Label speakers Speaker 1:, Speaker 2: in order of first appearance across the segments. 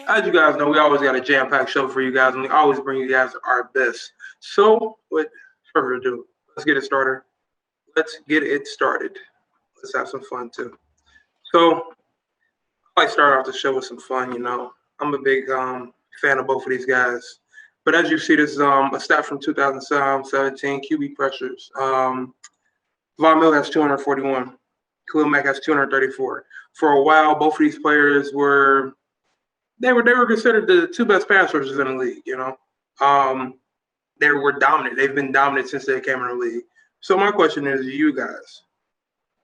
Speaker 1: As you guys know, we always got a jam-packed show for you guys, and we always bring you guys our best. So, with further ado, let's get it started. Let's get it started. Let's have some fun too. So, I like start off the show with some fun. I'm a big fan of both of these guys. But as you see, this is a stat from 2017 QB pressures. Von Miller has 241. Khalil Mack has 234. For a while, both of these players were considered the two best pass rushers in the league. Um, they were dominant. They've been dominant since they came in the league. So my question is, you guys,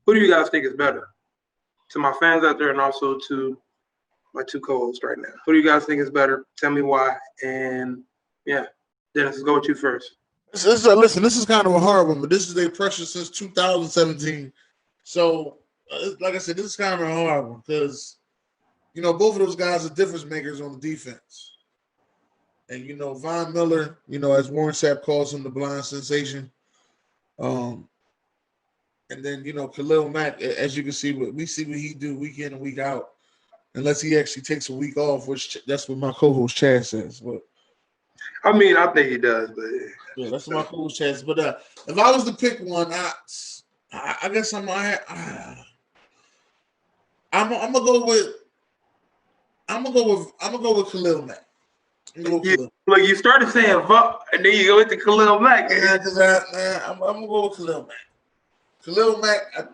Speaker 1: who do you guys think is better? To my fans out there, and also to my two co-hosts right now, who do you guys think is better? Tell me why. And yeah, Dennis, let's go with you first.
Speaker 2: Listen, this is kind of a hard one, but this is their pressure since 2017. So, like I said, this is kind of a hard one because both of those guys are difference makers on the defense. And Von Miller, as Warren Sapp calls him, the blind sensation. Um, and then Khalil Mack, as you can see, we see what he do week in and week out, unless he actually takes a week off, which that's what my co-host Chad says. But
Speaker 1: I mean, I think he does, but
Speaker 2: yeah, that's what my co-host Chad says. But if I was to pick one, I guess I'm gonna go with Khalil Mack.
Speaker 1: Look, you started saying fuck, and then you go into Khalil Mack.
Speaker 2: Yeah, because I'm gonna go with Khalil Mack. Khalil Mack,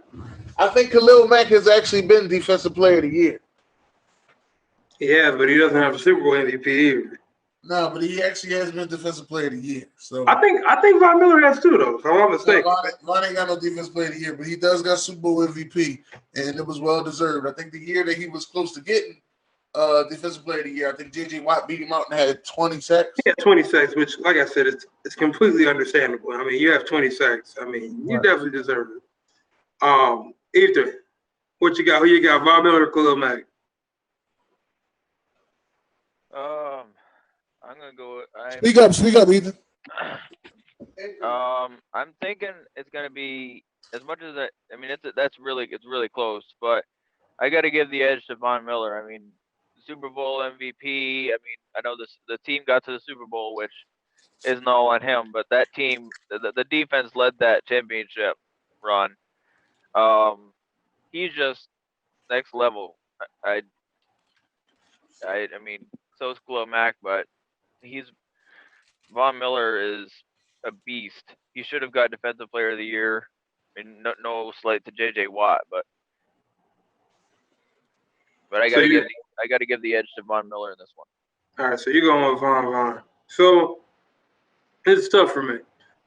Speaker 2: I think Khalil Mack has actually been Defensive Player of the Year.
Speaker 1: Yeah, but he doesn't have a Super Bowl MVP either.
Speaker 2: No, but he actually has been Defensive Player of the Year. So
Speaker 1: I think Von Miller has too, though. If I'm not mistaken.
Speaker 2: Von ain't got no Defensive Player of the Year, but he does got Super Bowl MVP, and it was well deserved. I think the year that he was close to getting Defensive Player of the Year, I think J.J. Watt beat him out and had 20 sacks.
Speaker 1: Yeah, 20 sacks, which, like I said, it's completely understandable. I mean, you have 20 sacks. I mean, you definitely deserve it. Ethan, what you got? Who you got? Von Miller or Khalil Mack?
Speaker 3: I'm gonna go.
Speaker 2: Speak up, Ethan.
Speaker 3: I'm thinking it's gonna be as much as that. I mean, it's really close, but I got to give the edge to Von Miller. I mean, Super Bowl MVP. I mean, I know the team got to the Super Bowl, which isn't all on him, but that team, the defense led that championship run. He's just next level. I mean, so is Khalil Mack, but he's Von Miller is a beast. He should have got Defensive Player of the Year. I mean, no slight to J.J. Watt, but I got to give the edge to Von Miller in this one.
Speaker 1: All right, so you're going with Von. So it's tough for me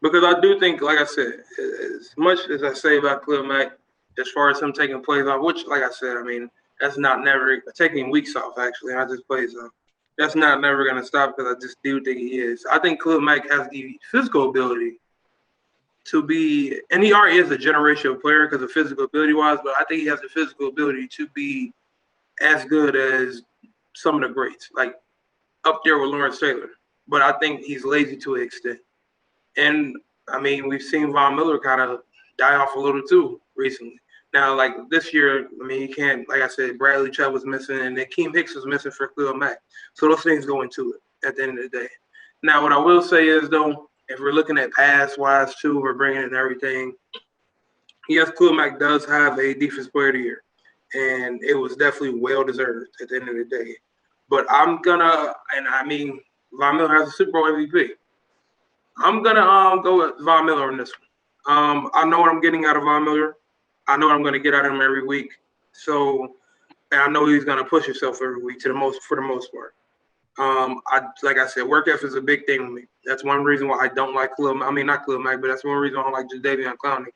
Speaker 1: because I do think, like I said, as much as I say about Khalil Mack, as far as him taking plays off, which, like I said, I mean, that's not never taking weeks off, actually, not just plays off. That's not never going to stop because I just do think he is. I think Khalil Mack has the physical ability to be, and he already is a generational player because of physical ability wise, but I think he has the physical ability to be as good as some of the greats, like up there with Lawrence Taylor. But I think he's lazy to an extent. And I mean, we've seen Von Miller kind of die off a little too recently. Now, like this year, I mean, you can't, like I said, Bradley Chubb was missing and Akeem Hicks was missing for Khalil Mack. So those things go into it at the end of the day. Now, what I will say is, though, if we're looking at pass-wise, too, we're bringing in everything. Yes, Khalil Mack does have a Defense Player of the Year, and it was definitely well-deserved at the end of the day. But I'm going to, and I mean, Von Miller has a Super Bowl MVP. I'm going to go with Von Miller on this one. I know what I'm getting out of Von Miller. I know what I'm going to get out of him every week. So, and I know he's going to push himself every week for the most part. Like I said, work ethic is a big thing with me. That's one reason why I don't like not Khalil Mack, but that's one reason I don't like Jadeveon Clowney.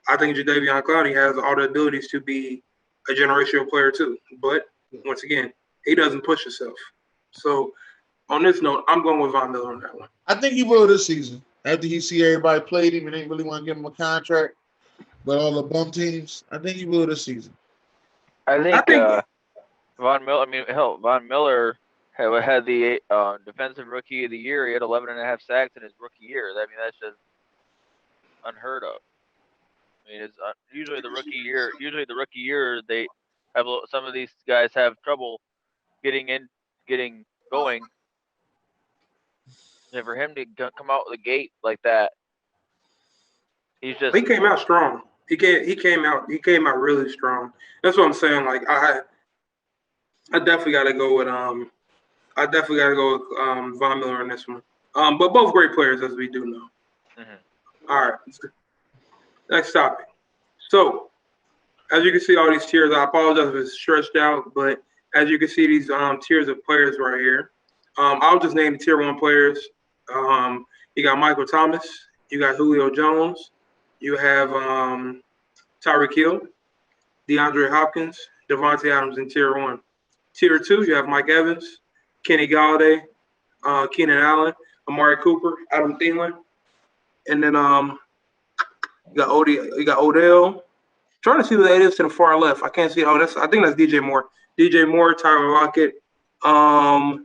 Speaker 1: I think Jadeveon Clowney has all the abilities to be a generational player too. But once again, he doesn't push himself. So on this note, I'm going with Von Miller on that one.
Speaker 2: I think he will this season. After he see everybody played him and ain't really want to give him a contract, but all the bum teams, I think he will this season.
Speaker 3: I think Von Miller. I mean, hell, Von Miller had the Defensive Rookie of the Year. He had 11.5 sacks in his rookie year. I mean, that's just unheard of. I mean, it's usually the rookie year. Usually, the rookie year they have some of these guys have trouble getting getting going. And for him to come out the gate like that, he's just.
Speaker 1: He came out strong. He came out really strong. That's what I'm saying. Like I definitely got to go with Von Miller on this one. But both great players, as we do know.
Speaker 3: Mm-hmm.
Speaker 1: All right, next topic. So, as you can see, all these tiers. I apologize if it's stretched out, but as you can see, these tiers of players right here. I'll just name the tier 1 players. You got Michael Thomas. You got Julio Jones. You have Tyreek Hill, DeAndre Hopkins, Devontae Adams in tier 1. Tier 2, you have Mike Evans, Kenny Galladay, Keenan Allen, Amari Cooper, Adam Thielen, and then you got Odell. Trying to see who that is to the far left. I can't see. I think that's DJ Moore. DJ Moore, Tyler Lockett. The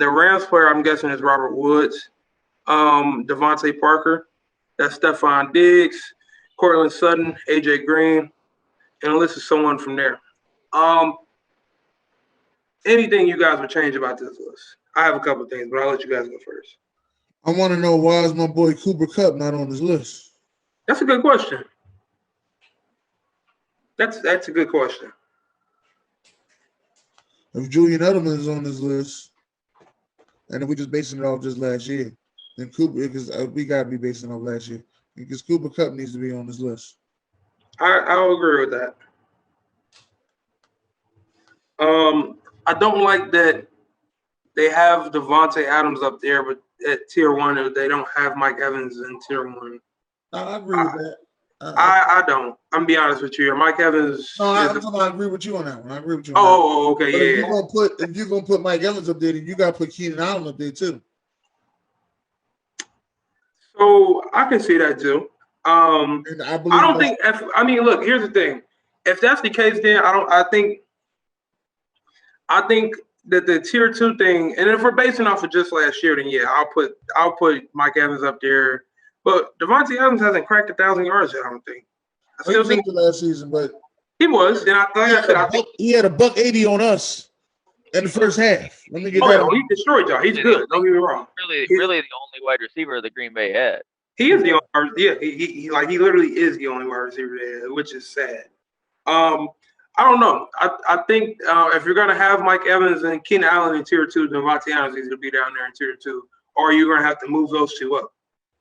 Speaker 1: Rams player, I'm guessing, is Robert Woods. Devontae Parker. That's Stephon Diggs, Cortland Sutton, AJ Green, and a list of someone from there. Anything you guys would change about this list? I have a couple of things, but I'll let you guys go first.
Speaker 2: I want to know, why is my boy Cooper Kupp not on this list?
Speaker 1: That's a good question. That's a good question.
Speaker 2: If Julian Edelman is on this list, and if we just basing it off just last year, then Cooper, because we gotta be basing it off last year, because Cooper Kupp needs to be on this list.
Speaker 1: I'll agree with that. I don't like that they have Devontae Adams up there, but at tier 1, they don't have Mike Evans in tier 1.
Speaker 2: I agree with that.
Speaker 1: I don't. I'm gonna be honest with you. Mike Evans.
Speaker 2: No, I agree with you on that one. I agree with you.
Speaker 1: Okay,
Speaker 2: but
Speaker 1: yeah.
Speaker 2: If you're gonna put Mike Evans up there, then you gotta put Keenan Allen up there too.
Speaker 1: So I can see that too.
Speaker 2: And
Speaker 1: I don't think. Look. Here's the thing. If that's the case, then I think that the tier 2 thing, and if we're basing off of just last year, then yeah, I'll put Mike Evans up there. But Devontae Adams hasn't cracked 1,000 yards yet. I don't think. I still think
Speaker 2: last season, but
Speaker 1: he was. And I think
Speaker 2: he had $180 on us in the first half. Let me get that.
Speaker 1: He destroyed y'all. He's good. Don't get me wrong.
Speaker 3: Really the only wide receiver the Green Bay had.
Speaker 1: He is the only. Yeah, he literally is the only wide receiver they had, which is sad. I don't know. I think if you're gonna have Mike Evans and Keenan Allen in tier 2, then Devontae Adams is gonna be down there in tier 2, or you're gonna have to move those two up.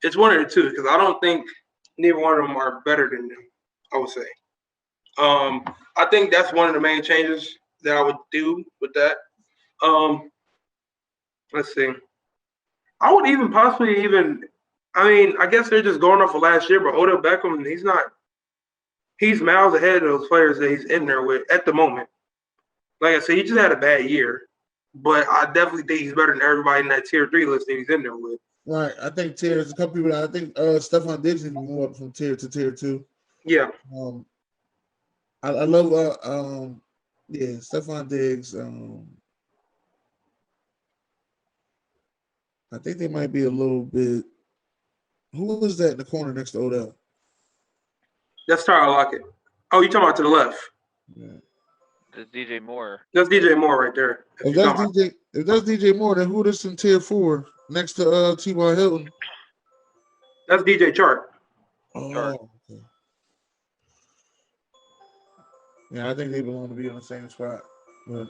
Speaker 1: It's one of the two, because I don't think neither one of them are better than them, I would say. I think that's one of the main changes that I would do with that. Let's see. I would even possibly I guess they're just going off of last year, but Odell Beckham, he's miles ahead of those players that he's in there with at the moment. Like I said, he just had a bad year, but I definitely think he's better than everybody in that tier 3 list that he's in there with.
Speaker 2: Right. I think there's a couple people. I think Stephon Diggs needs to move up from tier to tier 2.
Speaker 1: Yeah.
Speaker 2: I love Stephon Diggs. I think they might be a little bit. Who was that in the corner next to Odell?
Speaker 1: That's Tyler Lockett. Oh, you talking about to the left?
Speaker 2: Yeah.
Speaker 3: That's DJ Moore.
Speaker 1: That's DJ Moore right there.
Speaker 2: If that's DJ Moore, then who is in tier 4 next to T.Y. Hilton?
Speaker 1: That's DJ Chark.
Speaker 2: Oh, okay. Yeah, I think they belong to be on the same spot. But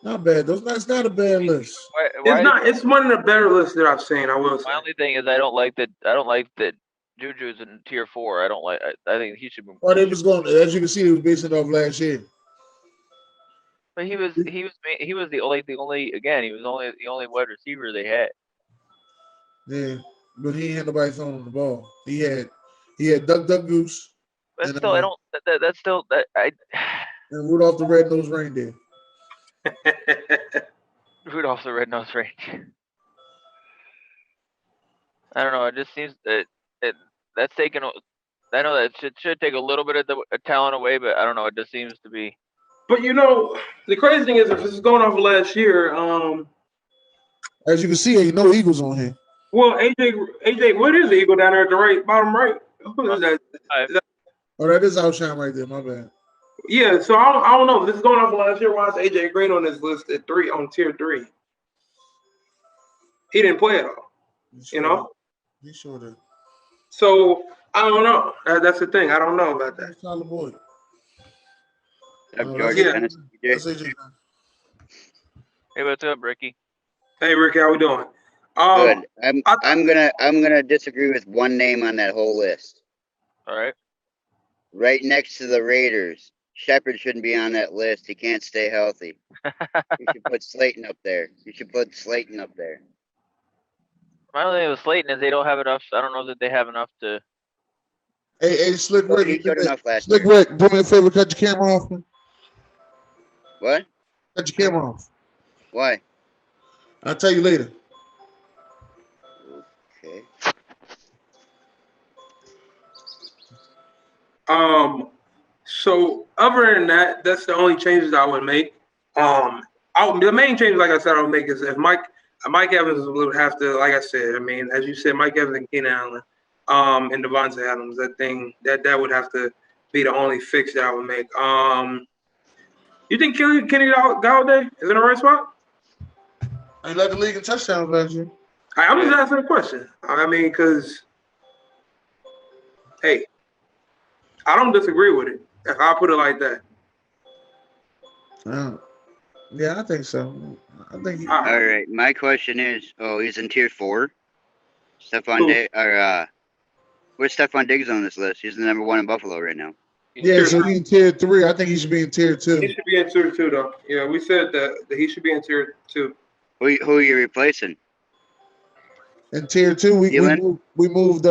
Speaker 2: not bad. That's not a bad list.
Speaker 1: It's not. It's one of the better lists that I've seen. I will say.
Speaker 3: My only thing is I don't like that Juju's in tier 4. I think he should be.
Speaker 2: Well, they was going. As you can see, it was based off last year.
Speaker 3: But he was the only wide receiver they had.
Speaker 2: Yeah, but he ain't had nobody throwing him the ball. He had Duck Goose.
Speaker 3: But and, still, I don't. That's still that I.
Speaker 2: And Rudolph the Red-Nosed Reindeer.
Speaker 3: Rudolph the Red-Nosed Reindeer. I don't know. It just seems that that's taken. I know that it should take a little bit of the talent away, but I don't know. It just seems to be.
Speaker 1: But the crazy thing is, if this is going off of last year,
Speaker 2: as you can see, ain't no Eagles on here.
Speaker 1: Well, AJ, what is the Eagle down there at the bottom right? Who is that?
Speaker 2: Oh, that is Outshine right there. My bad.
Speaker 1: Yeah, so I don't know. This is going off of last year. Why is AJ Green on this list at 3 on tier 3? He didn't play at all.
Speaker 2: You
Speaker 1: You
Speaker 2: sure?
Speaker 1: know.
Speaker 2: You sure that?
Speaker 1: So I don't know. That's the thing. I don't know about that.
Speaker 2: That's Tyler Boyd.
Speaker 4: What's up,
Speaker 2: Oh,
Speaker 4: George?
Speaker 1: Yeah.
Speaker 4: Dennis,
Speaker 2: That's
Speaker 4: DJ?
Speaker 2: AJ Green.
Speaker 3: Hey, what's up, Ricky?
Speaker 1: Hey, Ricky, how we doing?
Speaker 4: Good.
Speaker 1: I,
Speaker 4: I'm gonna disagree with one name on that whole list.
Speaker 3: All right.
Speaker 4: Right next to the Raiders. Shepard shouldn't be on that list. He can't stay healthy. You should put Slayton up there.
Speaker 3: My only thing with Slayton is they don't have enough. I don't know that they have enough to.
Speaker 2: Hey, Slick Rick.
Speaker 4: He showed enough last
Speaker 2: Slick
Speaker 4: year.
Speaker 2: Rick, do me a favor. Cut your camera off. Man.
Speaker 4: What?
Speaker 2: Cut your camera off.
Speaker 4: Why?
Speaker 2: I'll tell you later.
Speaker 4: Okay.
Speaker 1: So other than that, that's the only changes I would make. The main change, like I said, I would make is if Mike Evans would have to, like I said, I mean, as you said, Mike Evans and Keenan Allen, and Devontae Adams, that would have to be the only fix that I would make. You think Kenny Galladay is in the right spot?
Speaker 2: He led the league in touchdowns last year.
Speaker 1: I'm just asking a question. I mean, because hey, I don't disagree with it. If I put it like that.
Speaker 2: Yeah, I think so. I think.
Speaker 4: All right. My question is, he's in tier 4.
Speaker 1: Who?
Speaker 4: Where's Stephon Diggs on this list? He's the number 1 in Buffalo right now.
Speaker 2: Yeah, so he's in tier 3. I think he should be in tier 2.
Speaker 1: He should be in tier 2, though. Yeah, we said that he should be in tier 2.
Speaker 4: Who are you replacing?
Speaker 2: In tier 2, we moved.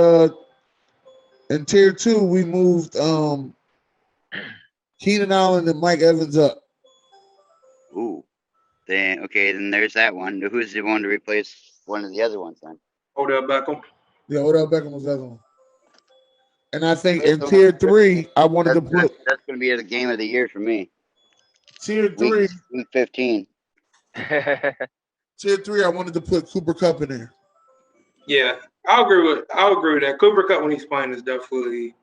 Speaker 2: In tier 2, we moved Keenan Allen and Mike Evans up.
Speaker 4: Ooh. Then there's that one. Who's the one to replace one of the other ones then?
Speaker 1: Odell Beckham.
Speaker 2: Yeah, Odell Beckham was the other one. And I think in tier 3, I wanted to put.
Speaker 4: That's going to be the game of the year for me.
Speaker 2: Tier 3.
Speaker 4: Week 15.
Speaker 2: Tier 3, I wanted to put Cooper Kupp in there.
Speaker 1: Yeah, I'll agree with that. Cooper Kupp when he's playing is definitely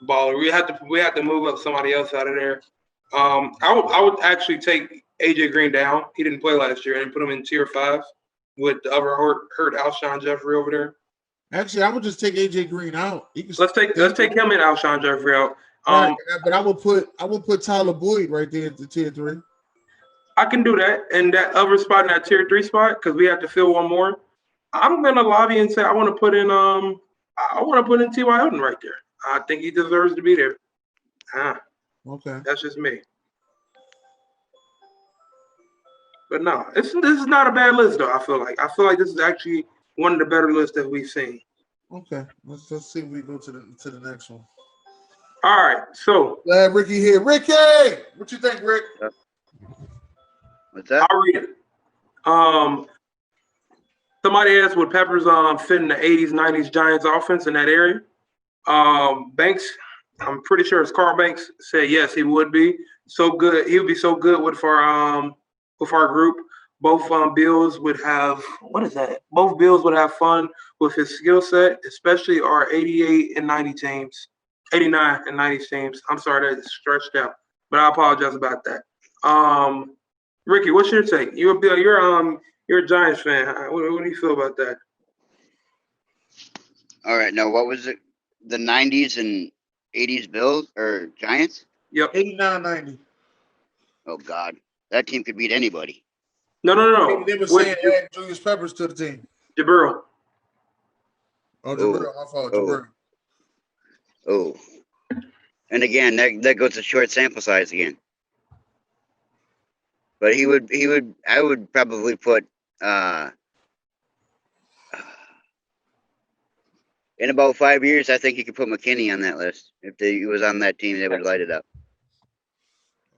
Speaker 1: baller. We have to move up somebody else out of there. I would actually take AJ Green down. He didn't play last year, and put him in tier 5 with the other hurt Alshon Jeffrey over there.
Speaker 2: Actually, I would just take AJ Green out.
Speaker 1: Let's take him and Alshon Jeffrey out.
Speaker 2: But I would put Tyler Boyd right there at the tier 3.
Speaker 1: I can do that, and that other spot in that tier 3 spot because we have to fill one more. I'm gonna lobby and say I want to put in T.Y. Hilton right there. I think he deserves to be there.
Speaker 2: Okay,
Speaker 1: that's just me. But no, this is not a bad list though. I feel like this is actually one of the better lists that we've seen.
Speaker 2: Okay, let's see if we go to the next one.
Speaker 1: All right, so
Speaker 2: glad Ricky here. Ricky, what you think, Rick?
Speaker 4: What's that?
Speaker 1: I'll read it. Somebody asked would Peppers fit in the 80s, 90s Giants offense in that area. Banks, I'm pretty sure it's Carl Banks said yes, he would be so good. He would be so good with our group. Both Bills would have Both Bills would have fun with his skill set, especially our 88 and 90 teams, 89 and 90 teams. I'm sorry that it's stretched out, but I apologize about that. Ricky, what's your take? You're a Giants fan. What do you feel about that?
Speaker 4: All right. Now, what was it? The 90s and 80s Bills or Giants?
Speaker 1: Yep.
Speaker 2: 89-90.
Speaker 4: Oh, God. That team could beat anybody.
Speaker 1: No.
Speaker 2: They were saying add Julius Peppers to the team.
Speaker 1: Jabril.
Speaker 2: Oh, Jabril. My fault, Jabril.
Speaker 4: Oh. And again, that goes to short sample size again. But I would probably put in about 5 years, I think you could put McKinney on that list. If he was on that team, they would light it up.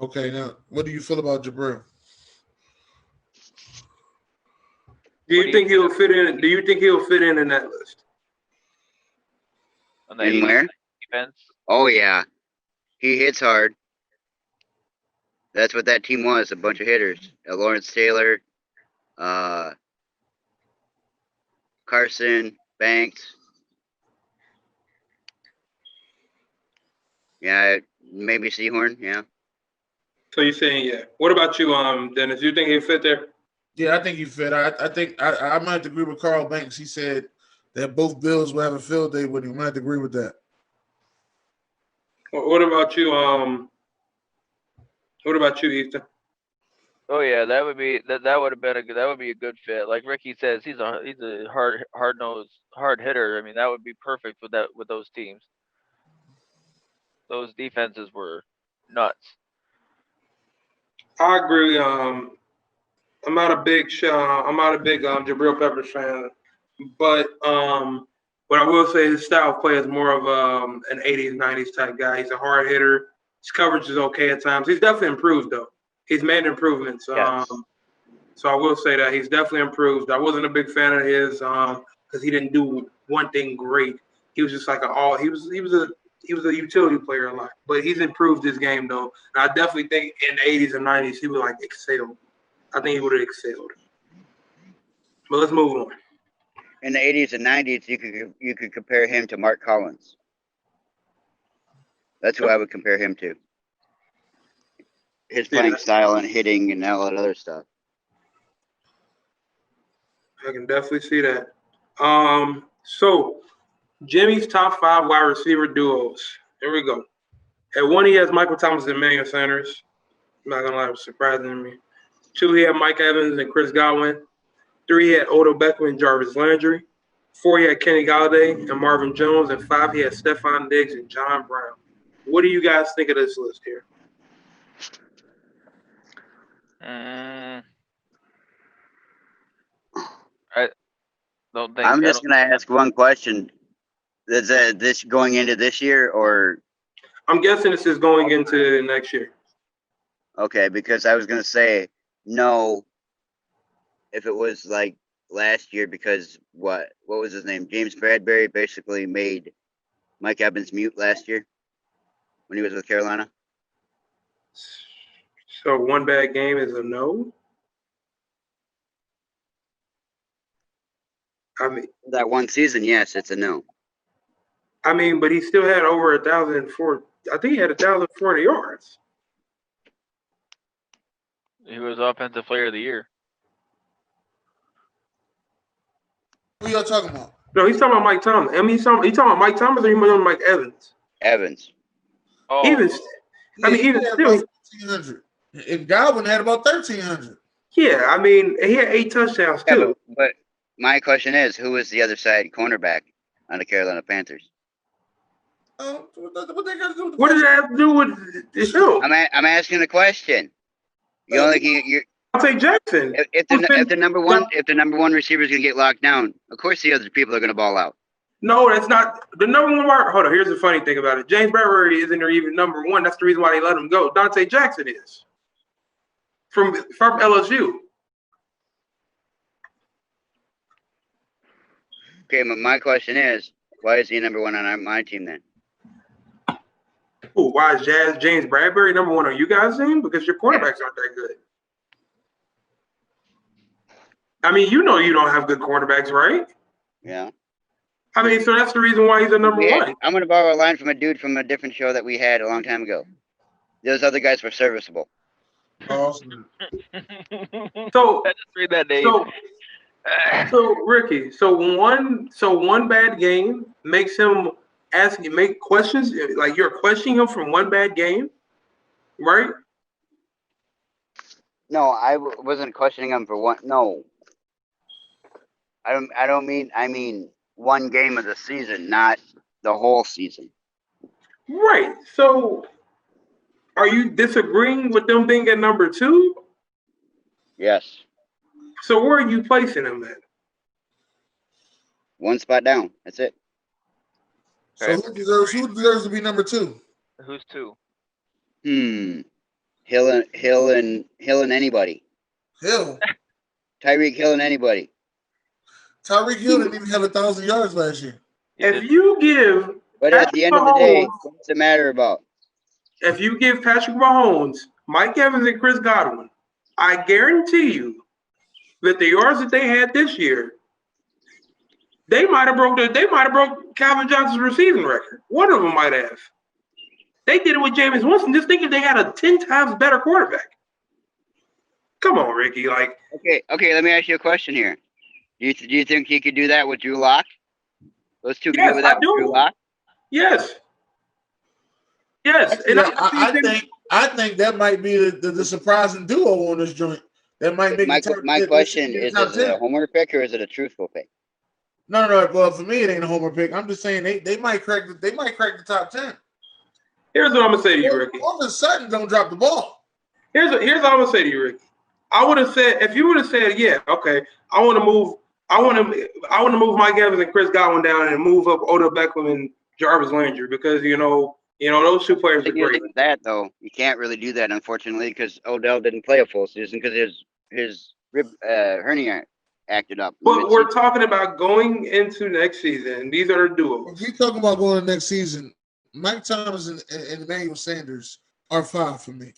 Speaker 2: Okay, now what do you feel about Jabril?
Speaker 1: Do you think he'll fit in that list?
Speaker 4: In where?
Speaker 3: Defense.
Speaker 4: Oh yeah, he hits hard. That's what that team was, a bunch of hitters. Lawrence Taylor, Carson, Banks. Yeah, maybe Seahorn, yeah.
Speaker 1: So you're saying yeah. What about you, Dennis? You think he fit there?
Speaker 2: Yeah, I think he fit. I think I might agree with Carl Banks. He said that both Bills will have a field day with him. I might agree with that.
Speaker 1: What about you, What about you, Ethan?
Speaker 3: Oh yeah, that would be that would have been that would be a good fit. Like Ricky says, he's a hard nosed hard hitter. I mean, that would be perfect with those teams. Those defenses were nuts.
Speaker 1: I agree. I'm not a big Jabril Peppers fan, but what I will say, his style of play is more of an '80s '90s type guy. He's a hard hitter. His coverage is okay at times. He's definitely improved though. He's made improvements.
Speaker 3: Yes.
Speaker 1: So I will say that he's definitely improved. I wasn't a big fan of his because he didn't do one thing great. He was just like he was a utility player a lot. But he's improved his game though. And I definitely think in the '80s and '90s he would like excel. I think he would have excelled. But let's move on.
Speaker 4: In the 80s and 90s, you could compare him to Mark Collins. That's who I would compare him to. His playing style and hitting and all that other stuff.
Speaker 1: I can definitely see that. So Jimmy's top 5 wide receiver duos. Here we go. At 1, he has Michael Thomas and Emmanuel Sanders. I'm not gonna lie, it was surprising to me. 2, he had Mike Evans and Chris Godwin. 3, he had Odell Beckham and Jarvis Landry. 4, he had Kenny Galladay and Marvin Jones. And 5, he had Stephon Diggs and John Brown. What do you guys think of this list here?
Speaker 3: I don't think.
Speaker 4: I'm just going to ask one question. Is this going into this year or?
Speaker 1: I'm guessing this is going into next year.
Speaker 4: Okay, because I was going to say no if it was like last year because what was his name? James Bradbury basically made Mike Evans mute last year when he was with Carolina.
Speaker 1: So one bad game is a no? I mean,
Speaker 4: that one season, yes, it's a no.
Speaker 1: I mean, but he still had over 1,004. I think he had 1,040 yards.
Speaker 3: He was offensive player of the year.
Speaker 2: Who y'all talking about?
Speaker 1: No, he's talking about Mike Thomas. I mean, he's talking about Mike Thomas or he's talking about Mike Evans?
Speaker 4: Evans.
Speaker 1: Oh. Even still.
Speaker 2: And Godwin had about 1,300.
Speaker 1: Yeah, I mean, he had 8 touchdowns too.
Speaker 4: But my question is, who is the other side cornerback on the Carolina Panthers?
Speaker 2: What they got to do with
Speaker 1: what does that have to do with the show?
Speaker 4: I'm asking a question.
Speaker 1: I'll take Jackson.
Speaker 4: If the number one receiver is gonna get locked down, of course the other people are gonna ball out.
Speaker 1: No, that's not the number one wide. Hold on, here's the funny thing about it. James Bradbury isn't even number 1. That's the reason why they let him go. Dante Jackson is from LSU.
Speaker 4: Okay, but my question is, why is he number 1 on my team then?
Speaker 1: Ooh, why is James Bradbury number 1 on you guys' team? Because your quarterbacks aren't that good. I mean, you don't have good quarterbacks, right?
Speaker 4: Yeah.
Speaker 1: I mean, so that's the reason why he's a number 1.
Speaker 4: I'm going to borrow a line from a dude from a different show that we had a long time ago. Those other guys were serviceable.
Speaker 2: Awesome.
Speaker 1: So
Speaker 3: I just read that name.
Speaker 1: So Ricky, one bad game makes him make questions, like you're questioning him from one bad game, right?
Speaker 4: No, I wasn't questioning him for one. No, I don't mean. I mean one game of the season, not the whole season.
Speaker 1: Right. So, are you disagreeing with them being at number 2?
Speaker 4: Yes.
Speaker 1: So where are you placing him at?
Speaker 4: One spot down. That's it.
Speaker 2: So who deserves to be number 2?
Speaker 3: Who's 2?
Speaker 4: Hill and anybody.
Speaker 2: Hill.
Speaker 4: Tyreek Hill and anybody.
Speaker 2: Tyreek Hill didn't even have 1,000 yards last year.
Speaker 1: If you give,
Speaker 4: but at the end of the day, what's it matter about?
Speaker 1: If you give Patrick Mahomes, Mike Evans, and Chris Godwin, I guarantee you that the yards that they had this year, they might have broke Calvin Johnson's receiving record. One of them might have. They did it with Jameis Winston. Just think if they had a 10 times better quarterback. Come on, Ricky. Like,
Speaker 4: okay. Let me ask you a question here. Do you think he could do that with Drew Lock? Those two could
Speaker 1: yes,
Speaker 4: do
Speaker 1: I
Speaker 4: that with Drew
Speaker 1: do.
Speaker 4: Lock?
Speaker 1: Yes. Yes.
Speaker 2: Actually,
Speaker 1: And
Speaker 2: I think that might be the surprising duo on this joint. That might make
Speaker 4: My question is it a homer pick or is it a truthful pick?
Speaker 2: No. Well, for me, it ain't a homer pick. I'm just saying they might crack the top 10.
Speaker 1: here's what I'm gonna say to you, Ricky.
Speaker 2: All of a sudden, don't drop the ball.
Speaker 1: Here's what I'm gonna say to you, Ricky. I would have said if you would have said, yeah, okay, I want to move Mike Evans and Chris Godwin down and move up Odell Beckham and Jarvis Landry because those two players are great.
Speaker 4: That though, you can't really do that unfortunately because Odell didn't play a full season because his rib hernia acted up.
Speaker 1: But we're talking about going into next season. These are the duos.
Speaker 2: If you're talking about going to next season, Mike Thomas and Emmanuel Sanders are 5 for me.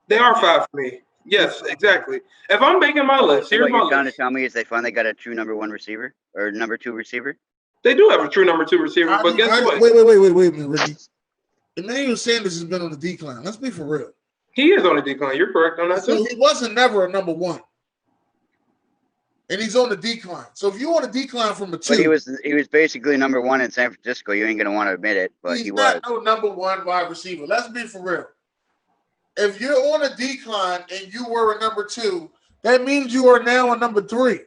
Speaker 1: They are 5 for me. Yes, exactly. If I'm making my list, here's
Speaker 4: what
Speaker 1: my
Speaker 4: you're trying
Speaker 1: list.
Speaker 4: to tell me is they finally got a true number 1 receiver or number 2 receiver?
Speaker 1: They do have a true number 2 receiver, but guess what?
Speaker 2: Wait a minute, Ricky. Emmanuel Sanders has been on the decline. Let's be for real.
Speaker 1: He is on the decline. You're correct on that too.
Speaker 2: So he wasn't never a number 1. And he's on the decline. So if you want to decline from a 2,
Speaker 4: but he was basically number 1 in San Francisco. You ain't gonna want to admit it, but he was.
Speaker 2: He's not no number 1 wide receiver. Let's be for real. If you're on a decline and you were a number 2, that means you are now a number 3.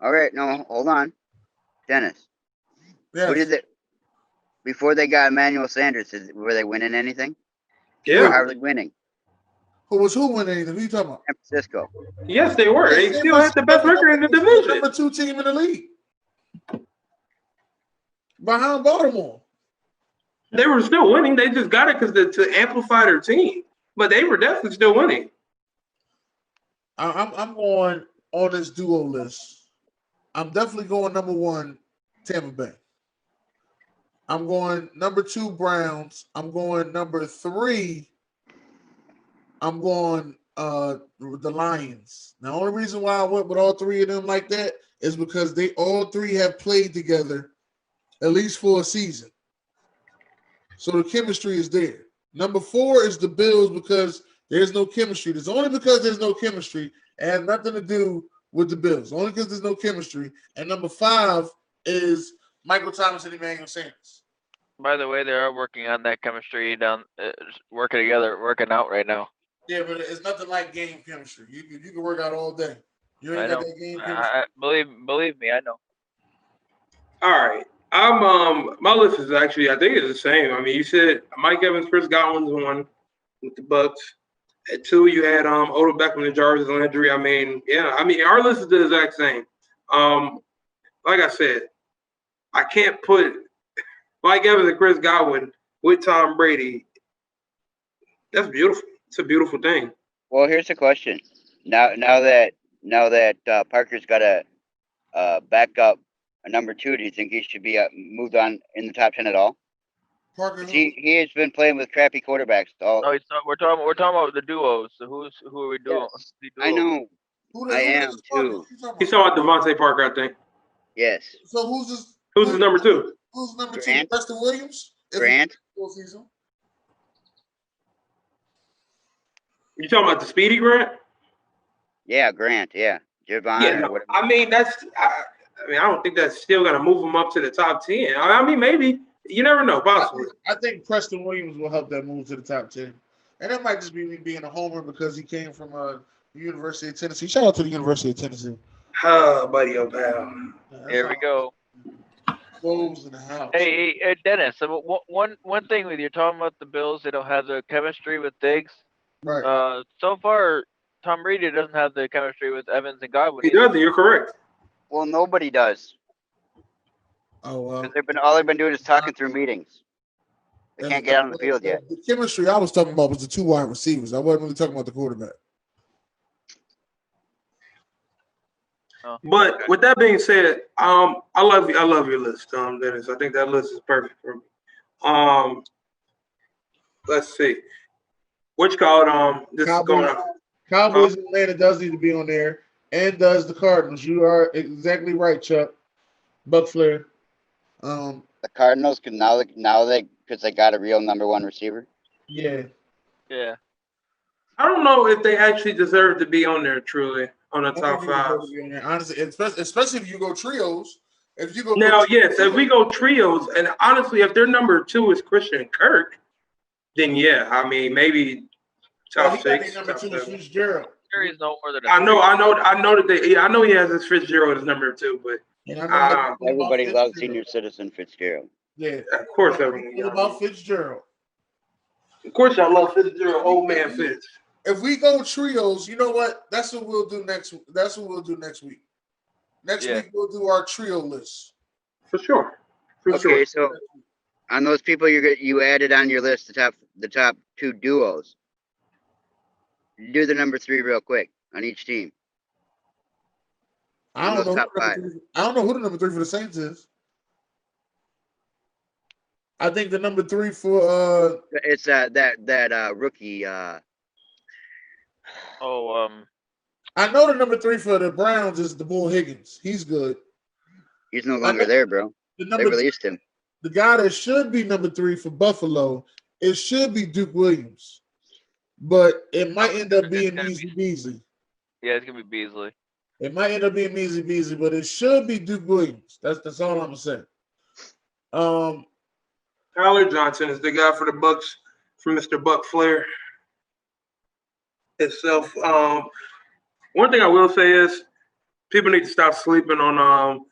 Speaker 4: All right, no, hold on, Dennis.
Speaker 2: Yes.
Speaker 4: Who did it before they got Emmanuel Sanders? Were they winning anything?
Speaker 1: Yeah.
Speaker 4: How are they winning?
Speaker 2: Who winning anything? Who are you talking about?
Speaker 4: San Francisco.
Speaker 1: Yes, they were. They still had the best record in the division.
Speaker 2: Number 2 team in the league. Behind Baltimore.
Speaker 1: They were still winning. They just got it because to amplify their team. But they were definitely still winning.
Speaker 2: I'm going on this duo list. I'm definitely going number 1, Tampa Bay. I'm going number 2, Browns. I'm going number 3. I'm going the Lions. Now, the only reason why I went with all 3 of them like that is because they all 3 have played together at least for a season. So the chemistry is there. Number 4 is the Bills because there's no chemistry. It's only because there's no chemistry. It has nothing to do with the Bills. Only because there's no chemistry. And number 5 is Michael Thomas and Emmanuel Sanders.
Speaker 3: By the way, they are working on that chemistry working together, working out right now.
Speaker 2: Yeah, but it's nothing like game chemistry. You can work out all day. You ain't got that game chemistry.
Speaker 3: Believe me, I know.
Speaker 1: All right. My list is actually, I think it's the same. I mean, you said Mike Evans, Chris Godwin's 1 with the Bucks. At 2, you had Odell Beckham and Jarvis Landry. I mean, yeah. I mean, our list is the exact same. Like I said, I can't put Mike Evans and Chris Godwin with Tom Brady. That's beautiful. It's a beautiful thing.
Speaker 4: Well, here's the question. Now that Parker's got a backup, a number 2, do you think he should be moved on in the top 10 at all?
Speaker 2: Parker,
Speaker 4: He has been playing with crappy quarterbacks.
Speaker 3: We're talking about the duos. So who are we doing?
Speaker 4: Yes. I know. I am too.
Speaker 1: He's talking about Devontae Parker, I think.
Speaker 4: Yes.
Speaker 2: So who's his
Speaker 1: number 2?
Speaker 2: Who's number
Speaker 4: Grant?
Speaker 2: 2? Preston Williams?
Speaker 4: Grant?
Speaker 1: You talking about the Speedy Grant?
Speaker 4: Yeah, Grant. Yeah, Javon.
Speaker 1: Yeah, no, I mean I don't think that's still gonna move him up to the top 10. I mean, maybe you never know, possibly.
Speaker 2: I think Preston Williams will help that move to the top 10, and that might just be me being a homer because he came from the University of Tennessee. Shout out to the University of Tennessee.
Speaker 1: Buddy, oh pal.
Speaker 3: Here we go.
Speaker 2: Wolves in the house.
Speaker 3: Hey, Dennis. So one thing with you're talking about the Bills, they don't have the chemistry with Diggs.
Speaker 2: Right.
Speaker 3: So far, Tom Brady doesn't have the chemistry with Evans and Godwin.
Speaker 1: He doesn't. You're correct.
Speaker 4: Well, nobody does.
Speaker 2: Oh well.
Speaker 4: All they've been doing is talking through meetings. They can't get out on the field yet.
Speaker 2: The chemistry I was talking about was the 2 wide receivers. I wasn't really talking about the quarterback.
Speaker 1: But with that being said, I love your list, Dennis. I think that list is perfect for me. Let's see. Which called this is going on.
Speaker 2: Cowboys and Atlanta does need to be on there, and does the Cardinals. You are exactly right, Chuck. Buck Flair.
Speaker 4: The Cardinals can now they because they got a real number 1 receiver.
Speaker 2: Yeah.
Speaker 3: Yeah.
Speaker 1: I don't know if they actually deserve to be on there truly on the
Speaker 2: I think
Speaker 1: top
Speaker 2: they
Speaker 1: five.
Speaker 2: deserve to be on there, honestly, especially if you go trios. If you go
Speaker 1: Now,
Speaker 2: put
Speaker 1: yes, if we go trios, and honestly, if their number 2 is Christian Kirk, then yeah, I mean maybe
Speaker 2: well,
Speaker 1: top
Speaker 2: he got their
Speaker 1: 6,
Speaker 2: number
Speaker 1: top
Speaker 2: 2 is
Speaker 1: 7.
Speaker 2: Fitzgerald.
Speaker 3: Sure, he's no more than a
Speaker 1: I know,
Speaker 3: three.
Speaker 1: I know that they. Yeah, I know he has his Fitzgerald as number 2, but
Speaker 2: And I know how you feel about
Speaker 4: Everybody loves
Speaker 2: Fitzgerald.
Speaker 4: senior citizen Fitzgerald.
Speaker 2: Yeah.
Speaker 1: of course,
Speaker 2: I know how
Speaker 1: everyone.
Speaker 2: you feel about Fitzgerald.
Speaker 1: Of course, I love Fitzgerald, old man Fitz.
Speaker 2: If we go trios, you know what? That's what we'll do next. That's what we'll do next week. Next
Speaker 3: Yeah.
Speaker 2: week we'll do our trio list.
Speaker 1: For sure. For
Speaker 4: Okay,
Speaker 1: sure.
Speaker 4: so on those people you added on your list, the top 2 duos. Do the number 3 real quick on each team.
Speaker 2: I don't know. I don't know who the number 3 for the Saints is. I think the number 3 for
Speaker 4: it's that rookie.
Speaker 2: I know the number 3 for the Browns is the Bull Higgins. He's good.
Speaker 4: He's no longer there, bro. They released him.
Speaker 2: The guy that should be number 3 for Buffalo, it should be Duke Williams, but it might end up being Measly Beasley.
Speaker 3: Yeah, it's gonna be Beasley.
Speaker 2: It might end up being Measly Beasley, but it should be Duke Williams. That's all I'm gonna say.
Speaker 1: Tyler Johnson is the guy for the Bucks, for Mr. Buck Flair itself. One thing I will say is people need to stop sleeping on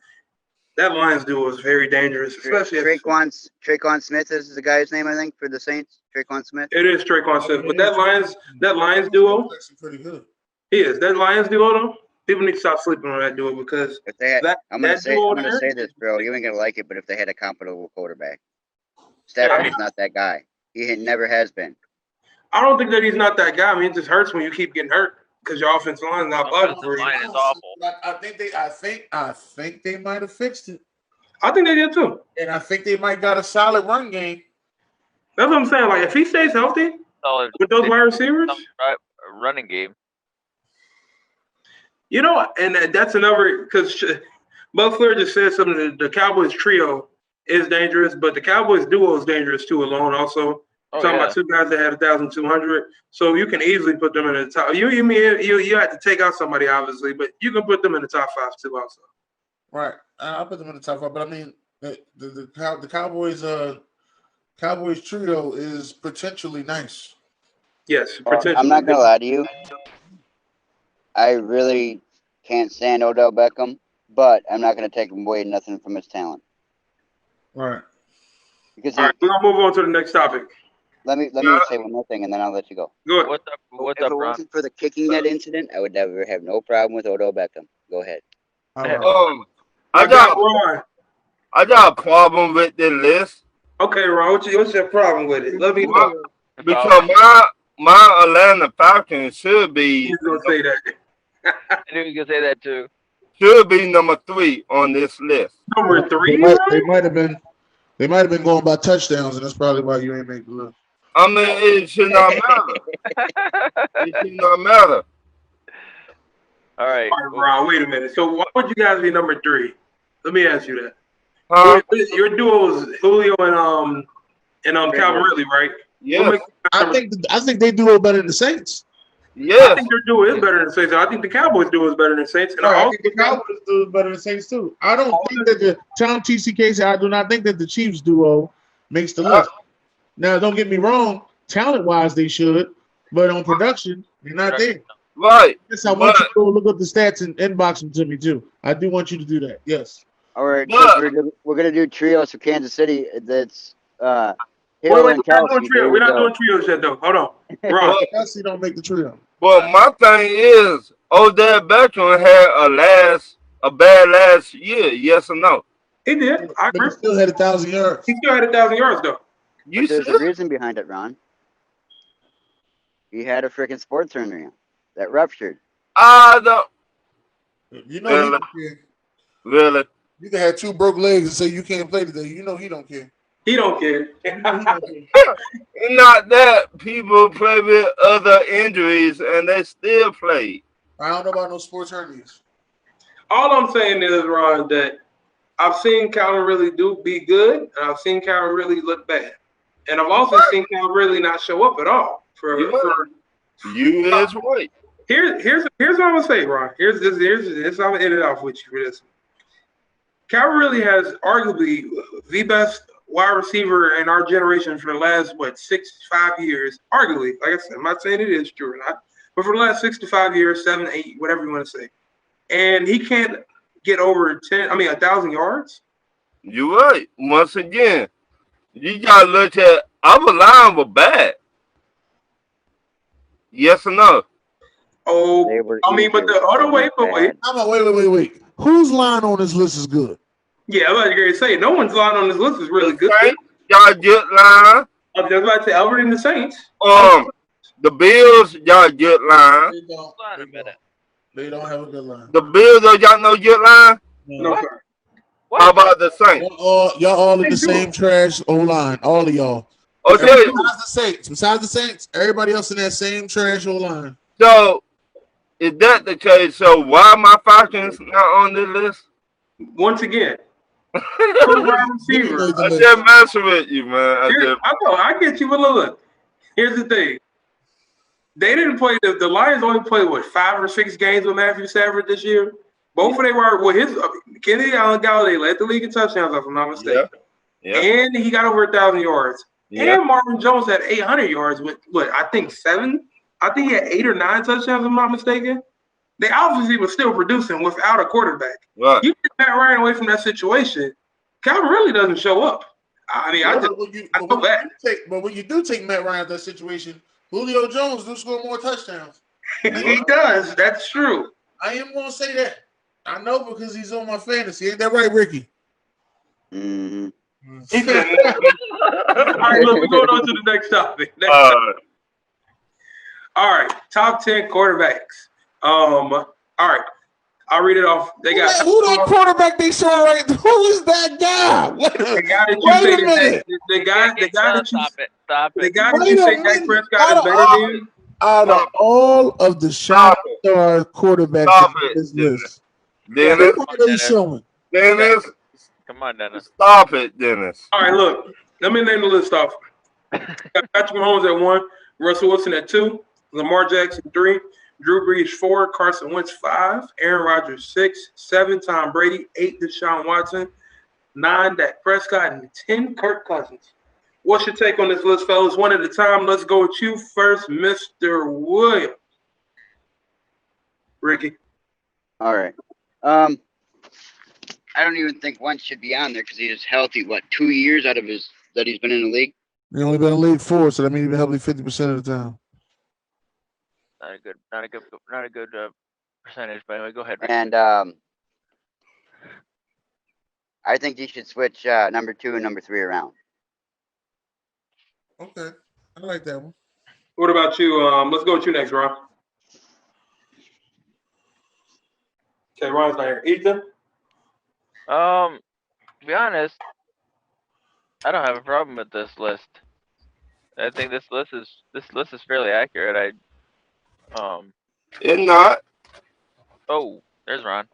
Speaker 1: that Lions duo is very dangerous, especially
Speaker 4: Traquan Smith is the guy's name, I think, for the Saints. Traquan Smith.
Speaker 1: It is Traquan Smith, but that Lions duo
Speaker 2: is actually pretty good.
Speaker 1: He is that Lions duo though. People need to stop sleeping on that duo because
Speaker 4: if they had, I'm gonna say this, bro. You ain't gonna like it, but if they had a competent quarterback, Stafford is not that guy. He never has been.
Speaker 1: I don't think that he's not that guy. I mean, it just hurts when you keep getting hurt because your offensive line is not bugging for you.
Speaker 3: Line is awful.
Speaker 2: I think they might have fixed it.
Speaker 1: I think they did too,
Speaker 2: and I think they might got a solid run game.
Speaker 1: That's what I'm saying. Like if he stays healthy with those wide receivers,
Speaker 3: running game.
Speaker 1: You know, and that's another because Buck Flair just said something. The Cowboys trio is dangerous, but the Cowboys duo is dangerous too alone. Also, talking about 2 guys that had 1,200, so you can easily put them in the top. You have to take out somebody obviously, but you can put them in the top 5 too also.
Speaker 2: Right, I'll put them in the top 5. But I mean, the Cowboys trio is potentially nice.
Speaker 1: Yes, potentially.
Speaker 4: I'm not gonna lie to you. I really can't stand Odell Beckham, but I'm not going to take away nothing from his talent.
Speaker 2: Right.
Speaker 4: Because
Speaker 1: all right, we're gonna move on to the next topic.
Speaker 4: Let me say one more thing, and then I'll let you go.
Speaker 1: Go ahead.
Speaker 4: If it wasn't for the kicking net incident, I would never have no problem with Odell Beckham. Go ahead.
Speaker 5: I got a problem with the list.
Speaker 1: Okay, Ron, what's your problem with it? Let me know.
Speaker 5: Because my Atlanta Falcons should be.
Speaker 1: He's gonna say that.
Speaker 3: I knew he was gonna say that too.
Speaker 5: Should be number 3 on this list.
Speaker 1: Number 3.
Speaker 2: They might have been going by touchdowns, and that's probably why you ain't make the list.
Speaker 5: I mean, it should not matter. It should not matter.
Speaker 3: All right,
Speaker 1: Ron. Wait a minute. So why would you guys be number 3? Let me ask you that. Your duo is Julio and Calvin Ridley, right?
Speaker 5: Yeah.
Speaker 2: I think they do it better than the Saints.
Speaker 5: Yeah.
Speaker 1: I think their duo is better than the Saints. I think the Cowboys duo is better than the Saints. And
Speaker 2: I think the Cowboys duo is better than the Saints too. I don't think that the Tom TCK said I do not think that the Chiefs duo makes the list. Now, don't get me wrong, talent wise they should, but on production, they're not there.
Speaker 5: Right.
Speaker 2: Yes, I want you to go look up the stats and inbox them to me too. I do want you to do that. Yes.
Speaker 4: All right. We're gonna do trios for Kansas City. That's
Speaker 1: we're not doing trios yet, though. Hold on. Ron.
Speaker 2: Kelsey don't make the trio.
Speaker 5: Well, my thing is, Odell Beckham had a bad last year. Yes or no?
Speaker 1: He did. I agree.
Speaker 2: But he still had 1,000 yards.
Speaker 1: He still had 1,000 yards, though.
Speaker 4: There's a reason behind it, Ron. He had a freaking sports hernia that ruptured.
Speaker 2: You know he don't care.
Speaker 5: Really?
Speaker 2: You can have 2 broke legs and say you can't play today. You know he don't care.
Speaker 1: He don't care.
Speaker 5: Not that people play with other injuries and they still play.
Speaker 2: I don't know about no sports hernias.
Speaker 1: All I'm saying is, Ron, that I've seen Calvin really be good, and I've seen Calvin really look bad. And I've also seen Cal really not show up at all.
Speaker 5: You is right.
Speaker 1: Here's what I'm gonna say, Ron. Here's I'm gonna end it off with you for this. Cal really has arguably the best wide receiver in our generation for the last 5 years. Arguably, like I said, I'm not saying it is true or not, but for the last 6 to 5 years, 7, 8, whatever you want to say, and he can't get over 1,000 yards.
Speaker 5: You right. Once again, you gotta look at our line was bad. Yes or no?
Speaker 1: Oh,
Speaker 4: They were
Speaker 1: but the
Speaker 4: easier.
Speaker 1: other
Speaker 4: They
Speaker 1: way,
Speaker 4: weren't bad.
Speaker 2: I'm like, wait. Whose line on this list is good?
Speaker 1: Yeah, I was about to say no one's line on this list is really good.
Speaker 5: Saints, y'all good line.
Speaker 1: I was just about to say Albert and the Saints.
Speaker 5: The Bills, y'all good line.
Speaker 2: They don't have a good line.
Speaker 5: The Bills, y'all no good line.
Speaker 1: No, sir.
Speaker 5: How about the Saints?
Speaker 2: Y'all all in the same trash O line, all of y'all.
Speaker 5: Okay.
Speaker 2: Besides the Saints, everybody else in that same trash O line.
Speaker 5: So, is that the case? So, why my Falcons not on this list?
Speaker 1: Once again, wide receiver.
Speaker 5: I just messing with you, man.
Speaker 1: I know, I get you, but look. Here's the thing. They didn't play the Lions only played 5 or 6 games with Matthew Stafford this year. Both of them were his Kennedy Allen Galladay led the league in touchdowns, if I'm not mistaken.
Speaker 5: Yeah.
Speaker 1: And he got over 1,000 yards.
Speaker 5: Yeah.
Speaker 1: And Marvin Jones had 800 yards with I think 7. I think he had 8 or 9 touchdowns, if I'm not mistaken. They obviously were still producing without a quarterback.
Speaker 5: Right.
Speaker 1: You get Matt Ryan away from that situation, Calvin really doesn't show up. I mean, I know that.
Speaker 2: But when you do take Matt Ryan out of that situation, Julio Jones do score more touchdowns.
Speaker 1: He does. That's true.
Speaker 2: I am going to say that. I know because he's on my fantasy. Ain't that right, Ricky?
Speaker 4: Mm-hmm.
Speaker 1: All right, look, we're going on to the next topic. All right, top 10 quarterbacks. All right, I'll read it off. They got
Speaker 2: who that quarterback they saw right? Who is that guy?
Speaker 1: The guy that you say the guy that you
Speaker 3: Stop it.
Speaker 1: The guy that you say Dak Prescott is better than.
Speaker 2: Out of all of the shot star quarterbacks on this list,
Speaker 5: Dennis. Dennis.
Speaker 3: Come on, Dennis.
Speaker 5: Stop it, Dennis.
Speaker 1: All right, look. Let me name the list off. Got Patrick Mahomes at 1, Russell Wilson at 2, Lamar Jackson 3, Drew Brees 4, Carson Wentz 5, Aaron Rodgers 6, 7, Tom Brady 8, Deshaun Watson 9, Dak Prescott, and 10, Kirk Cousins. What's your take on this list, fellas? One at a time. Let's go with you first, Mr. Williams. Ricky.
Speaker 4: All right. I don't even think Wentz should be on there because he was healthy. 2 years out of that he's been in the league?
Speaker 2: He only been in the league 4, so that means he's been healthy 50% of the time.
Speaker 3: Not a good percentage. But anyway, go ahead, Ricky.
Speaker 4: And I think you should switch number 2 and number 3 around.
Speaker 2: Okay, I like that one.
Speaker 1: What about you? Let's go with you next, Ron. Okay, Ron's not here. Ethan?
Speaker 3: To be honest, I don't have a problem with this list. I think this list is fairly accurate.
Speaker 5: It's not.
Speaker 3: Oh, there's Ron.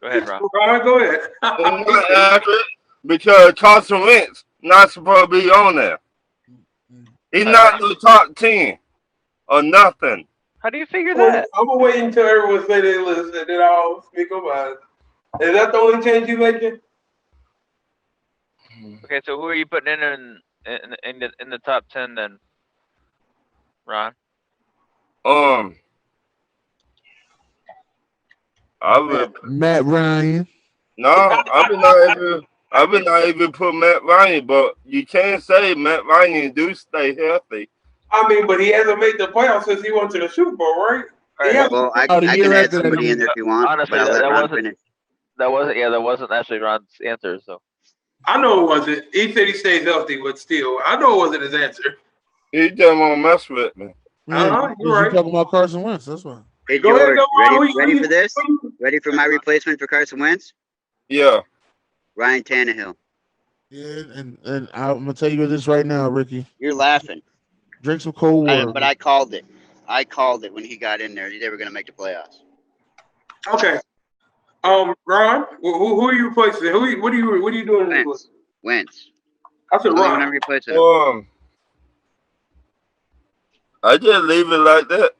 Speaker 3: Go ahead, Ron.
Speaker 1: Ron, go ahead.
Speaker 5: It's not accurate because Carson Wentz not supposed to be on there. He's not in the top 10 or nothing.
Speaker 3: How do you figure that?
Speaker 1: I'm gonna wait until everyone say their list and then I'll speak about it. Is that the only change you making?
Speaker 3: Okay, so who are you putting in the top 10 then, Ron?
Speaker 5: I would.
Speaker 2: Matt Ryan.
Speaker 5: No, I would not even put Matt Ryan, but you can't say Matt Ryan do stay healthy.
Speaker 1: I mean, but he hasn't made the playoffs since he went to the Super Bowl, right?
Speaker 4: Well, I can add somebody in there if you want.
Speaker 3: Honestly,
Speaker 4: but
Speaker 3: that wasn't actually Ron's answer. So
Speaker 1: I know it wasn't. He said he stays healthy, but still, I know it wasn't his answer.
Speaker 5: He just want to mess with me.
Speaker 1: You're right.
Speaker 2: Talking about Carson Wentz, that's why.
Speaker 4: Hey, George, ready for this? Ready for my replacement for Carson Wentz?
Speaker 5: Yeah.
Speaker 4: Ryan Tannehill.
Speaker 2: Yeah, and I'm gonna tell you this right now, Ricky.
Speaker 4: You're laughing.
Speaker 2: Drink some cold water.
Speaker 4: But I called it. I called it when he got in there. They were going to make the playoffs.
Speaker 1: Okay. Ron, who are you replacing? What are you doing?
Speaker 4: Wentz.
Speaker 1: I said Ron.
Speaker 4: I'm replacing him.
Speaker 5: I just leave it like that.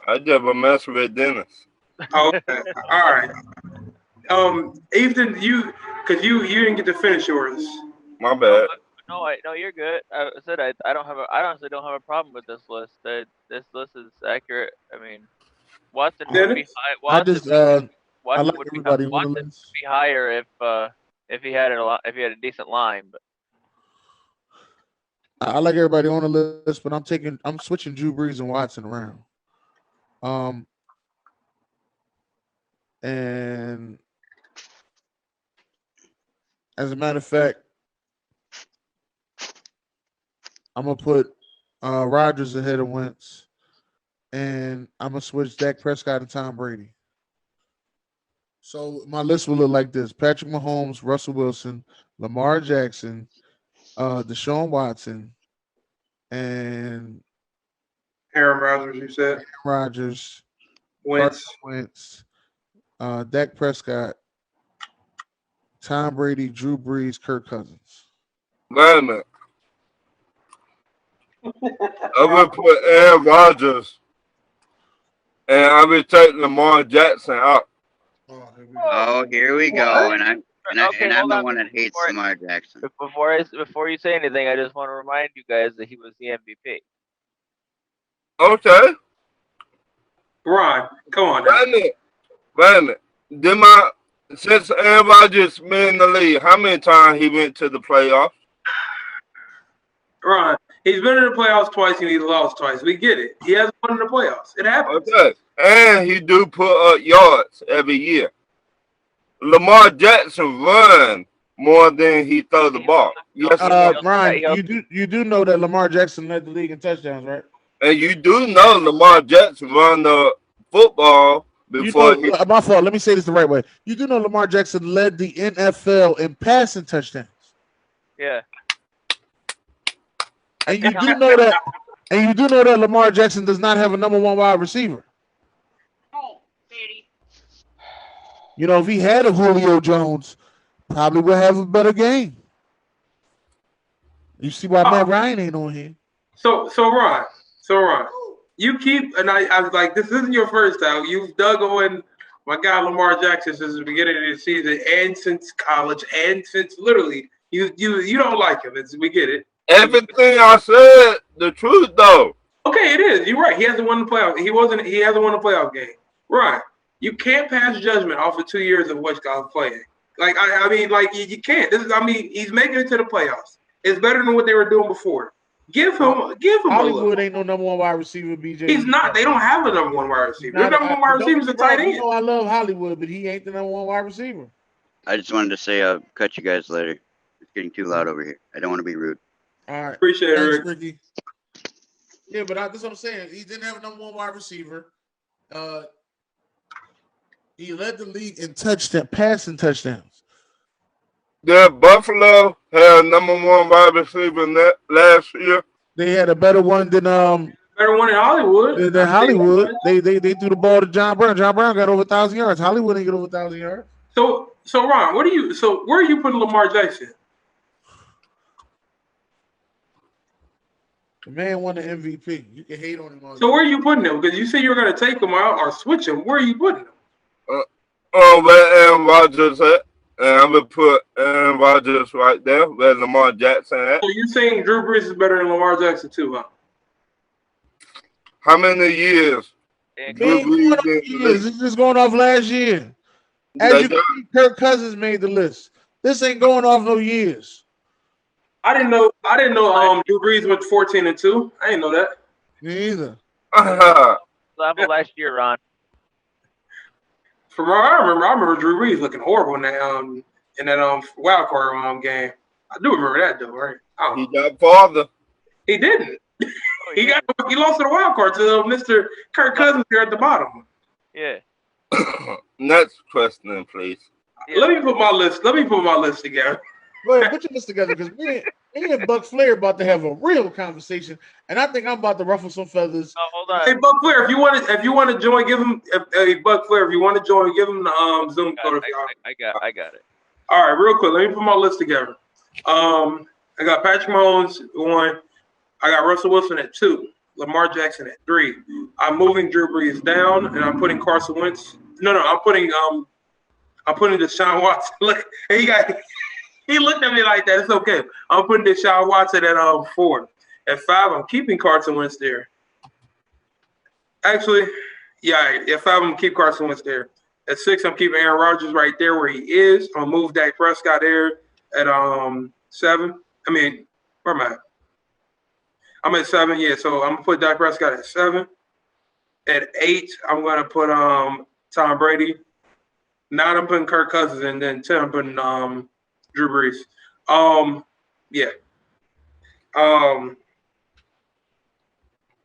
Speaker 5: I just a mess with Dennis.
Speaker 1: Okay. All right. Ethan, because you didn't get to finish yours.
Speaker 5: My bad.
Speaker 3: No, you're good. I said I honestly don't have a problem with this list. This list is accurate. I mean, Watson would be
Speaker 1: Dennis?
Speaker 3: high.
Speaker 2: I just I
Speaker 3: Watson
Speaker 2: like
Speaker 3: would be
Speaker 2: everybody on the
Speaker 3: Watson would
Speaker 2: list.
Speaker 3: be higher if he had a decent line. But
Speaker 2: I like everybody on the list, but I'm switching Drew Brees and Watson around. Um, and as a matter of fact, I'm gonna put Rodgers ahead of Wentz, and I'm gonna switch Dak Prescott and Tom Brady. So my list will look like this: Patrick Mahomes, Russell Wilson, Lamar Jackson, Deshaun Watson, and
Speaker 1: Aaron Rodgers, you said.
Speaker 2: Rodgers,
Speaker 1: Wentz.
Speaker 2: Carson Wentz, Dak Prescott, Tom Brady, Drew Brees, Kirk Cousins.
Speaker 5: Wait a minute. I will put Aaron Rodgers and I will take Lamar Jackson out.
Speaker 4: Oh, here we go.
Speaker 1: What?
Speaker 4: And
Speaker 3: okay,
Speaker 4: I'm
Speaker 3: hold
Speaker 4: the
Speaker 3: on.
Speaker 4: one that hates Lamar Jackson.
Speaker 3: Before you say anything, I just want to remind you guys that he was the MVP.
Speaker 5: Okay.
Speaker 1: Ron, come on now.
Speaker 5: Wait a minute. Since Aaron Rodgers been in the league, how many times he went to the playoffs?
Speaker 1: Ron, he's been in the playoffs twice and he's lost twice. We get it. He hasn't won in the playoffs. It happens.
Speaker 5: Okay. And he do put up yards every year. Lamar Jackson run more than he throw the ball. Yes,
Speaker 2: Ryan, you do know that Lamar Jackson led the league in touchdowns, right?
Speaker 5: and you do know Lamar Jackson run the football before he.
Speaker 2: My fault. Let me say this the right way. You do know Lamar Jackson led the NFL in passing touchdowns.
Speaker 3: Yeah.
Speaker 2: And you do know that. And you do know that Lamar Jackson does not have a number one wide receiver. You know, if he had a Julio Jones, probably would have a better game. You see why Matt Ryan ain't on here.
Speaker 1: So Ron, you keep, and I was like, this isn't your first time. You've dug on my guy Lamar Jackson since the beginning of the season and since college and since literally you don't like him. We get it.
Speaker 5: Everything I said, the truth though.
Speaker 1: Okay, it is. You're right. He hasn't won the playoff. He hasn't won a playoff game. Right. You can't pass judgment off of 2 years of what guys playing. Like I mean, like you can't. He's making it to the playoffs. It's better than what they were doing before. Give him
Speaker 2: Hollywood ain't no number one wide receiver, BJ.
Speaker 1: He's not. They don't have a number one wide receiver. Their number one wide receiver is a tight end.
Speaker 2: You know I love Hollywood, but he ain't the number one wide receiver.
Speaker 4: I just wanted to say I'll cut you guys later. It's getting too loud over here. I don't want to be rude.
Speaker 2: All right.
Speaker 1: Appreciate it,
Speaker 2: Ricky. Yeah, but that's what I'm saying. He didn't have a number one wide receiver. He led the league in passing touchdowns.
Speaker 5: Yeah, Buffalo had a number one wide receiver last year.
Speaker 2: They had a better one than
Speaker 1: better one in Hollywood.
Speaker 2: Than Hollywood. They threw the ball to John Brown. John Brown got over 1,000 yards. Hollywood didn't get over 1,000 yards.
Speaker 1: So Ron, where are you putting Lamar Jackson?
Speaker 2: The man won the MVP. You can hate on him all.
Speaker 1: So where are you putting him? Because you said you were going to take him out or switch him. Where are you putting him?
Speaker 5: Where Aaron Rodgers at? And I'm going to put Aaron Rodgers right there where Lamar Jackson at.
Speaker 1: So you're saying Drew Brees is better than Lamar Jackson too, huh?
Speaker 5: How many years?
Speaker 2: It's just going off last year. As you can see, Kirk Cousins made the list. This ain't going off no years.
Speaker 1: I didn't know Drew Brees went 14-2. I didn't know that.
Speaker 2: Me either.
Speaker 3: Level last year, Ron.
Speaker 1: From what I remember Drew Brees looking horrible in that wild card game. I do remember that though, right?
Speaker 5: He got farther.
Speaker 1: He didn't. He lost to the wild card to Mr. Kirk Cousins here at the bottom.
Speaker 3: Yeah.
Speaker 5: Next question, please.
Speaker 1: Yeah. Let me put my list together.
Speaker 2: Go ahead, put your list together because me and Buck Flair about to have a real conversation, and I think I'm about to ruffle some feathers.
Speaker 3: Oh, hold on.
Speaker 1: Hey, Buck Flair, if you want to join, give him. Hey, Buck Flair, if you want to join, give him the Zoom code.
Speaker 3: I got it.
Speaker 1: All right, real quick, let me put my list together. I got Patrick Mahomes 1. I got Russell Wilson at 2. Lamar Jackson at 3. I'm moving Drew Brees down, and I'm putting Carson Wentz. No, I'm putting Deshaun Watson. Look, he looked at me like that. It's okay. I'm putting Deshaun Watson at 4. At 5, I'm keeping Carson Wentz there. Actually, yeah, at 5, I'm gonna keep Carson Wentz there. At 6, I'm keeping Aaron Rodgers right there where he is. I'm gonna move Dak Prescott there at 7. I mean, where am I? I'm at 7, yeah. So I'm gonna put Dak Prescott at 7. At 8, I'm gonna put Tom Brady. 9, I'm putting Kirk Cousins, and then 10, I'm putting Drew Brees. Yeah.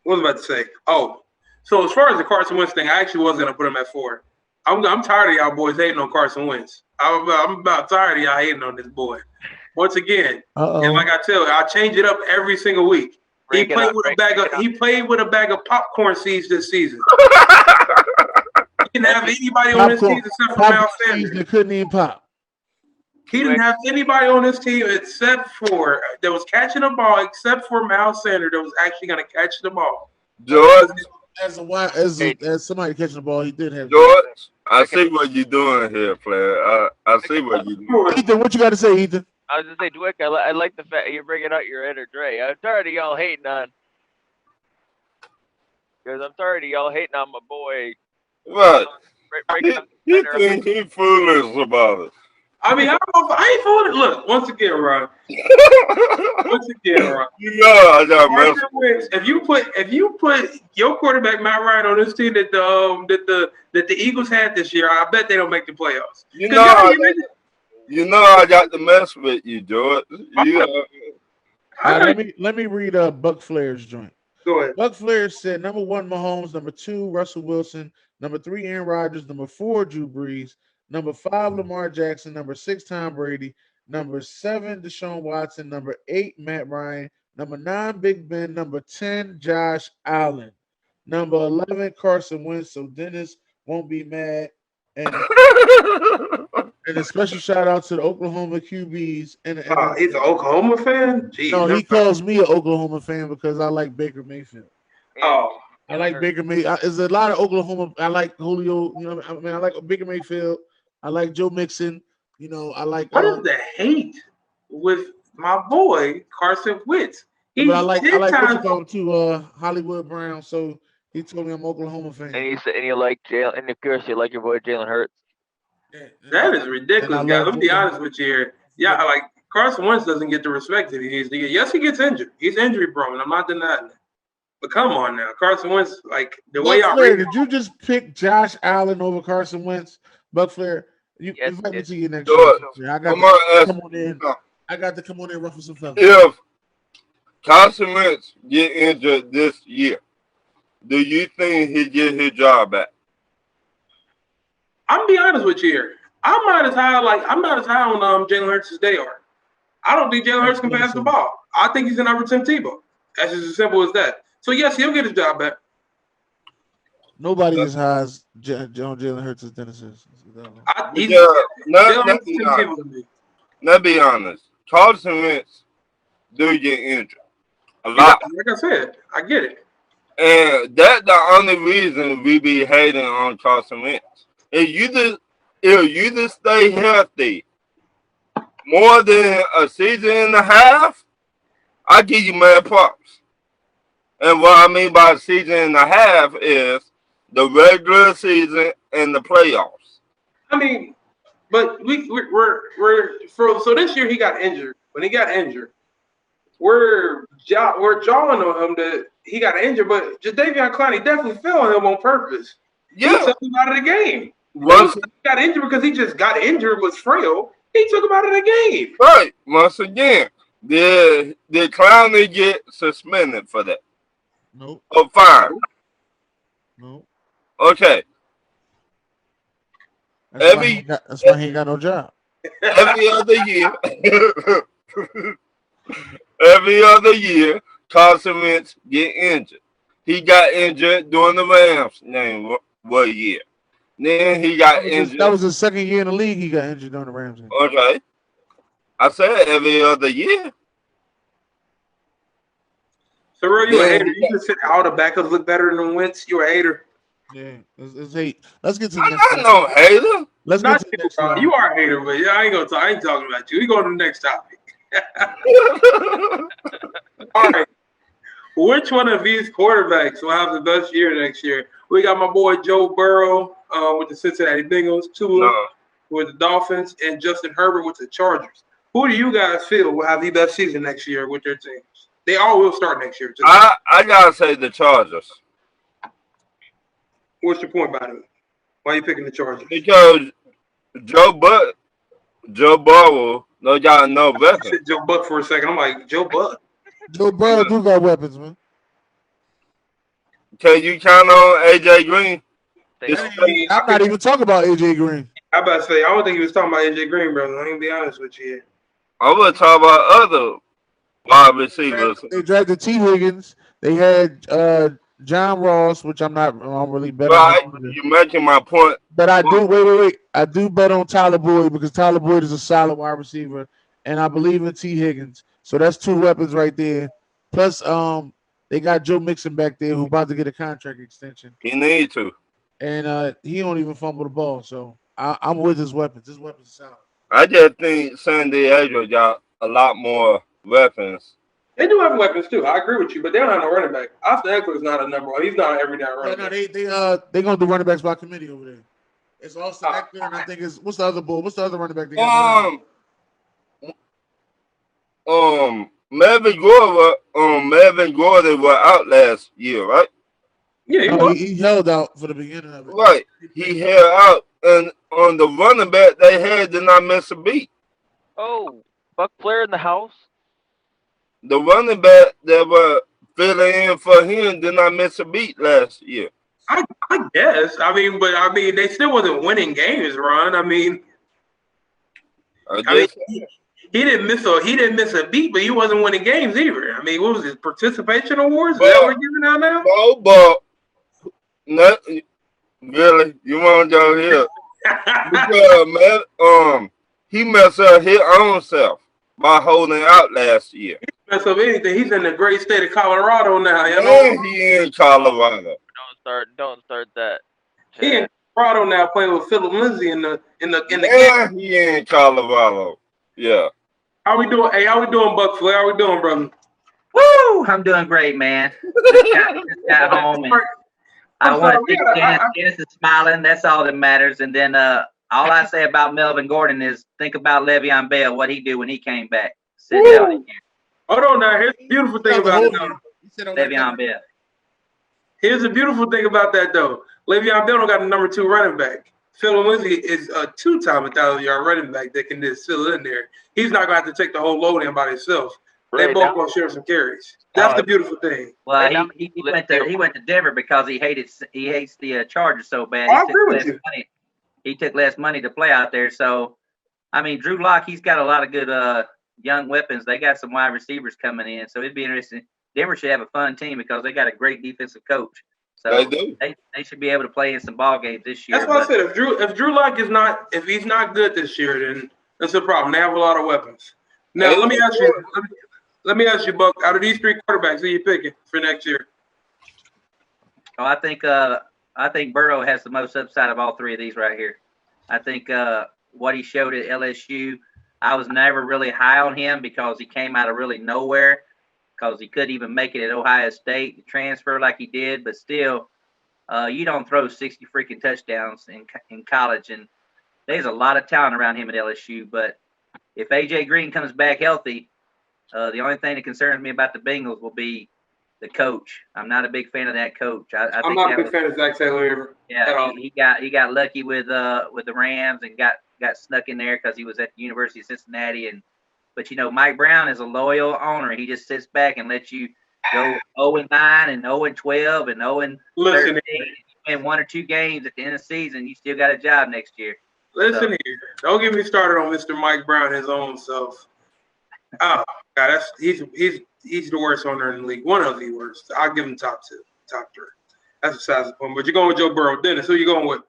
Speaker 1: What was I about to say? Oh, so as far as the Carson Wentz thing, I actually was gonna put him at 4. I'm tired of y'all boys hating on Carson Wentz. I'm about tired of y'all hating on this boy. Once again, and like I tell you, I change it up every single week. He played with a bag of popcorn seeds this season. He didn't have anybody on his team except for Miles Sanders.
Speaker 2: They couldn't even pop.
Speaker 1: He didn't have anybody on his team except for that was catching the ball, except for Miles Sanders that was actually going to catch the ball.
Speaker 5: George,
Speaker 2: as somebody catching the ball, he did have.
Speaker 5: George, I see what you're doing here, player. I see what you're doing.
Speaker 2: Ethan, what you got to say, Ethan?
Speaker 3: I was gonna say, Dwick, I like the fact you're bringing out your inner Dre. I'm tired of y'all hating on. Because I'm tired of y'all hating on my boy.
Speaker 5: What? You think he's foolish about it?
Speaker 1: I mean, I ain't fooling it. Look, once again, Ron.
Speaker 5: You know I got messed.
Speaker 1: If you put your quarterback Matt Ryan on this team that the Eagles had this year, I bet they don't make the playoffs.
Speaker 5: You know I got to mess with you, George.
Speaker 2: Let me read Buck Flair's joint.
Speaker 1: Go ahead.
Speaker 2: Buck Flair said, number 1, Mahomes. Number 2, Russell Wilson. Number 3, Aaron Rodgers. Number 4, Drew Brees. Number 5, Lamar Jackson. Number 6, Tom Brady. Number 7, Deshaun Watson. Number 8, Matt Ryan. Number 9, Big Ben. Number 10, Josh Allen. Number 11, Carson Wentz. So Dennis won't be mad. And a special shout out to the Oklahoma QBs.
Speaker 1: He's an Oklahoma fan? Jeez,
Speaker 2: no, he calls me an Oklahoma fan because I like Baker Mayfield.
Speaker 1: Oh.
Speaker 2: I like Baker Mayfield. There's a lot of Oklahoma. I like Julio. You know, I mean, I like Baker Mayfield. I like Joe Mixon. You know, I like.
Speaker 1: What is the hate with my boy Carson Wentz?
Speaker 2: But I like what you call him too, Hollywood Brown. So he told me I'm an Oklahoma fan.
Speaker 3: And you like Jalen, and of course you like your boy Jalen Hurts.
Speaker 1: That is ridiculous, guys. Let me be honest with you here. Yeah, like Carson Wentz doesn't get the respect that he needs to get. Yes, he gets injured. He's injury prone. I'm not denying that. But come on now, Carson Wentz, like the way I
Speaker 2: read. Did you just pick Josh Allen over Carson Wentz? Buck Flair, invite me to your next show. I got to come on in. I got to come on in and ruffle some feathers.
Speaker 5: If Carson Wentz get injured this year, do you think he get his job back?
Speaker 1: I'm gonna be honest with you here. I'm not as high on Jalen Hurts as they are. I don't think Jalen Hurts can pass the ball. I think he's an number 10 Tebow. That's just as simple as that. So yes, he'll get his job back.
Speaker 2: Nobody as high as Jalen Hurts as Dennis is.
Speaker 5: Let's be honest. Carson Wentz do get injured a lot.
Speaker 1: Like I said, I get it.
Speaker 5: And that's the only reason we be hating on Carson Wentz. If you just stay healthy more than a season and a half, I give you mad props. And what I mean by a season and a half is the regular season and the playoffs.
Speaker 1: I mean, but so this year he got injured. When he got injured, we're jawing on him that he got injured, but Jadeveon Clowney definitely fell on him on purpose.
Speaker 5: Yeah,
Speaker 1: he took him out of the game. He got injured because he just got injured, was frail. He took him out of the game.
Speaker 5: Right. Once again, did Clowney get suspended for that?
Speaker 2: Nope.
Speaker 5: Or fired?
Speaker 2: Nope.
Speaker 5: Okay.
Speaker 2: That's why he ain't got no job.
Speaker 5: Every other year, Carson Wentz get injured. He got injured during the Rams game one year. Then he got injured.
Speaker 2: That was his second year in the league. He got injured during the Rams game.
Speaker 5: Okay. I said every other year.
Speaker 1: So, bro, you a
Speaker 5: Then
Speaker 1: hater. You just said all the backups look better than Wentz. You a hater.
Speaker 2: Yeah, it's hate. Let's get to the
Speaker 5: I'm
Speaker 2: next
Speaker 5: not
Speaker 2: one.
Speaker 5: no hater.
Speaker 2: Let's get
Speaker 1: Not
Speaker 2: to the
Speaker 1: you,
Speaker 2: next
Speaker 1: bro.
Speaker 2: one.
Speaker 1: You are a hater, but yeah, I ain't gonna talk. I ain't talking about you. We go to the next topic. All right. Which one of these quarterbacks will have the best year next year? We got my boy Joe Burrow with the Cincinnati Bengals, Tua
Speaker 5: No,
Speaker 1: with the Dolphins, and Justin Herbert with the Chargers. Who do you guys feel will have the best season next year with their teams? They all will start next year, too.
Speaker 5: I gotta say the Chargers
Speaker 1: What's your point about it? Why are you picking the Chargers?
Speaker 5: because Joe Burrow, no got no
Speaker 1: I
Speaker 5: weapon.
Speaker 1: said Joe Buck for a second. I'm like, Joe Buck?
Speaker 2: Joe Burrow do got weapons, man.
Speaker 5: Can you count on AJ Green?
Speaker 3: They
Speaker 5: It's
Speaker 3: don't.
Speaker 2: I'm not even talking about AJ Green.
Speaker 1: I about to say, I don't think he was talking about AJ Green, brother. I'm gonna be honest with you.
Speaker 5: I was talking about other wide receivers.
Speaker 2: They drafted T. Higgins. They had John Ross, which I'm really bet on
Speaker 5: Right,
Speaker 2: him either.
Speaker 5: you're making my point.
Speaker 2: But I do wait. I do bet on Tyler Boyd because Tyler Boyd is a solid wide receiver, and I believe in T. Higgins. So that's two weapons right there. Plus, they got Joe Mixon back there who about to get a contract extension,
Speaker 5: He need to.
Speaker 2: and he don't even fumble the ball. So I'm with his weapons. His weapons are solid.
Speaker 5: I just think San Diego got a lot more weapons.
Speaker 1: They do have weapons too. I agree with you, but they don't have no running back. Austin Eckler is not a number one. He's not an every down
Speaker 2: Yeah,
Speaker 1: running
Speaker 2: no,
Speaker 1: back.
Speaker 2: they gonna do running backs by committee over there. It's Austin Eckler, and I think it's what's the other bull? What's the other running back they got?
Speaker 5: Melvin Gordon was out last year, right?
Speaker 1: Yeah, he
Speaker 2: No,
Speaker 1: was.
Speaker 2: he held out for the beginning of it.
Speaker 5: Right. He held out, and on the running back they had did not miss a beat.
Speaker 3: Oh, Buck Flair in the house.
Speaker 5: The running back that were filling in for him did not miss a beat last year.
Speaker 1: I guess. They still wasn't winning games, Ron. He didn't miss a beat, but he wasn't winning games either. What was his participation awards? Is that what we're giving out now?
Speaker 5: No, but not really. You want to go here because man, he messed up his own self by holding out last year.
Speaker 1: Mess up anything. He's in the great state of Colorado now. You know?
Speaker 5: And he in Colorado.
Speaker 3: Don't start that.
Speaker 1: He in Colorado now playing with Philip Lindsay in the game.
Speaker 5: And he in Colorado. Yeah.
Speaker 1: How we doing? Hey, how we doing, Buck Flair? How we doing, brother?
Speaker 6: Woo! I'm doing great, man. Just got home, and I want to see Dennis is smiling. That's all that matters. And then all I say about Melvin Gordon is think about Le'Veon Bell, what he do when he came back. Sit down again.
Speaker 1: Hold on now. Here's the beautiful thing about it, though.
Speaker 6: Le'Veon Bell.
Speaker 1: Here's the beautiful thing about that, though. Le'Veon Bell don't got the number 2 running back. Philip Lindsay is a 2-time 1,000-yard running back that can just fill in there. He's not going to have to take the whole load in by himself. They both going to share some carries. That's the beautiful thing.
Speaker 6: Well, he went to Denver because he hates the Chargers so bad.
Speaker 1: I agree with you.
Speaker 6: He took less money to play out there. So, Drew Lock, he's got a lot of good young weapons. They got some wide receivers coming in, so it'd be interesting. Denver should have a fun team because they got a great defensive coach. So
Speaker 5: They do.
Speaker 6: They should be able to play in some ball games this year.
Speaker 1: That's what I said. If Drew Lock if he's not good this year, then that's a problem. They have a lot of weapons. Now let me ask you, Buck. Out of these 3 quarterbacks, who you picking for next year?
Speaker 6: Oh, I think Burrow has the most upside of all 3 of these right here. I think what he showed at LSU, I was never really high on him because he came out of really nowhere. Because he couldn't even make it at Ohio State, transfer like he did, but still, you don't throw 60 freaking touchdowns in college, and there's a lot of talent around him at LSU. But if AJ Green comes back healthy, the only thing that concerns me about the Bengals will be the coach. I'm not a big fan of that coach. I'm
Speaker 1: not a big fan of Zach Taylor.
Speaker 6: Yeah, he got lucky with the Rams and got snuck in there because he was at the University of Cincinnati But, Mike Brown is a loyal owner. He just sits back and lets you go 0-9 and 0-12 and 0-13 and 1 or 2 games at the end of the season. You still got a job next year.
Speaker 1: Listen here. Don't get me started on Mr. Mike Brown, his own self. Oh, God, he's the worst owner in the league. One of the worst. I'll give him top 3. That's besides the point. But you're going with Joe Burrow. Dennis, who you going with?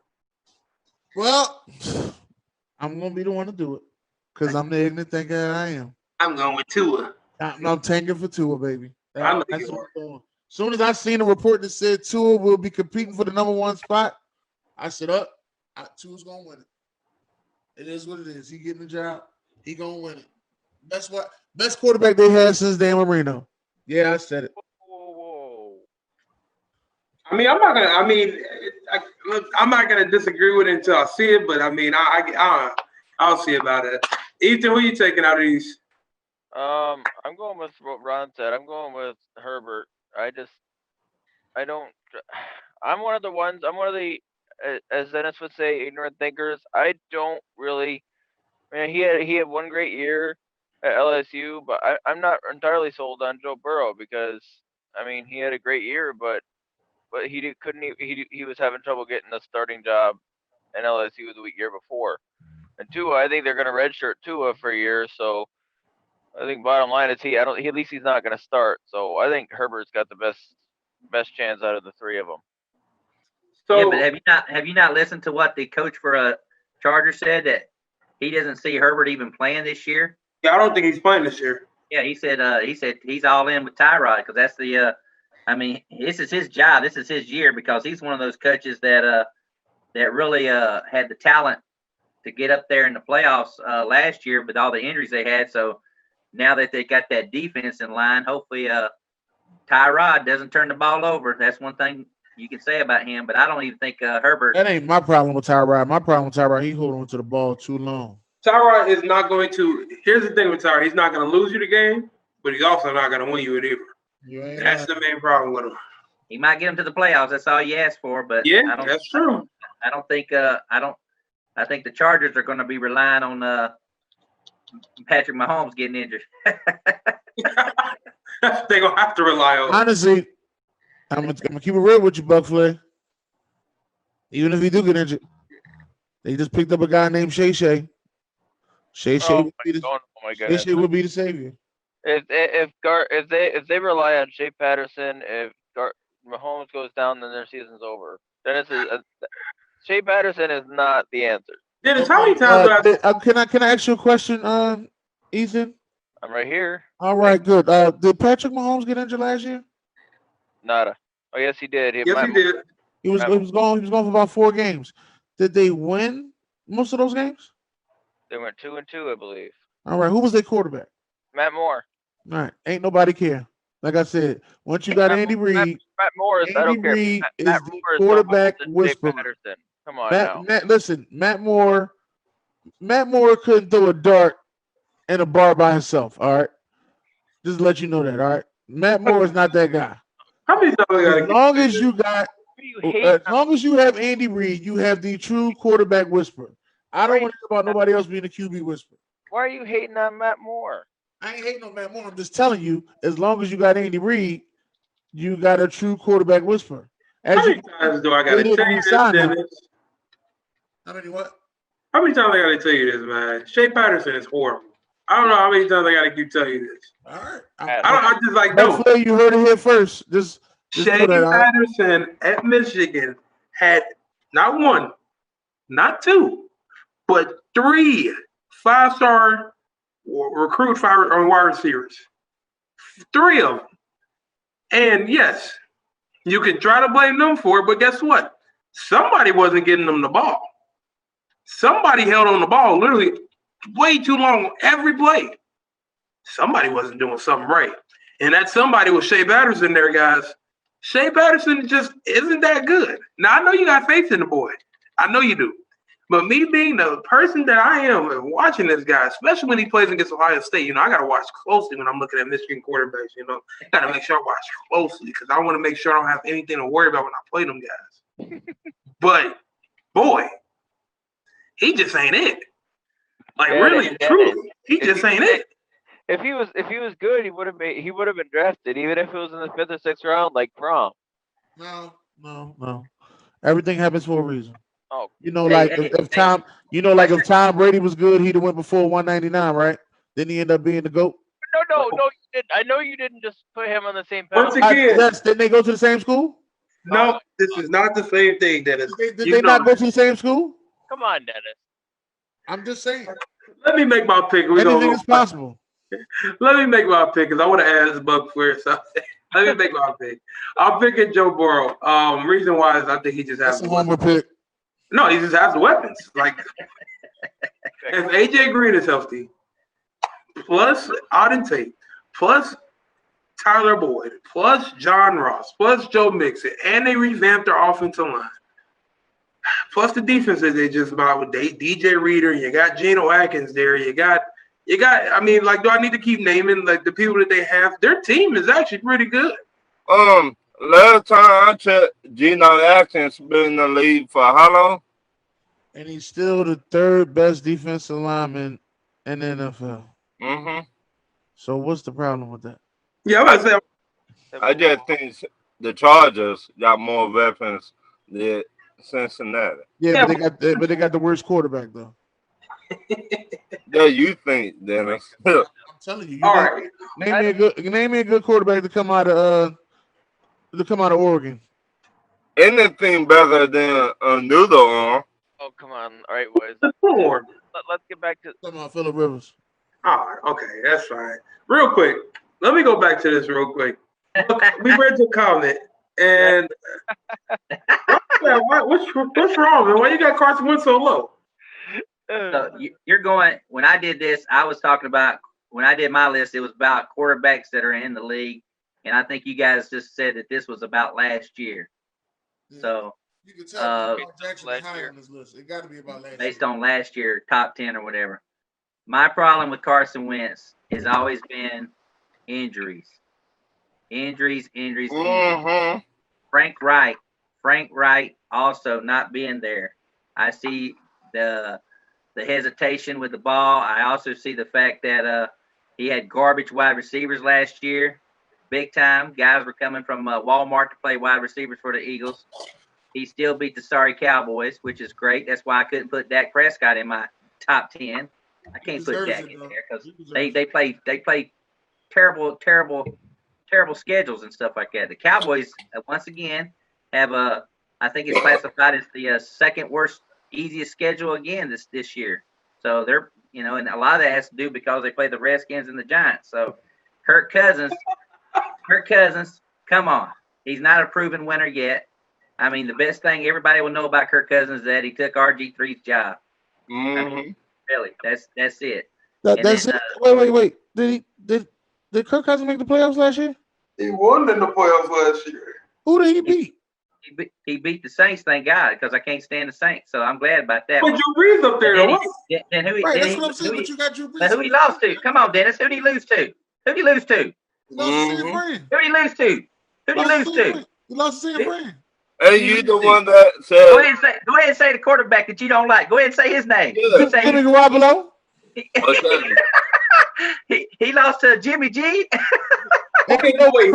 Speaker 2: Well, I'm going to be the one to do it. Because I'm the ignorant thinker I am.
Speaker 1: I'm going with Tua.
Speaker 2: I'm tanking for Tua, baby.
Speaker 1: I know
Speaker 2: That's
Speaker 1: you
Speaker 2: what
Speaker 1: are.
Speaker 2: I'm doing. As soon as I seen a report that said Tua will be competing for the number 1 spot, I said, Tua's gonna win it. It is what it is. He getting the job. He gonna win it. Best quarterback they had since Dan Marino. Yeah, I said it.
Speaker 3: Whoa.
Speaker 1: I mean, I'm not gonna. I mean, look, I'm not gonna disagree with it until I see it. But I mean, I'll see about it. Ethan, who you taking out of these?
Speaker 3: I'm going with what Ron said. I'm going with Herbert. I don't. I'm one of the ones. I'm one of the, as Dennis would say, ignorant thinkers. I don't really. I mean, he had one great year at LSU, but I'm not entirely sold on Joe Burrow because I mean he had a great year, but couldn't he was having trouble getting a starting job in LSU the year before. And Tua, I think they're going to redshirt Tua for a year, so I think bottom line is at least he's not going to start. So I think Herbert's got the best chance out of the three of them.
Speaker 1: So
Speaker 6: Yeah, but have you not listened to what the coach for Charger said, that he doesn't see Herbert even playing this year?
Speaker 1: yeah, I don't think he's playing this year.
Speaker 6: Yeah, he said he's all in with Tyrod because that's the I mean, this is his job. This is his year because he's one of those coaches that really had the talent to get up there in the playoffs last year with all the injuries they had. So now that they got that defense in line, hopefully Tyrod doesn't turn the ball over. That's one thing you can say about him. But I don't even think Herbert.
Speaker 2: That ain't my problem with Tyrod. My problem with Tyrod, he holding on to the ball too long.
Speaker 1: Tyrod is not going to. Here's the thing with Tyrod: he's not going to lose you the game, but he's also not going to win you it either. That's the main problem with him.
Speaker 6: He might get him to the playoffs. That's all you ask for. But
Speaker 1: yeah, that's true.
Speaker 6: I don't think I think the Chargers are going to be relying on Patrick Mahomes getting injured.
Speaker 1: They're going to have to rely on.
Speaker 2: Honestly, I'm gonna keep it real with you, Buck Flay. Even if he do get injured, they just picked up a guy named Shay Shay. Shay Shay would be the savior.
Speaker 3: If they rely on Shea Patterson, if Mahomes goes down, then their season's over. Then Shea Patterson is not the answer.
Speaker 1: Dennis, how many times
Speaker 2: can I ask you a question, Ethan?
Speaker 3: I'm right here.
Speaker 2: All right, good. Did Patrick Mahomes get injured last year?
Speaker 3: Nada. Oh yes, he did.
Speaker 1: Yes, he did.
Speaker 2: He was gone for about 4 games. Did they win most of those games?
Speaker 3: They went 2-2, I believe.
Speaker 2: All right, who was their quarterback?
Speaker 3: Matt Moore.
Speaker 2: All right, ain't nobody care. Like I said, once you got Andy Reid,
Speaker 3: Matt Morris, I don't care.
Speaker 2: Reid is
Speaker 3: Matt
Speaker 2: the
Speaker 3: Moore
Speaker 2: quarterback
Speaker 3: is
Speaker 2: whisperer.
Speaker 3: Come on now.
Speaker 2: Matt Moore couldn't throw a dart in a bar by himself. All right, just to let you know that. All right, Matt Moore is not that guy.
Speaker 1: How many times
Speaker 2: as long as you have Andy Reid, you have the true quarterback whisperer. I don't want to hear about nobody else being a QB whisperer.
Speaker 3: Why are you hating on Matt Moore?
Speaker 2: I ain't hating on Matt Moore. I'm just telling you, as long as you got Andy Reid, you got a true quarterback whisperer.
Speaker 1: How many times do I got to tell you this, Dennis?
Speaker 2: How many what?
Speaker 1: How many times I got to tell you this, man? Shea Patterson is horrible. I don't know how many times I got to keep telling you this.
Speaker 2: All right.
Speaker 1: I just like, no.
Speaker 2: You heard it here first. Just
Speaker 1: Shea Patterson at Michigan had not 1, not 2, but 3 5-star recruit wide receivers. 3 of them. And yes, you can try to blame them for it, but guess what? Somebody wasn't getting them the ball. Somebody held on the ball literally way too long every play. Somebody wasn't doing something right. And that somebody was Shea Patterson there, guys. Shea Patterson just isn't that good. Now, I know you got faith in the boy. I know you do. But me being the person that I am and watching this guy, especially when he plays against Ohio State, I got to watch closely when I'm looking at Michigan quarterbacks, Got to make sure I watch closely because I want to make sure I don't have anything to worry about when I play them guys. But, boy, he just ain't it. Like, really and truly, he just ain't it.
Speaker 3: If he was good, he would have been drafted, even if it was in the 5th or 6th round, like Fromm.
Speaker 2: No. Everything happens for a reason.
Speaker 3: Oh,
Speaker 2: if Tom Brady was good, he'd have went before 199, right? Then he ended up being the GOAT.
Speaker 3: No, you didn't. I know you didn't just put him on the same
Speaker 1: Once again,
Speaker 2: didn't they go to the same school?
Speaker 1: No, this is not the same thing, Dennis.
Speaker 2: Did they not go to the same school?
Speaker 3: Come on, Dennis.
Speaker 2: I'm just saying.
Speaker 1: Let me make my pick.
Speaker 2: Anything is possible.
Speaker 1: Let me make my pick because I want to ask Buck first. So let me make my pick. I'm picking Joe Burrow. Reason why is I think he just has
Speaker 2: That's a homer pick.
Speaker 1: No, he just has the weapons. Like if AJ Green is healthy, plus Auden Tate, plus Tyler Boyd, plus John Ross, plus Joe Mixon, and they revamped their offensive line. Plus the defense that they just bought with DJ Reader. You got Geno Atkins there. You got. I mean, like, do I need to keep naming like the people that they have? Their team is actually pretty good.
Speaker 5: Last time I checked, Geno Atkins been in the league for how long?
Speaker 2: And he's still the third best defensive lineman in the NFL.
Speaker 5: Mm-hmm.
Speaker 2: So what's the problem with that?
Speaker 1: Yeah, I'm gonna say.
Speaker 5: I just think the Chargers got more weapons than Cincinnati.
Speaker 2: Yeah, but they got the worst quarterback though.
Speaker 5: Yeah, you think, Dennis?
Speaker 2: I'm telling you.
Speaker 1: All right.
Speaker 2: Name me a good quarterback to come out of Oregon.
Speaker 5: Anything better than a noodle arm?
Speaker 3: Oh, come on. All right, boys. Let's get back to.
Speaker 2: Come on, Phillip Rivers.
Speaker 1: All right, okay, that's fine. Real quick, let me go back to this real quick. Look, we read your comment, and what's wrong, man? Why you got Carson Wentz so low?
Speaker 6: So you're going. When I did this, I was talking about when I did my list. It was about quarterbacks that are in the league, and I think you guys just said that this was about last year.
Speaker 2: Yeah.
Speaker 6: So
Speaker 2: you can tell Jackson is high on this list. It got to be about last
Speaker 6: based
Speaker 2: year.
Speaker 6: on last year, top 10 or whatever. My problem with Carson Wentz has always been injuries.
Speaker 5: Mm-hmm.
Speaker 6: Frank Wright also not being there. I see the hesitation with the ball. I also see the fact that he had garbage wide receivers last year, big time. Guys were coming from Walmart to play wide receivers for the Eagles. He still beat the sorry Cowboys, which is great. That's why I couldn't put Dak Prescott in my top 10. I can't put Dak in there because they play terrible schedules and stuff like that. The Cowboys once again have I think it's classified as the second worst, easiest schedule again this year. So they're and a lot of that has to do because they play the Redskins and the Giants. So Kirk Cousins, come on, he's not a proven winner yet. I mean, the best thing everybody will know about Kirk Cousins is that he took RG3's job.
Speaker 5: Mm-hmm.
Speaker 6: I mean, really, that's it.
Speaker 2: That's it. Wait. Did Kirk Cousins make the playoffs last year?
Speaker 1: He won in the playoffs last year.
Speaker 2: Who did he beat?
Speaker 6: He beat the Saints, thank God, because I can't stand the Saints. So I'm glad about that.
Speaker 1: But Drew Brees up there,
Speaker 6: Then
Speaker 2: Right, that's what I'm saying. But you got Drew Brees.
Speaker 6: Who he lost to? Come on, Dennis. Who did he lose to?
Speaker 2: He lost to San Fran.
Speaker 6: Who did he lose to?
Speaker 2: He lost to San Fran.
Speaker 5: Hey, you the one that said.
Speaker 6: Go ahead and say the quarterback that you don't like. Go ahead and say his name.
Speaker 5: Yeah.
Speaker 2: Jimmy Garoppolo.
Speaker 6: He lost to Jimmy G.
Speaker 1: Okay, no wait.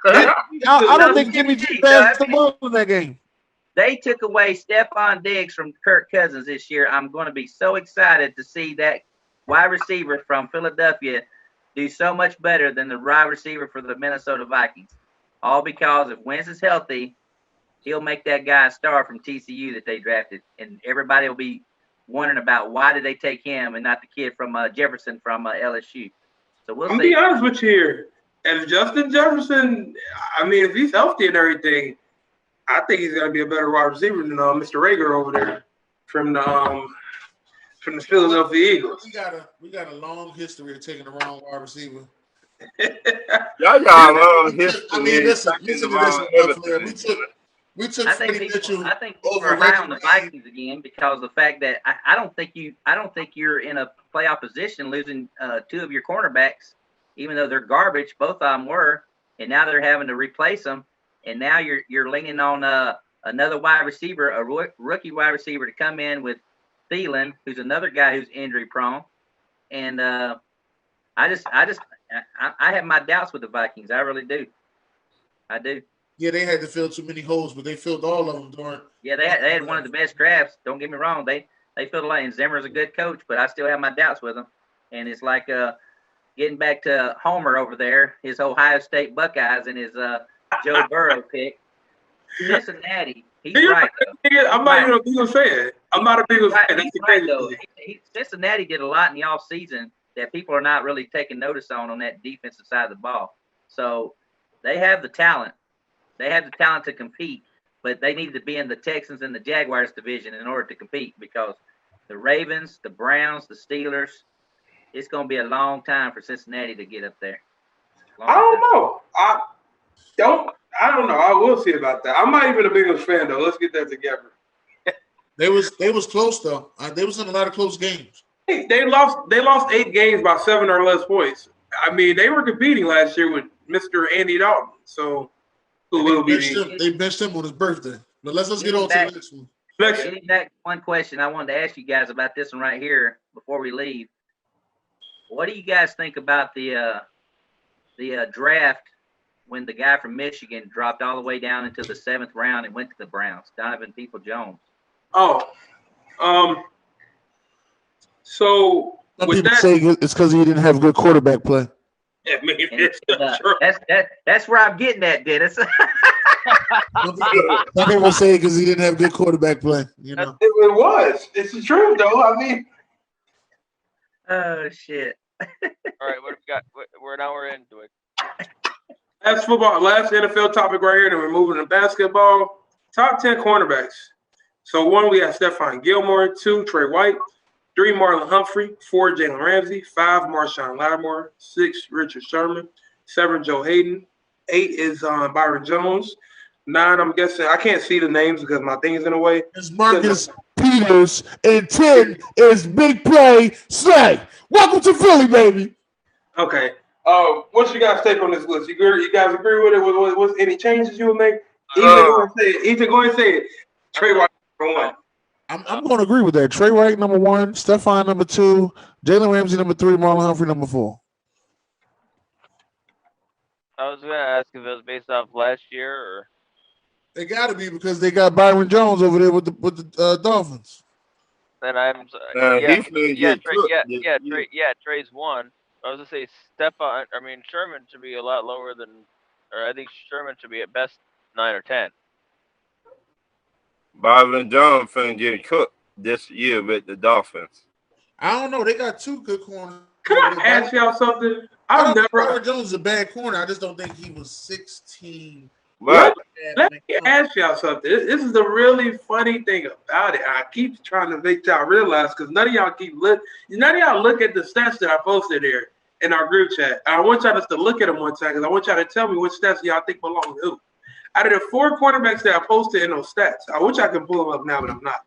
Speaker 2: I don't think Jimmy G passed the ball in that game.
Speaker 6: They took away Stephon Diggs from Kirk Cousins this year. I'm going to be so excited to see that wide receiver from Philadelphia do so much better than the wide receiver for the Minnesota Vikings. All because if Wentz is healthy, he'll make that guy a star from TCU that they drafted. And everybody will be wondering about why did they take him and not the kid from Jefferson from LSU. So we'll see.
Speaker 1: I'm be honest with you here. If Justin Jefferson, I mean, if he's healthy and everything, I think he's going to be a better wide receiver than Mr. Rager over there from the Philadelphia Eagles.
Speaker 2: We got a long history of taking the wrong wide receiver.
Speaker 5: Y'all got a long history.
Speaker 2: I mean, listen to this. We took Freddie Mitchell.
Speaker 6: I think people are high on the Vikings again because of the fact that I don't think you're in a playoff position losing two of your cornerbacks, even though they're garbage. Both of them were, and now they're having to replace them. And now you're leaning on another wide receiver, a rookie wide receiver, to come in with Thielen, who's another guy who's injury prone. And I have my doubts with the Vikings. I really do. I do.
Speaker 2: Yeah, they had to fill too many holes, but they filled all of them during.
Speaker 6: Yeah, they had one of the best drafts. Don't get me wrong. They filled a lot. And Zimmer's a good coach, but I still have my doubts with him. And it's like getting back to Homer over there, his Ohio State Buckeyes and his Joe Burrow pick. Cincinnati, he's right.
Speaker 1: I'm not even a Beagles fan. I'm not a Beagles fan. That's the crazy thing.
Speaker 6: Cincinnati did a lot in the offseason that people are not really taking notice on that defensive side of the ball. So they have the talent. They have the talent to compete, but they need to be in the Texans and the Jaguars division in order to compete because the Ravens, the Browns, the Steelers, it's going to be a long time for Cincinnati to get up there.
Speaker 1: I don't know. I don't know. I will see about that. I'm not even a Bengals fan though. Let's get that together.
Speaker 2: They was close though. They was in a lot of close games.
Speaker 1: They lost 8 games by 7 or less points. I mean, they were competing last year with Mr. Andy Dalton. So who will be?
Speaker 2: They benched him on his birthday. But let's get on to the next one.
Speaker 6: Getting back to one question I wanted to ask you guys about this one right here before we leave. What do you guys think about the draft when the guy from Michigan dropped all the way down into the 7th round and went to the Browns, Donovan People-Jones?
Speaker 1: So
Speaker 2: some people say it's because he didn't have good quarterback play.
Speaker 1: Yeah, maybe
Speaker 6: that's where I'm getting at, Dennis.
Speaker 2: Some people say because he didn't have good quarterback play. You know,
Speaker 1: it was. It's the truth, though. I mean,
Speaker 6: oh shit.
Speaker 3: All right, what have we got? We're into it.
Speaker 1: That's football. Last NFL topic right here. Then we're moving to basketball. Top 10 cornerbacks. So 1, we have Stephon Gilmore. 2, Trey White. 3, Marlon Humphrey. 4, Jalen Ramsey. 5, Marshawn Lattimore. 6, Richard Sherman. 7, Joe Hayden. 8 is Byron Jones. 9, I'm guessing. I can't see the names because my thing is in the way.
Speaker 2: It's Marcus Peters. And 10 is Big Play Slay. Welcome to Philly, baby.
Speaker 1: Okay. What's your guys' take on this list? You guys agree with it? What's any changes you would make? Ethan, go ahead and say it. Trey White, number 1.
Speaker 2: I'm going to agree with that. Trey White, number 1. Stephon, number 2. Jalen Ramsey, number 3. Marlon Humphrey, number 4.
Speaker 3: I was going to ask if it was based off last year or.
Speaker 2: They got to be because they got Byron Jones over there with the Dolphins.
Speaker 3: Then Trey's 1. I was going to say Sherman should be a lot lower than, or I think Sherman should be at best 9 or 10.
Speaker 5: Byron Jones finna get cooked this year with the Dolphins.
Speaker 2: I don't know. They got 2 good corners.
Speaker 1: Can I ask y'all something?
Speaker 2: Byron Jones is a bad corner. I just don't think he was 16.
Speaker 5: Right.
Speaker 1: Let me ask y'all something. This is the really funny thing about it. I keep trying to make y'all realize because none of y'all look at the stats that I posted here in our group chat. I want y'all just to look at them one time because I want y'all to tell me which stats y'all think belong to who. Out of the 4 quarterbacks that I posted in those stats, I wish I could pull them up now, but I'm not.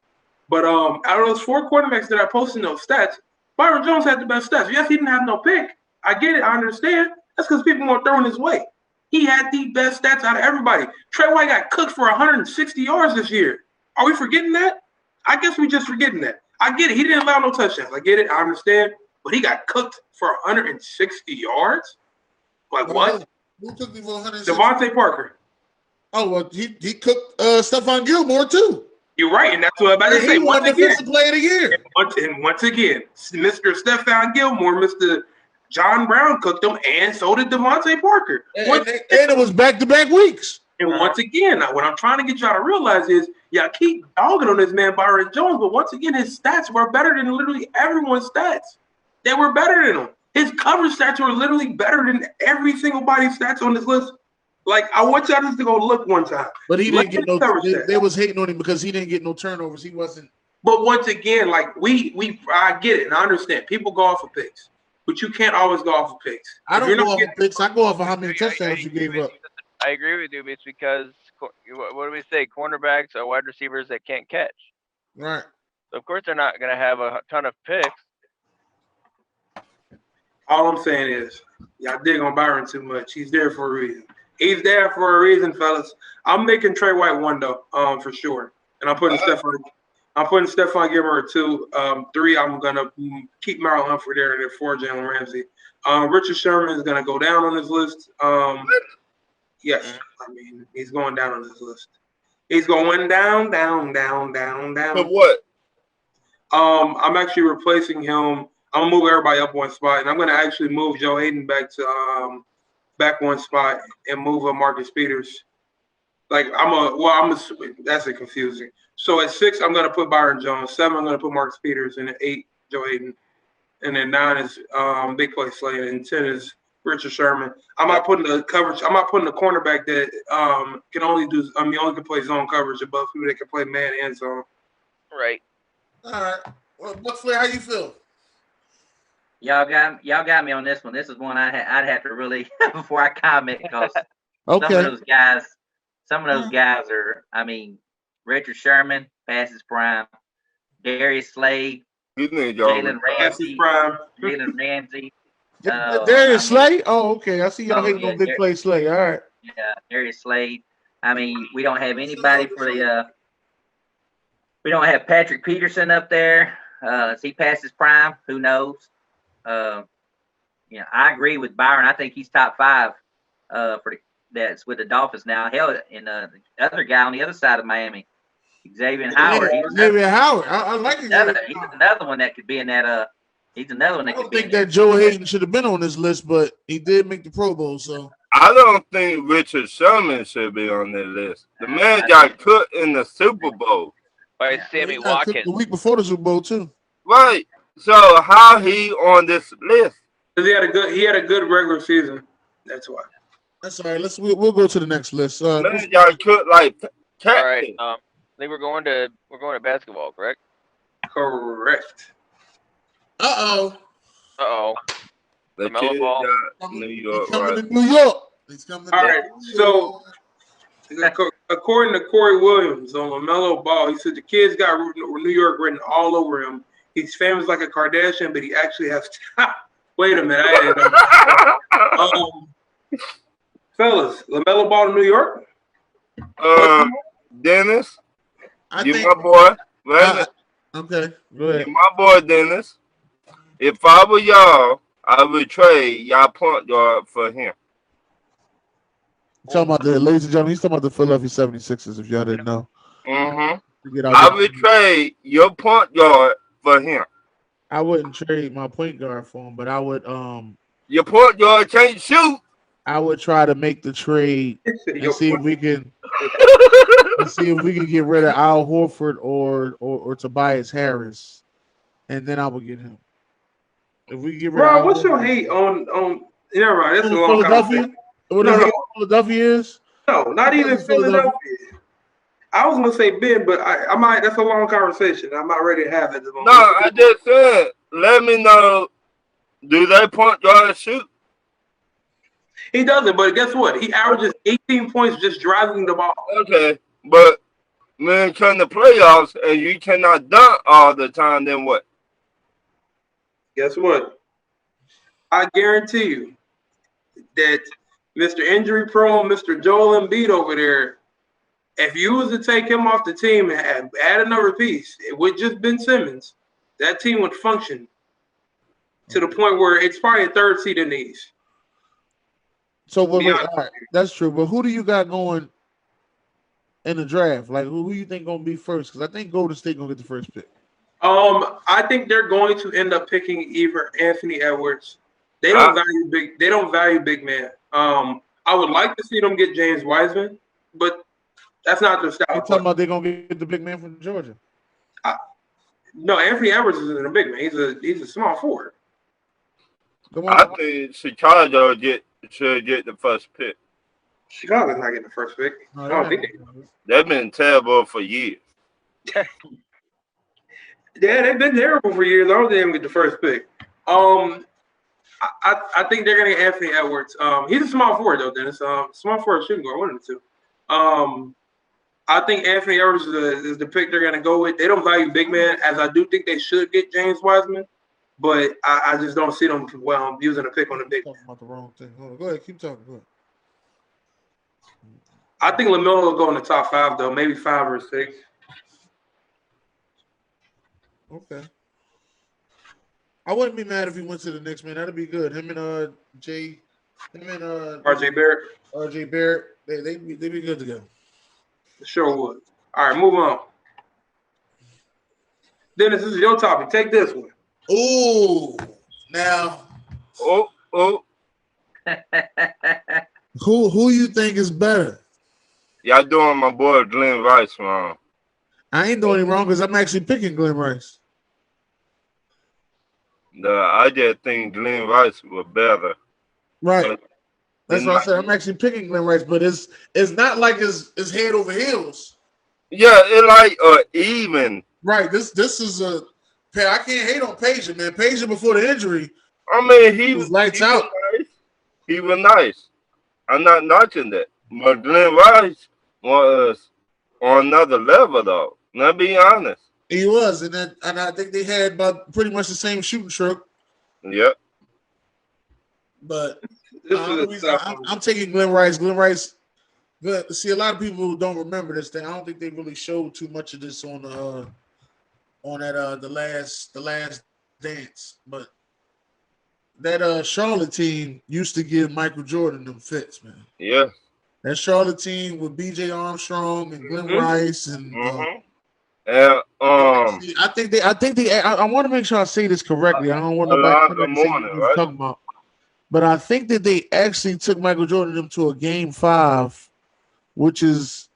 Speaker 1: But out of those 4 quarterbacks that I posted in those stats, Byron Jones had the best stats. Yes, he didn't have no pick. I get it. I understand. That's because people weren't throwing his way. He had the best stats out of everybody. Trey White got cooked for 160 yards this year. Are we forgetting that? I guess we just forgetting that. I get it. He didn't allow no touchdowns. I get it. I understand. But he got cooked for 160 yards? Like what?
Speaker 2: Who took me for 160?
Speaker 1: Devontae Parker.
Speaker 2: Oh, well, he cooked Stephon Gilmore, too.
Speaker 1: You're right, and that's what I'm about to say.
Speaker 2: He won Defensive Player of the Year.
Speaker 1: And once again, Mr. Stephon Gilmore, Mr. John Brown cooked them, and so did Devontae Parker.
Speaker 2: And it was back-to-back weeks.
Speaker 1: And once again, what I'm trying to get y'all to realize is, y'all keep dogging on this man, Byron Jones, but once again, his stats were better than literally everyone's stats. They were better than him. His coverage stats were literally better than every single body's stats on this list. Like, I want y'all just to go look one time.
Speaker 2: But he didn't get no – they was hating on him because he didn't get no turnovers. He wasn't –
Speaker 1: But once again, like, I get it, and I understand. People go off of picks. But you can't always go off of picks.
Speaker 2: I don't go off of picks. I go off of how many touchdowns you gave up.
Speaker 3: I agree with you. It's because, what do we say? Cornerbacks are wide receivers that can't catch.
Speaker 2: Right.
Speaker 3: So, of course, they're not going to have a ton of picks.
Speaker 1: All I'm saying is, y'all dig on Byron too much. He's there for a reason. He's there for a reason, fellas. I'm making Trey White 1, though, for sure. And I'm putting Stephon Gilmore 2. 3, I'm going to keep Marlon Humphrey there. And then 4, Jalen Ramsey. Richard Sherman is going to go down on this list. Yes. I mean, he's going down on this list. He's going down.
Speaker 5: But what?
Speaker 1: I'm actually replacing him. I'm going to move everybody up 1 spot. And I'm going to actually move Joe Hayden back to back 1 spot and move Marcus Peters. Like, that's confusing. So at 6, I'm going to put Byron Jones. 7, I'm going to put Marcus Peters. And at 8, Joe Hayden. and then 9 is big play Slay, and 10 is Richard Sherman. I'm not putting the coverage. I'm not putting the cornerback that can only do. Only can play zone coverage above people that can play man and zone.
Speaker 3: Right.
Speaker 2: All right. Well, Buck Flair, how you feel?
Speaker 6: Y'all got me on this one. This is one I'd have to really before I comment because some of those guys are. I mean, Richard Sherman past his prime, Darius Slade, Jalen Ramsey,
Speaker 2: Darius Slade. Oh, okay. I see y'all hating on big play Slade. All right.
Speaker 6: Yeah, Darius Slade. I mean, we don't have anybody for the. We don't have Patrick Peterson up there. Is he past his prime? Who knows? I agree with Byron. I think he's top 5 that's with the Dolphins now. Hell, and the other guy on the other side of Miami, Xavier Howard.
Speaker 2: Xavier Howard. I like
Speaker 6: he's another one that could be in that. He's another one that could be.
Speaker 2: I don't think that Joe Hayden should have been on this list, but he did make the Pro Bowl. So
Speaker 5: I don't think Richard Sherman should be on that list. The man got cooked in the Super Bowl
Speaker 3: by Sammy Watkins
Speaker 2: the week before the Super Bowl too.
Speaker 5: Right. So how he on this list?
Speaker 1: Because he had a good regular season. That's why.
Speaker 2: That's all right. We'll go to the next list.
Speaker 5: Man got cooked like
Speaker 3: all right. I think we're going to basketball, correct?
Speaker 1: Correct.
Speaker 2: Uh
Speaker 3: oh.
Speaker 5: The
Speaker 3: LaMelo
Speaker 5: kid
Speaker 3: Ball.
Speaker 5: got New York.
Speaker 2: He's coming to New York. He's coming.
Speaker 1: All right. So according to Corey Williams on LaMelo Ball, he said the kid's got New York written all over him. He's famous like a Kardashian, but he actually has. Wait a minute, fellas, LaMelo Ball to New York.
Speaker 5: Dennis,
Speaker 2: I
Speaker 5: you
Speaker 2: think,
Speaker 5: my boy.
Speaker 2: Okay, go ahead.
Speaker 5: You my boy, Dennis. If I were y'all, I would trade y'all point guard for him.
Speaker 2: Talking about ladies and gentlemen, he's talking about the Philadelphia 76ers. If y'all didn't know,
Speaker 5: I would trade your point guard for him.
Speaker 2: I wouldn't trade my point guard for him, but I would.
Speaker 5: Your point guard can't shoot.
Speaker 2: I would try to make the trade and see if we can. Get rid of Al Horford or Tobias Harris, and then I would get him. If we get rid of
Speaker 1: what's your hate on? Yeah, right. That's a long
Speaker 2: Philadelphia. What Philadelphia is?
Speaker 1: No, not even Philadelphia. I was gonna say Ben, but I might. That's a long conversation. I'm not ready to have it at the moment.
Speaker 5: No, I just said, let me know. Do they point guard shoot?
Speaker 1: He doesn't, but guess what? He averages 18 points just driving the ball.
Speaker 5: Okay, but when come the playoffs and you cannot dunk all the time, then what?
Speaker 1: Guess what? I guarantee you that Mr. Injury Prone, Mr. Joel Embiid over there, if you was to take him off the team and add another piece, it would just Ben Simmons, that team would function to the point where it's probably a third seed in the East.
Speaker 2: So all right, that's true. But who do you got going in the draft? Like who you think gonna be first? Because I think Golden State gonna get the first pick.
Speaker 1: I think they're going to end up picking either Anthony Edwards. They don't value big man. I would like to see them get James Wiseman, but that's not their style.
Speaker 2: You're talking about they're gonna get the big man from Georgia.
Speaker 1: No, Anthony Edwards isn't a big man. He's a small forward.
Speaker 5: I think Chicago should get the first pick.
Speaker 1: Chicago's not getting the first pick.
Speaker 2: No,
Speaker 1: I don't think
Speaker 5: they've been terrible for years.
Speaker 1: Yeah, they've been terrible for years. I don't think they're gonna get the first pick. I think they're gonna get Anthony Edwards. He's a small forward though, Dennis. Small forward shooting guard, one of the two. I think Anthony Edwards is the pick they're gonna go with. They don't value big man, as I do think they should get James Wiseman, but I just don't see them using a pick on the big man.
Speaker 2: Talking about the wrong thing. Hold on. Go ahead, keep talking. Go ahead.
Speaker 1: I think LaMelo will go in the top 5 though, maybe 5 or 6.
Speaker 2: Okay. I wouldn't be mad if he went to the Knicks, man. That'd be good. Him and RJ Barrett, they'd be good together.
Speaker 1: Sure would. All right, move on. Dennis, this is your topic. Take this one.
Speaker 2: Ooh. Now.
Speaker 5: Oh.
Speaker 2: Who you think is better?
Speaker 5: Y'all doing my boy Glenn Rice wrong.
Speaker 2: I ain't doing it wrong because I'm actually picking Glenn Rice.
Speaker 5: I just think Glenn Rice was better.
Speaker 2: Right.
Speaker 5: But
Speaker 2: That's what I said. I'm actually picking Glenn Rice, but it's not like it's head over heels.
Speaker 5: yeah, it like even.
Speaker 2: Right. This is a. I can't hate on Pager, man. Pager before the injury
Speaker 5: I mean, he
Speaker 2: was lights
Speaker 5: was
Speaker 2: out.
Speaker 5: nice. He was nice. I'm not knocking that. But Glenn Rice was on another level, though. Let's be honest.
Speaker 2: He was, and I think they had about pretty much the same shooting stroke.
Speaker 5: Yep.
Speaker 2: But
Speaker 1: This is a tough one.
Speaker 2: I'm taking Glenn Rice. Glenn Rice. Good. See, a lot of people don't remember this thing. I don't think they really showed too much of this on that the last dance. But that Charlotte team used to give Michael Jordan them fits, man.
Speaker 5: Yeah.
Speaker 2: That Charlotte team with B.J. Armstrong and Glenn Rice and.
Speaker 5: And
Speaker 2: I think they. I want to make sure I say this correctly. I don't want nobody to say what he's talking about. But I think that they actually took Michael Jordan them to a game 5, which is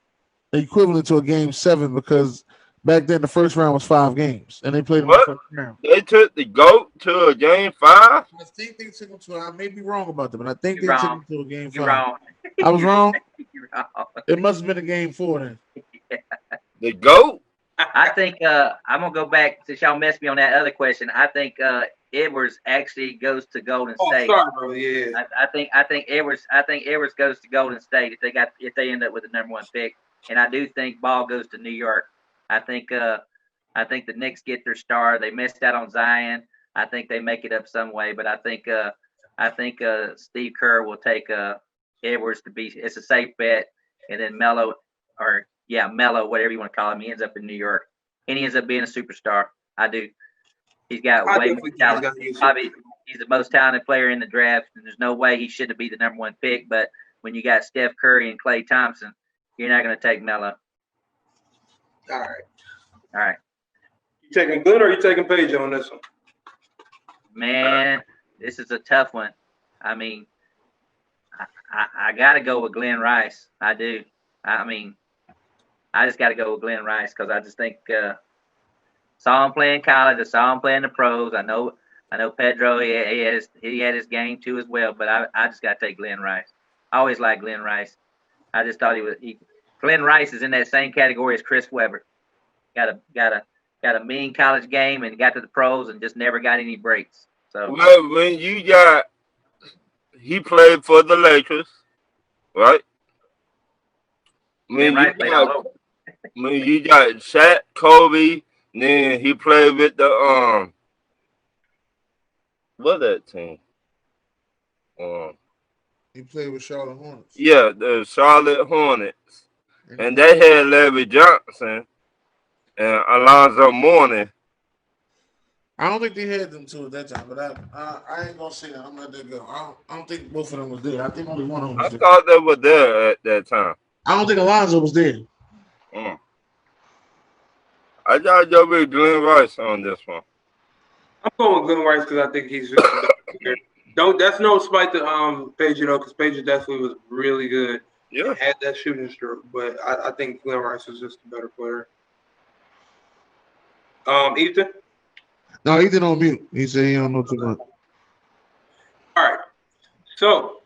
Speaker 2: equivalent to a game 7 because back then the first round was 5 games and they played them in the first round.
Speaker 5: They took the GOAT to a game 5?
Speaker 2: I think they took him to. I may be wrong about that, but I think they took him to a game 5.
Speaker 6: You're wrong.
Speaker 2: I was wrong.
Speaker 6: You're wrong.
Speaker 2: It must have been a game 4 then.
Speaker 6: Yeah.
Speaker 5: The GOAT?
Speaker 6: I think I'm gonna go back since y'all messed me on that other question. I think Edwards actually goes to Golden State.
Speaker 1: Sorry, bro. Yeah.
Speaker 6: I think Edwards goes to Golden State if they end up with the number 1 pick, and I do think Ball goes to New York. I think the Knicks get their star. They missed out on Zion. I think they make it up some way, but I think Steve Kerr will take Edwards to be. It's a safe bet, and then Melo, whatever you want to call him, he ends up in New York, and he ends up being a superstar. I do. He's got way more talent. Probably he's the most talented player in the draft, and there's no way he shouldn't be the number 1 pick. But when you got Steph Curry and Klay Thompson, you're not going to take Melo.
Speaker 1: All
Speaker 6: right.
Speaker 1: You taking Glenn or you taking Page on this one?
Speaker 6: Man, this is a tough one. I mean, I got to go with Glenn Rice. I do. I mean, I just got to go with Glenn Rice because I just think saw him play in college. I saw him play in the pros. I know Pedro. He had his game too as well. But I just got to take Glenn Rice. I always liked Glenn Rice. I just thought Glenn Rice is in that same category as Chris Webber. Got a mean college game and got to the pros and just never got any breaks. So
Speaker 5: when he played for the Lakers, right? When you got Shaq, Kobe, then he played with the what that team?
Speaker 2: He played with Charlotte Hornets.
Speaker 5: Yeah, the Charlotte Hornets, and they had Larry Johnson and Alonzo Mourning.
Speaker 2: I don't think they had them two at that time, but I ain't gonna say that. I'm gonna let that go. I don't think both of them was there. I think only one of them was there.
Speaker 5: I thought they were there at that time.
Speaker 2: I don't think Alonzo was there.
Speaker 5: I got to go with Glenn Rice on this one.
Speaker 1: I'm going with Glenn Rice because I think he's just that's no spite to Page, because Page definitely was really good.
Speaker 5: Yeah.
Speaker 1: Had that shooting stroke, but I think Glenn Rice is just a better player. Ethan?
Speaker 2: No, Ethan on mute. He said he don't know too much.
Speaker 1: All right. So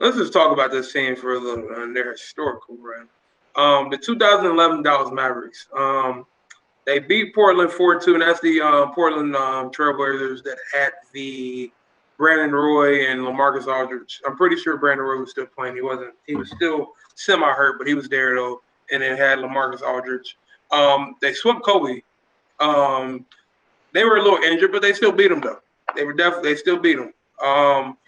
Speaker 1: let's just talk about this team for a little bit on their historical run. The 2011 Dallas Mavericks. They beat Portland 4-2, and that's the Portland Trailblazers that had the Brandon Roy and LaMarcus Aldridge. I'm pretty sure Brandon Roy was still playing. He was still semi-hurt, but he was there though. And then had LaMarcus Aldridge. They swept Kobe. They were a little injured, but they still beat them though. They still beat them,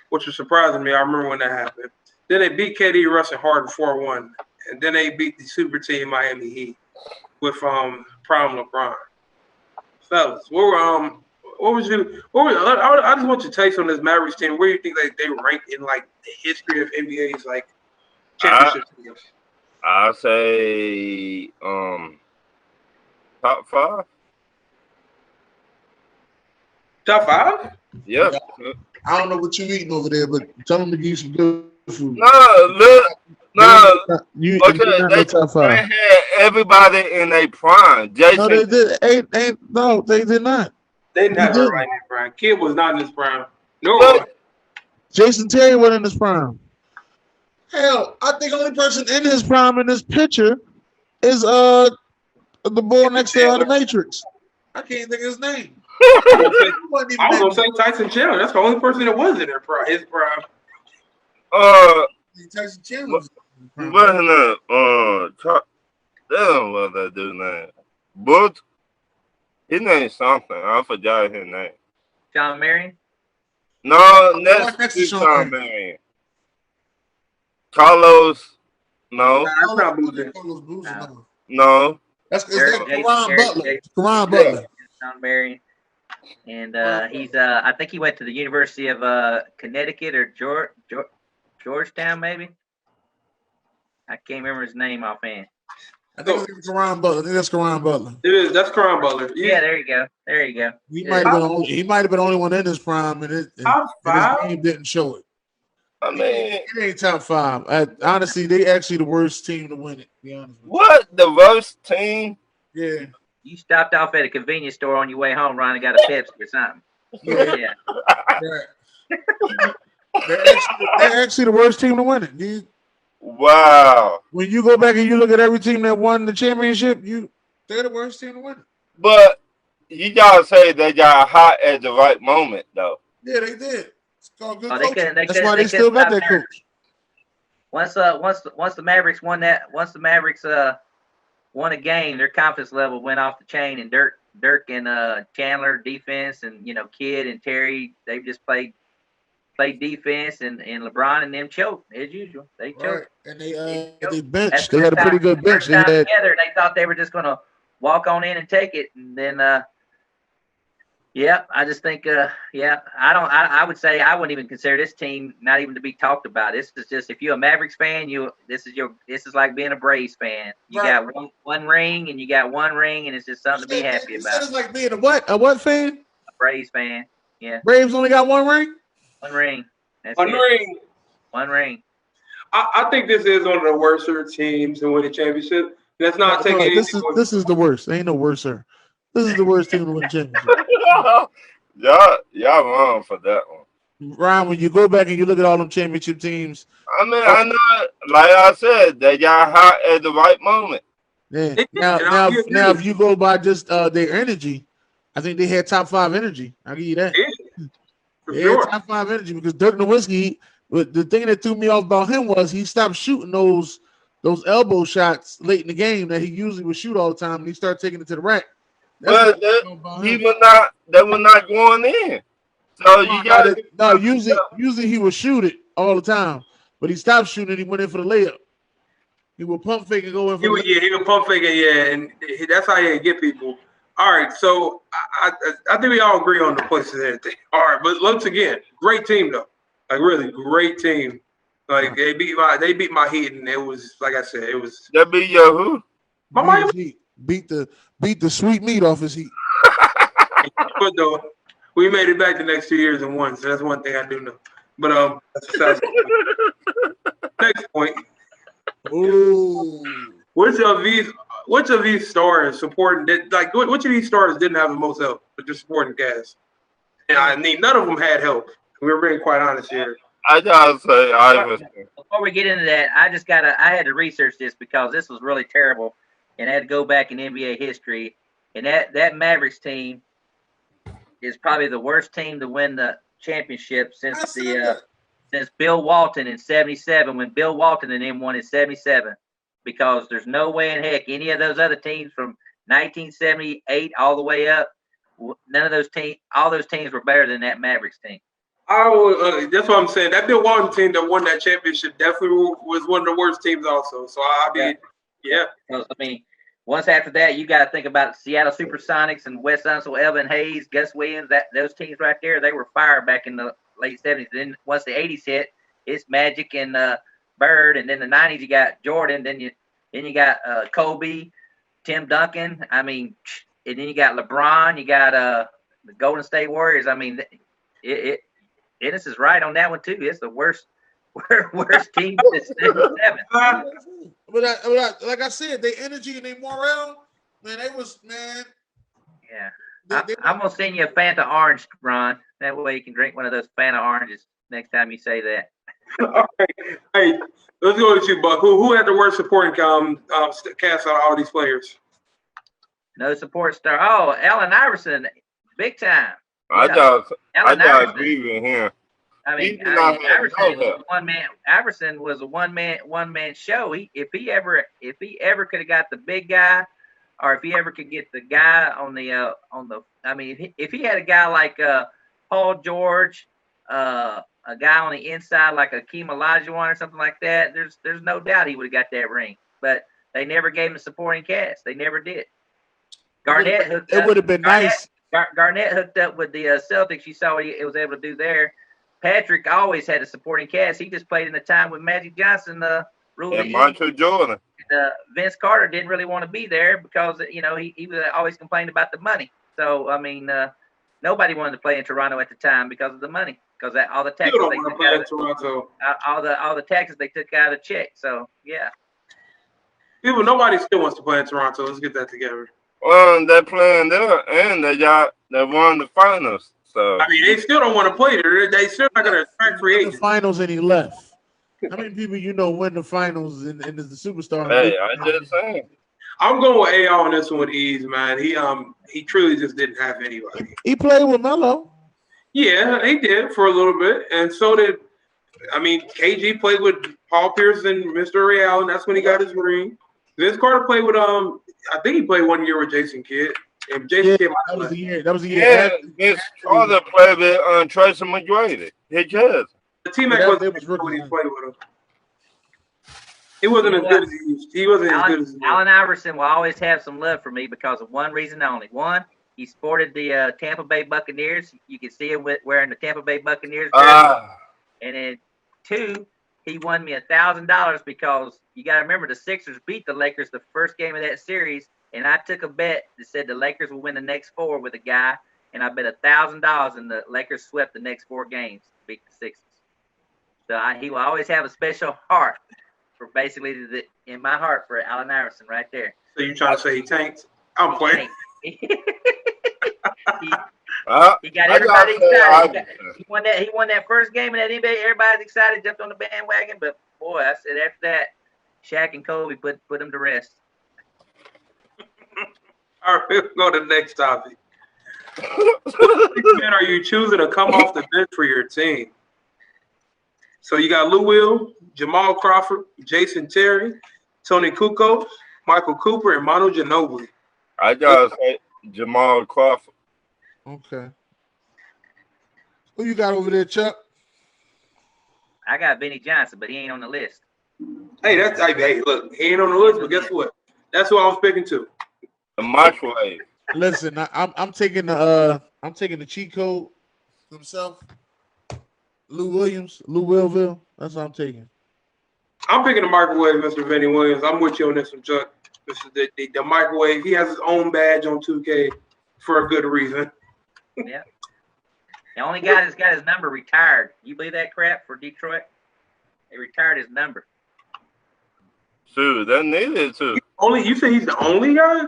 Speaker 1: which was surprising me. I remember when that happened. Then they beat KD, Russ, and Harden 4-1, and then they beat the super team Miami Heat with prime LeBron. Fellas, I just want your takes on this Mavericks team. Where do you think they rank in like the history of NBA's like championship teams?
Speaker 5: I say top 5.
Speaker 1: Top 5?
Speaker 5: Yeah.
Speaker 2: I don't know what you eating over there, but tell them to give you some good food.
Speaker 5: They had everybody in their prime. Jason,
Speaker 2: no, they did. They did not.
Speaker 1: They didn't have
Speaker 2: didn't.
Speaker 1: everybody in their prime. Kid was not in his prime. No
Speaker 5: But
Speaker 1: one.
Speaker 2: Jason Terry wasn't in his prime. Hell, I think the only person in his prime in this picture is the boy next to the Matrix. I can't think of his name.
Speaker 1: I was
Speaker 2: He wasn't even
Speaker 1: gonna
Speaker 2: that
Speaker 1: say Tyson Chandler. That's the only person that was in their prime. His prime.
Speaker 2: good. Tyson Chandler was in his prime.
Speaker 5: what's his name? Damn, what's that dude's name? But his name is something. I forgot his name.
Speaker 6: John Marion.
Speaker 5: No,
Speaker 2: next
Speaker 5: next
Speaker 2: to
Speaker 5: to
Speaker 2: Sean
Speaker 5: Sean Marion. Carlos. No,
Speaker 1: That's not
Speaker 2: Carlos
Speaker 1: Boozer.
Speaker 2: Boozer, no.
Speaker 5: no.
Speaker 2: That's
Speaker 6: Derek Jason,
Speaker 2: Karan
Speaker 6: Derek
Speaker 2: Butler.
Speaker 6: Jason.
Speaker 2: Karan
Speaker 5: Yeah.
Speaker 2: Butler.
Speaker 6: John Marion. And he's I think he went to the University of Connecticut or Georgetown, maybe. I can't remember his name offhand.
Speaker 2: I think it's Karan Butler. I think that's Karan Butler.
Speaker 1: It is. That's Karan Butler.
Speaker 6: Yeah, there you go. There you go.
Speaker 2: He
Speaker 6: Yeah.
Speaker 2: might have been the only one in his prime, and his name didn't show it.
Speaker 5: I mean,
Speaker 2: It ain't top five. Honestly, they actually the worst team to win it. To be honest with
Speaker 5: what the worst team?
Speaker 2: you. Yeah.
Speaker 6: You stopped off at a convenience store on your way home, Ron, and got a Pepsi or something.
Speaker 2: Yeah. They're actually the worst team to win it.
Speaker 5: Wow.
Speaker 2: When you go back and you look at every team that won the championship, they're the worst team to win it.
Speaker 5: But you gotta say they got hot at the right moment, though.
Speaker 2: Yeah, they did. It's called good
Speaker 6: Oh,
Speaker 2: coaching. That's why they still got that coach.
Speaker 6: Once the Mavericks won won a game, their confidence level went off the chain, and Dirk and Chandler defense, and Kidd and Terry, they just played defense, and LeBron and them choked as usual. They choked.
Speaker 2: Right. And they benched.
Speaker 6: They
Speaker 2: had a pretty good bench.
Speaker 6: Together, they thought they were just gonna walk on in and take it, and then I just think I would say I wouldn't even consider this team not even to be talked about. This is just, if you're a Mavericks fan, this is like being a Braves fan. You got one ring, and it's just something to be happy about.
Speaker 2: It's like being a what fan?
Speaker 6: A Braves fan. Yeah.
Speaker 2: Braves only got one ring?
Speaker 6: One ring. That's
Speaker 1: One
Speaker 6: it.
Speaker 1: ring.
Speaker 6: One ring.
Speaker 1: I think this is one of the worst teams to win a championship. That's not taking anything.
Speaker 2: This is the worst. Ain't no worse, sir. This is the worst team to win a championship.
Speaker 5: y'all wrong for that one.
Speaker 2: Ryan, when you go back and you look at all them championship teams,
Speaker 5: I mean, I know, like I said, they got hot at the right moment.
Speaker 2: yeah. Now, if you go by just their energy, I think they had top 5 energy. I'll give you that.
Speaker 1: For
Speaker 2: They
Speaker 1: sure.
Speaker 2: had top 5 energy because Dirk Nowitzki. The thing that threw me off about him was he stopped shooting those elbow shots late in the game that he usually would shoot all the time, and he started taking it to the rack.
Speaker 5: But they were not going in. So you got
Speaker 2: no. Usually he would shoot it all the time, but he stopped shooting. He went in for the layup. He would pump fake and go in for the layup.
Speaker 1: He would pump fake it, and that's how you get people. All right, so I think we all agree on the places and everything. All right, but once again, great team though. Like really great team. Like they beat my Heat, and it was, like I said, it was.
Speaker 5: That be your who?
Speaker 1: My Miami
Speaker 2: beat the sweet meat off his Heat.
Speaker 1: But though, we made it back the next 2 years and won, so that's one thing I do know. But that's next point.
Speaker 2: Ooh.
Speaker 1: Which of these stars supporting which of these stars didn't have the most help, but just supporting cast? And I mean, none of them had help. We're being quite honest here.
Speaker 5: I gotta say,
Speaker 6: Before we get into that, I had to research this because this was really terrible, and I had to go back in NBA history. And that Mavericks team is probably the worst team to win the championship since Bill Walton in '77, when Bill Walton and them won in '77. Because there's no way in heck any of those other teams from 1978 all the way up, none of those teams, all those teams were better than that Mavericks team.
Speaker 1: That's what I'm saying. That Bill Walton team that won that championship definitely was one of the worst teams also. So yeah.
Speaker 6: Because, I mean, once after that, you got to think about Seattle Supersonics and West Unseld, Elvin Hayes, Gus Williams. Those teams right there, they were fired back in the late 70s. Then once the 80s hit, it's Magic and Bird, and then the 90s you got Jordan. Then you got Kobe, Tim Duncan. I mean, and then you got LeBron. You got the Golden State Warriors. I mean, Ennis is right on that one too. It's the worst team since '77.
Speaker 2: But like I said, their energy and their morale, man, they was, man.
Speaker 6: Yeah. I'm gonna send you a Fanta orange, Ron. That way you can drink one of those Fanta oranges next time you say that.
Speaker 1: All right. Hey, let's go with you, Buck. Who had the worst supporting cast out of all these players?
Speaker 6: No support star. Oh, Allen Iverson, big time.
Speaker 5: I
Speaker 6: Yeah.
Speaker 5: just
Speaker 6: Allen
Speaker 5: agree
Speaker 6: Iverson.
Speaker 5: with him.
Speaker 6: I
Speaker 5: He
Speaker 6: mean,
Speaker 5: did not have
Speaker 6: Iverson
Speaker 5: no
Speaker 6: was a
Speaker 5: help.
Speaker 6: one man. Iverson was a one man show. If he ever could have got the big guy, or if he ever could get the guy on the. I mean, if he had a guy like Paul George, a guy on the inside like Akeem Olajuwon or something like that, there's no doubt he would have got that ring. But they never gave him a supporting cast. They never did. Garnett hooked up.
Speaker 2: It would have been nice.
Speaker 6: Garnett hooked up with the Celtics. You saw what he was able to do there. Patrick always had a supporting cast. He just played in the time when Magic Johnson ruled
Speaker 5: And
Speaker 6: the
Speaker 5: Michael Jordan.
Speaker 6: Vince Carter didn't really want to be there because he was always complaining about the money. So I mean, nobody wanted to play in Toronto at the time because of the money, because all the taxes
Speaker 1: Still
Speaker 6: they
Speaker 1: don't want to
Speaker 6: took
Speaker 1: play
Speaker 6: out
Speaker 1: in
Speaker 6: of
Speaker 1: Toronto.
Speaker 6: all the taxes they took out of the check. So yeah.
Speaker 1: Nobody still wants to play in Toronto. Let's get that together.
Speaker 5: Well, they're playing there, and they won the finals. So
Speaker 1: I mean, they still don't want to play there. They still not going to attract free
Speaker 2: The
Speaker 1: agents.
Speaker 2: finals and he left. How many people win the finals and is the superstar?
Speaker 5: hey, I just saying.
Speaker 1: I'm going with AR on this one with ease, man. He truly just didn't have anybody.
Speaker 2: He played with Melo.
Speaker 1: Yeah, he did for a little bit, and so did. I mean, KG played with Paul Pierce and Mr. Ray Allen. That's when he got his ring. Vince Carter played with I think he played 1 year with Jason Kidd. And Jason Kidd,
Speaker 2: that was the year. That was the year.
Speaker 5: Yeah, Vince Carter played with Tracy McGrady. He just.
Speaker 1: the teammate wasn't when he played with him. He wasn't as good as he wasn't as good as
Speaker 6: Allen Iverson will always have some love for me because of one reason only. One, he sported the Tampa Bay Buccaneers. You can see him wearing the Tampa Bay Buccaneers jersey. And then two, he won me $1,000 because you got to remember the Sixers beat the Lakers the first game of that series, and I took a bet that said the Lakers will win the next four with a guy, and I bet $1,000, and the Lakers swept the next 4 games to beat the Sixers. So he will always have a special heart for basically in my heart for Allen Iverson right there.
Speaker 1: So you trying to say he tanked? I'm playing.
Speaker 6: He got everybody excited. He won that first game in that NBA. Everybody's excited, jumped on the bandwagon. But boy, I said after that, Shaq and Kobe put him to rest.
Speaker 1: All right, let's go to the next topic. Which men are you choosing to come off the bench for your team? So you got Lou Will, Jamal Crawford, Jason Terry, Tony Kukoc, Michael Cooper, and Manu Ginobili.
Speaker 5: I gotta say Jamal Crawford.
Speaker 2: Okay. Who you got over there, Chuck?
Speaker 6: I got Benny Johnson, but he ain't on the list.
Speaker 1: Hey, look, he ain't on the list, but guess what? That's who I was picking too.
Speaker 5: The microwave.
Speaker 2: Listen, I'm taking the cheat code himself. Lou Willville. That's what I'm taking.
Speaker 1: I'm picking the microwave, Mr. Vinny Williams. I'm with you on this one, Chuck. This is the microwave. He has his own badge on 2K for a good reason.
Speaker 6: Yeah. The only guy that's got his number retired. You believe that crap for Detroit? They retired his number.
Speaker 5: Shoot, that needed to.
Speaker 1: You say he's the only guy?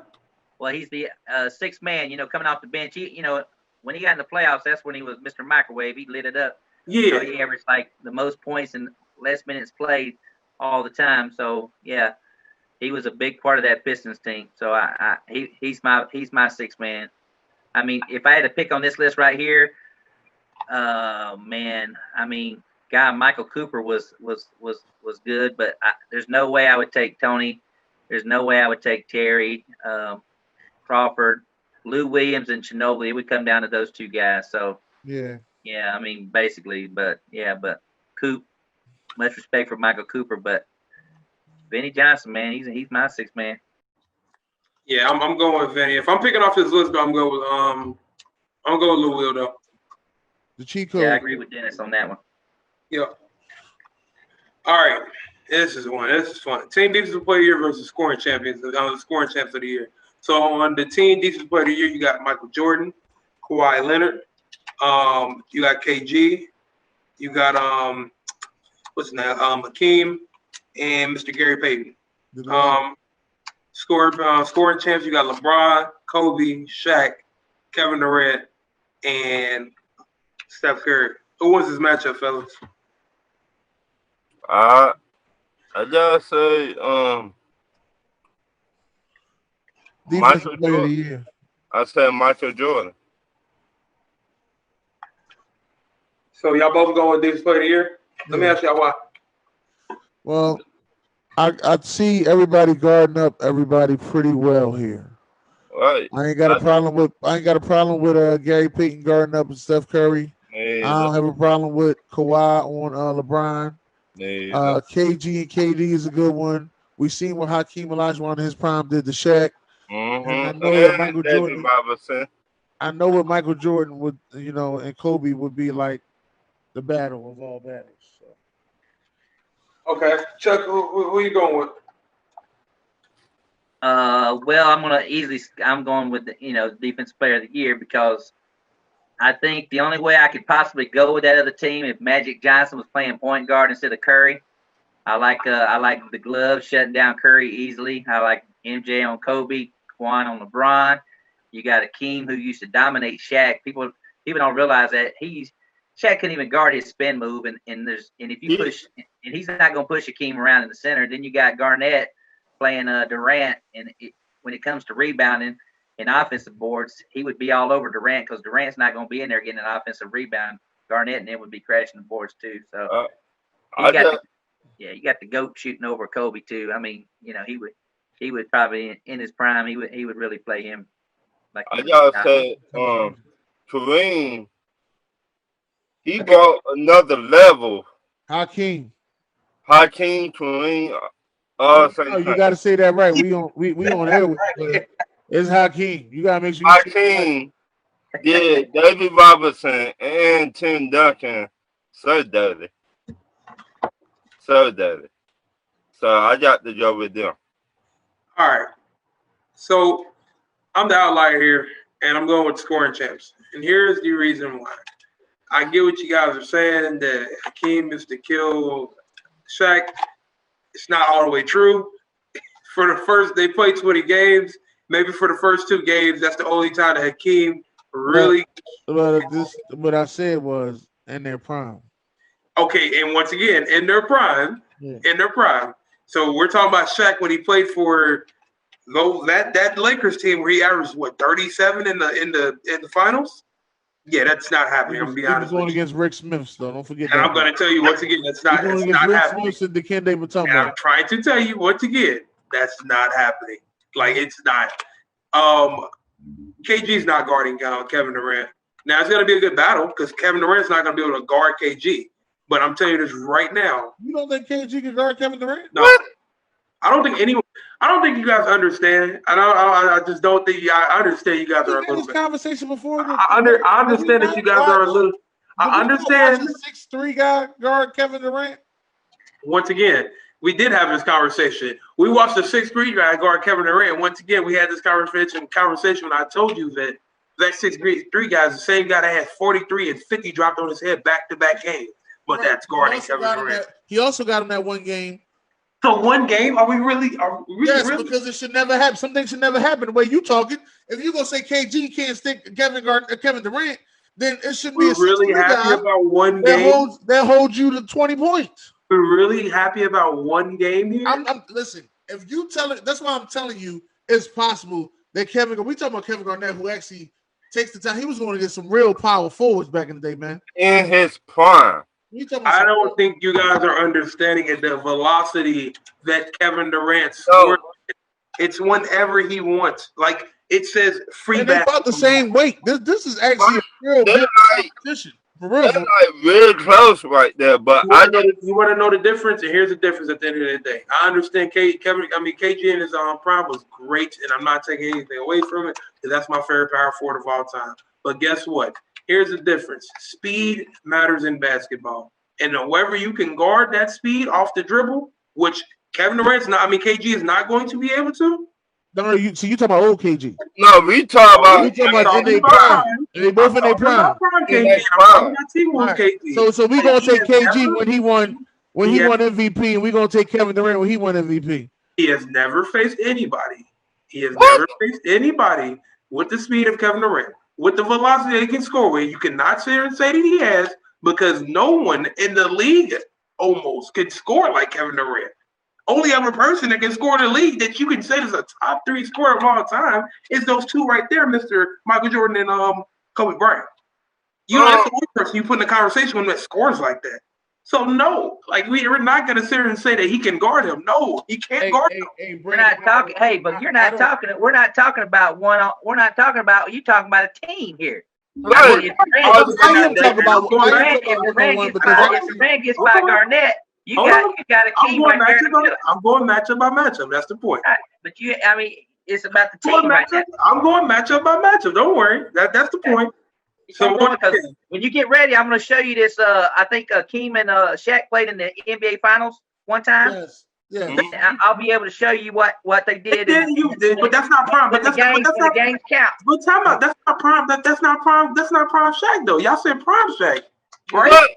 Speaker 6: Well, he's the sixth man, coming off the bench. When he got in the playoffs, that's when he was Mr. Microwave. He lit it up.
Speaker 1: Yeah.
Speaker 6: He averaged like the most points and less minutes played all the time. So yeah, he was a big part of that Pistons team. So he's my sixth man. I mean, if I had to pick on this list right here, Michael Cooper was good, but there's no way I would take Tony. There's no way I would take Terry, Crawford, Lou Williams, and Ginobili. It would come down to those two guys. So yeah, I mean basically, but Coop. Much respect for Michael Cooper, but Benny Johnson, man, he's my sixth man.
Speaker 1: Yeah, I'm going with Vinny. If I'm picking off his list, I'm going with Lou Will though.
Speaker 2: The cheat code.
Speaker 6: Yeah, I agree with Dennis on that one.
Speaker 1: Yeah. All right. This is fun. Team defensive player of the year versus scoring champions. The scoring champs of the year. So on the team defensive player of the year, you got Michael Jordan, Kawhi Leonard. You got KG. You got what's his name? Hakeem and Mr. Gary Payton. Scoring champs, you got LeBron, Kobe, Shaq, Kevin Durant, and Steph Curry. Who wins this matchup, fellas?
Speaker 5: I gotta say,
Speaker 2: Defensive
Speaker 5: Michael
Speaker 2: player of the
Speaker 5: Jordan.
Speaker 2: year.
Speaker 5: I said Michael Jordan.
Speaker 1: So y'all both going with defensive player of the year? Let me
Speaker 2: Yeah.
Speaker 1: ask y'all why.
Speaker 2: Well, I see everybody guarding up everybody pretty well here.
Speaker 5: Right.
Speaker 2: I ain't got a problem with Gary Payton guarding up and Steph Curry. I don't have a problem with Kawhi on LeBron. KG and KD is a good one. We seen what Hakeem Olajuwon in his prime did to Shaq. And I know that Michael Jordan.
Speaker 5: Robinson.
Speaker 2: I know what Michael Jordan would, and Kobe would be like the battle of all battles. So.
Speaker 1: Okay, Chuck, who you going with?
Speaker 6: Well, I'm going with the defensive player of the year because I think the only way I could possibly go with that other team if Magic Johnson was playing point guard instead of Curry. I like the glove shutting down Curry easily. I like MJ on Kobe, Kwan on LeBron. You got Akeem who used to dominate Shaq. People don't realize that Shaq couldn't even guard his spin move, and if you push, and he's not going to push Akeem around in the center. Then you got Garnett playing Durant, and when it comes to rebounding and offensive boards, he would be all over Durant because Durant's not going to be in there getting an offensive rebound. Garnett and then would be crashing the boards too. So you got the GOAT shooting over Kobe too. I mean, he would probably in his prime he would really play him. Like
Speaker 5: I gotta say, Kareem, he brought another level.
Speaker 2: Hakeem,
Speaker 5: Kareem.
Speaker 2: you got to say that right. We on air with it. It's Hakeem. You got to make sure.
Speaker 5: Hakeem, yeah, David Robinson and Tim Duncan, so dirty. So I got to go with them.
Speaker 1: All right. So I'm the outlier here, and I'm going with scoring champs. And here's the reason why. I get what you guys are saying, that Hakeem is to kill Shaq. It's not all the way true. For the first, they played 20 games. Maybe for the first 2 games, that's the only time that Hakeem really.
Speaker 2: What I said was in their prime.
Speaker 1: Okay, and once again, in their prime. So we're talking about Shaq when he played for that Lakers team where he averaged 37 in the finals. Yeah, that's not happening. I'm gonna be honest.
Speaker 2: Going against Rick Smith, though. Don't forget
Speaker 1: and
Speaker 2: that.
Speaker 1: I'm gonna tell you once again, that's not happening.
Speaker 2: And
Speaker 1: I'm trying to tell you once again, that's not happening. Like it's not. KG's not guarding Kevin Durant. Now it's gonna be a good battle because Kevin Durant's not gonna be able to guard KG. But I'm telling you this right now.
Speaker 2: You don't think KG can guard Kevin Durant?
Speaker 1: No. I don't think you guys understand. I just don't think I understand you guys are a little bit.
Speaker 2: Conversation before.
Speaker 1: I understand that you guys are a little. I understand.
Speaker 2: 6'3" guy guard Kevin Durant.
Speaker 1: Once again, we did have this conversation. We watched the 6'3" guy guard Kevin Durant. Once again, we had this conversation when I told you that 6'3" guy is the same guy that had 43 and 50 dropped on his head back-to-back games. But that's guarding Kevin Durant.
Speaker 2: He also got him that one game.
Speaker 1: So one game? Are we really?
Speaker 2: Yes,
Speaker 1: really?
Speaker 2: Because it should never happen. Something should never happen. The way you talking, if you're gonna say KG can't stick Kevin Durant, then it should be.
Speaker 1: We're really happy about one game
Speaker 2: that holds you to 20 points.
Speaker 1: We're really happy about one game here.
Speaker 2: Listen. If you tell it, that's why I'm telling you, it's possible that we talking about Kevin Garnett, who actually takes the time. He was going to get some real power forwards back in the day, man.
Speaker 5: In his prime.
Speaker 1: I don't think you guys are understanding the velocity that Kevin Durant scores. It's whenever he wants. Like it says, free
Speaker 2: back. About the same weight. This is actually a real good competition. For real,
Speaker 5: they're really close right there. But
Speaker 1: you want to know the difference, and here's the difference. At the end of the day, I understand KG in his prime was great, and I'm not taking anything away from it because that's my favorite power forward of all time. But guess what? Here's the difference. Speed matters in basketball. And however you can guard that speed off the dribble, which KG is not going to be able to.
Speaker 2: No, you talking about old KG.
Speaker 5: No, we talking about
Speaker 2: in their prime. They both in their prime. So we gonna take KG when he won MVP, and we gonna take Kevin Durant when he won MVP.
Speaker 1: He has never faced anybody. He has never faced anybody with the speed of Kevin Durant. with the velocity he can score with, you cannot sit here and say that he has, because no one in the league almost can score like Kevin Durant. Only other person that can score in the league that you can say is a top 3 scorer of all time is those two right there, Mr. Michael Jordan and Kobe Bryant. You know, that's the only person you put in the conversation when that scores like that. So no, like we're not gonna sit here and say that he can guard him. No, he can't guard him.
Speaker 6: We're not talking. Hey, but you're not talking. We're not talking about one. We're not talking about you. Talking about a team here.
Speaker 5: Right.
Speaker 6: If Durant gets by Garnett, you got a team right there.
Speaker 1: I'm going matchup by matchup. That's the point.
Speaker 6: Right. But I mean, it's about the team right now.
Speaker 1: I'm going matchup by matchup. Don't worry. That's the point.
Speaker 6: So when you get ready, I'm going to show you this. I think Keem and Shaq played in the NBA Finals one time.
Speaker 2: Yes. Yeah.
Speaker 6: I'll be able to show you what they did.
Speaker 1: But that's not prime. But that's
Speaker 6: the games count.
Speaker 1: But time out. That's not prime. That's not prime. That's not prime Shaq though. Y'all said prime Shaq, right?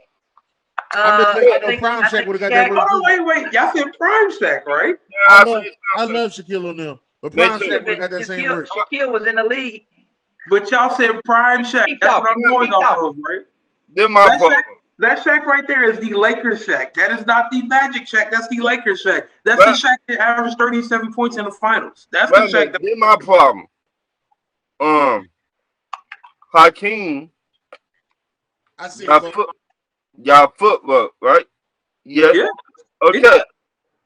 Speaker 2: I think prime Shaq would have got that.
Speaker 1: Wait. Y'all said prime Shaq, right?
Speaker 2: I love Shaquille O'Neal, but prime Shaq would have got that same word.
Speaker 6: Shaquille was in the league.
Speaker 1: But y'all said prime Shaq. That's what I'm going off of, right? That Shaq right there is the Lakers Shaq. That is not the Magic Shaq. That's the Lakers Shaq. That's the Shaq that averaged 37 points in the finals. That's the Shaq.
Speaker 5: That's my problem. Hakeem.
Speaker 2: I see.
Speaker 5: Y'all footwork, right? Yeah. Okay.
Speaker 1: Yeah.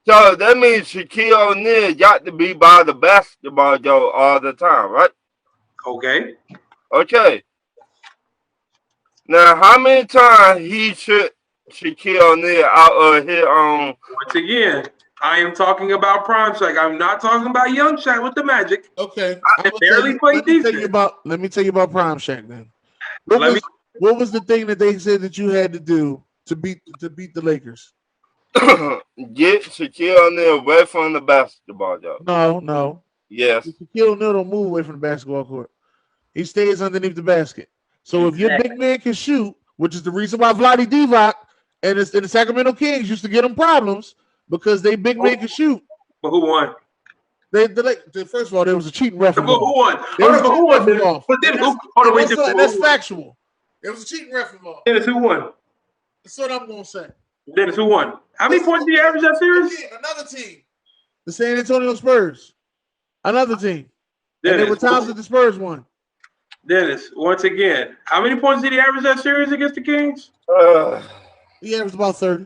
Speaker 5: So that means Shaquille O'Neal got to be by the basketball all the time, right? Okay. Now, how many times he should Shaquille O'Neal out of his own?
Speaker 1: Once again, I am talking about prime Shaq. I'm not talking about young Shaq with the Magic.
Speaker 2: Okay.
Speaker 1: I barely played defense.
Speaker 2: Let me tell you about prime Shaq then. What was the thing that they said that you had to do to beat the Lakers?
Speaker 5: Get Shaquille O'Neal away from the basketball, though.
Speaker 2: No.
Speaker 5: Yes.
Speaker 2: Shaquille O'Neal don't move away from the basketball court. He stays underneath the basket. So if your big man can shoot, which is the reason why Vlade Divac and the Sacramento Kings used to get them problems, because they big man can shoot.
Speaker 1: But who won?
Speaker 2: First of all, there was a cheating ref.
Speaker 1: Who won?
Speaker 2: Who won?
Speaker 1: That's
Speaker 2: factual. There was a cheating ref involved.
Speaker 1: Dennis, who won?
Speaker 2: That's what I'm going to say.
Speaker 1: Dennis, who won? How many points did he average that series?
Speaker 2: Another team. The San Antonio Spurs. Another team. Dennis, and there were times that the Spurs won.
Speaker 1: Dennis, once again, how many points did he average that series against the Kings?
Speaker 2: He averaged about 30.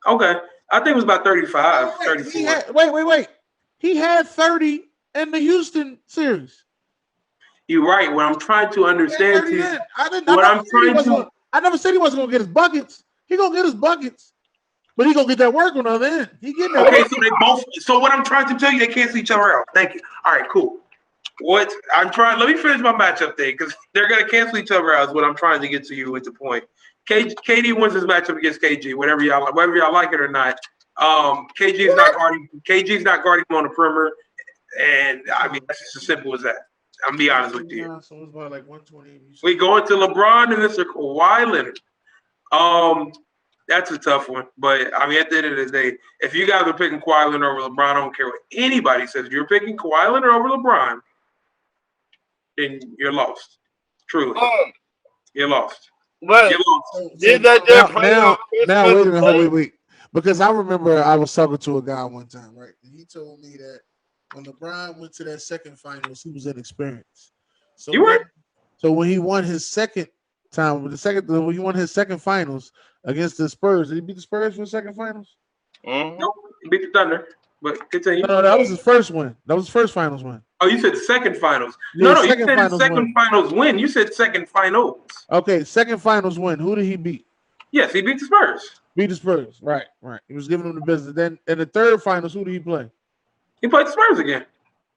Speaker 1: Okay. I think it was about 35, 34.
Speaker 2: Wait. He had 30 in the Houston series.
Speaker 1: You're right. What I'm trying to understand is
Speaker 2: I never said he wasn't going to get his buckets. He going to get his buckets. But he going to get that work on the other end. He getting that work.
Speaker 1: So they both. So what I'm trying to tell you, they cancel each other out. Thank you. All right, cool. Let me finish my matchup thing, because they're going to cancel each other out is what I'm trying to get to you with the point. KD wins his matchup against KG, whether y'all like it or not. KG's not guarding him on the perimeter, and I mean that's just as simple as that. I'm be honest with you.
Speaker 2: So it's about like 120.
Speaker 1: We going to LeBron and Mr. Kawhi Leonard. That's a tough one, but I mean at the end of the day, if you guys are picking Kawhi Leonard over LeBron, I don't care what anybody says. If you're picking Kawhi Leonard over LeBron, then you're lost. Truly, you're lost.
Speaker 5: Well,
Speaker 2: now, wait a minute, wait. Because I remember I was talking to a guy one time, right? And he told me that when LeBron went to that second finals, he was inexperienced. So when he won his second time, when he won his second finals against the Spurs, did he beat the Spurs for the second finals?
Speaker 1: Nope, he beat the Thunder. But continue.
Speaker 2: No, that was his first win. That was his first finals win.
Speaker 1: Oh, you said second finals.
Speaker 2: Yeah,
Speaker 1: you said second finals win. You said second finals.
Speaker 2: Okay, second finals win. Who did he beat?
Speaker 1: Yes, he beat the Spurs.
Speaker 2: Beat the Spurs. Right. He was giving them the business. Then in the third finals, who did he play?
Speaker 1: He played the Spurs again.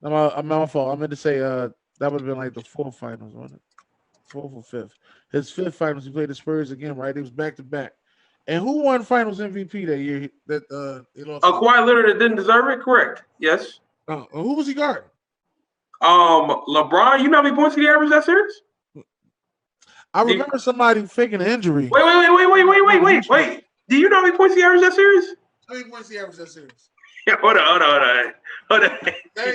Speaker 2: I'm my fault. I meant to say that would have been like the fourth finals, wasn't it? Fourth or fifth. His fifth finals, he played the Spurs again, right? It was back to back. And who won Finals MVP that year? He lost.
Speaker 1: Kawhi Leonard that didn't deserve it. Correct. Yes.
Speaker 2: Who was he guarding?
Speaker 1: LeBron. You know how many points he averaged that series?
Speaker 2: I remember somebody faking an injury.
Speaker 1: Wait. Do you know how many points he averaged that series?
Speaker 2: How many points he averaged that series?
Speaker 1: Yeah, hold on.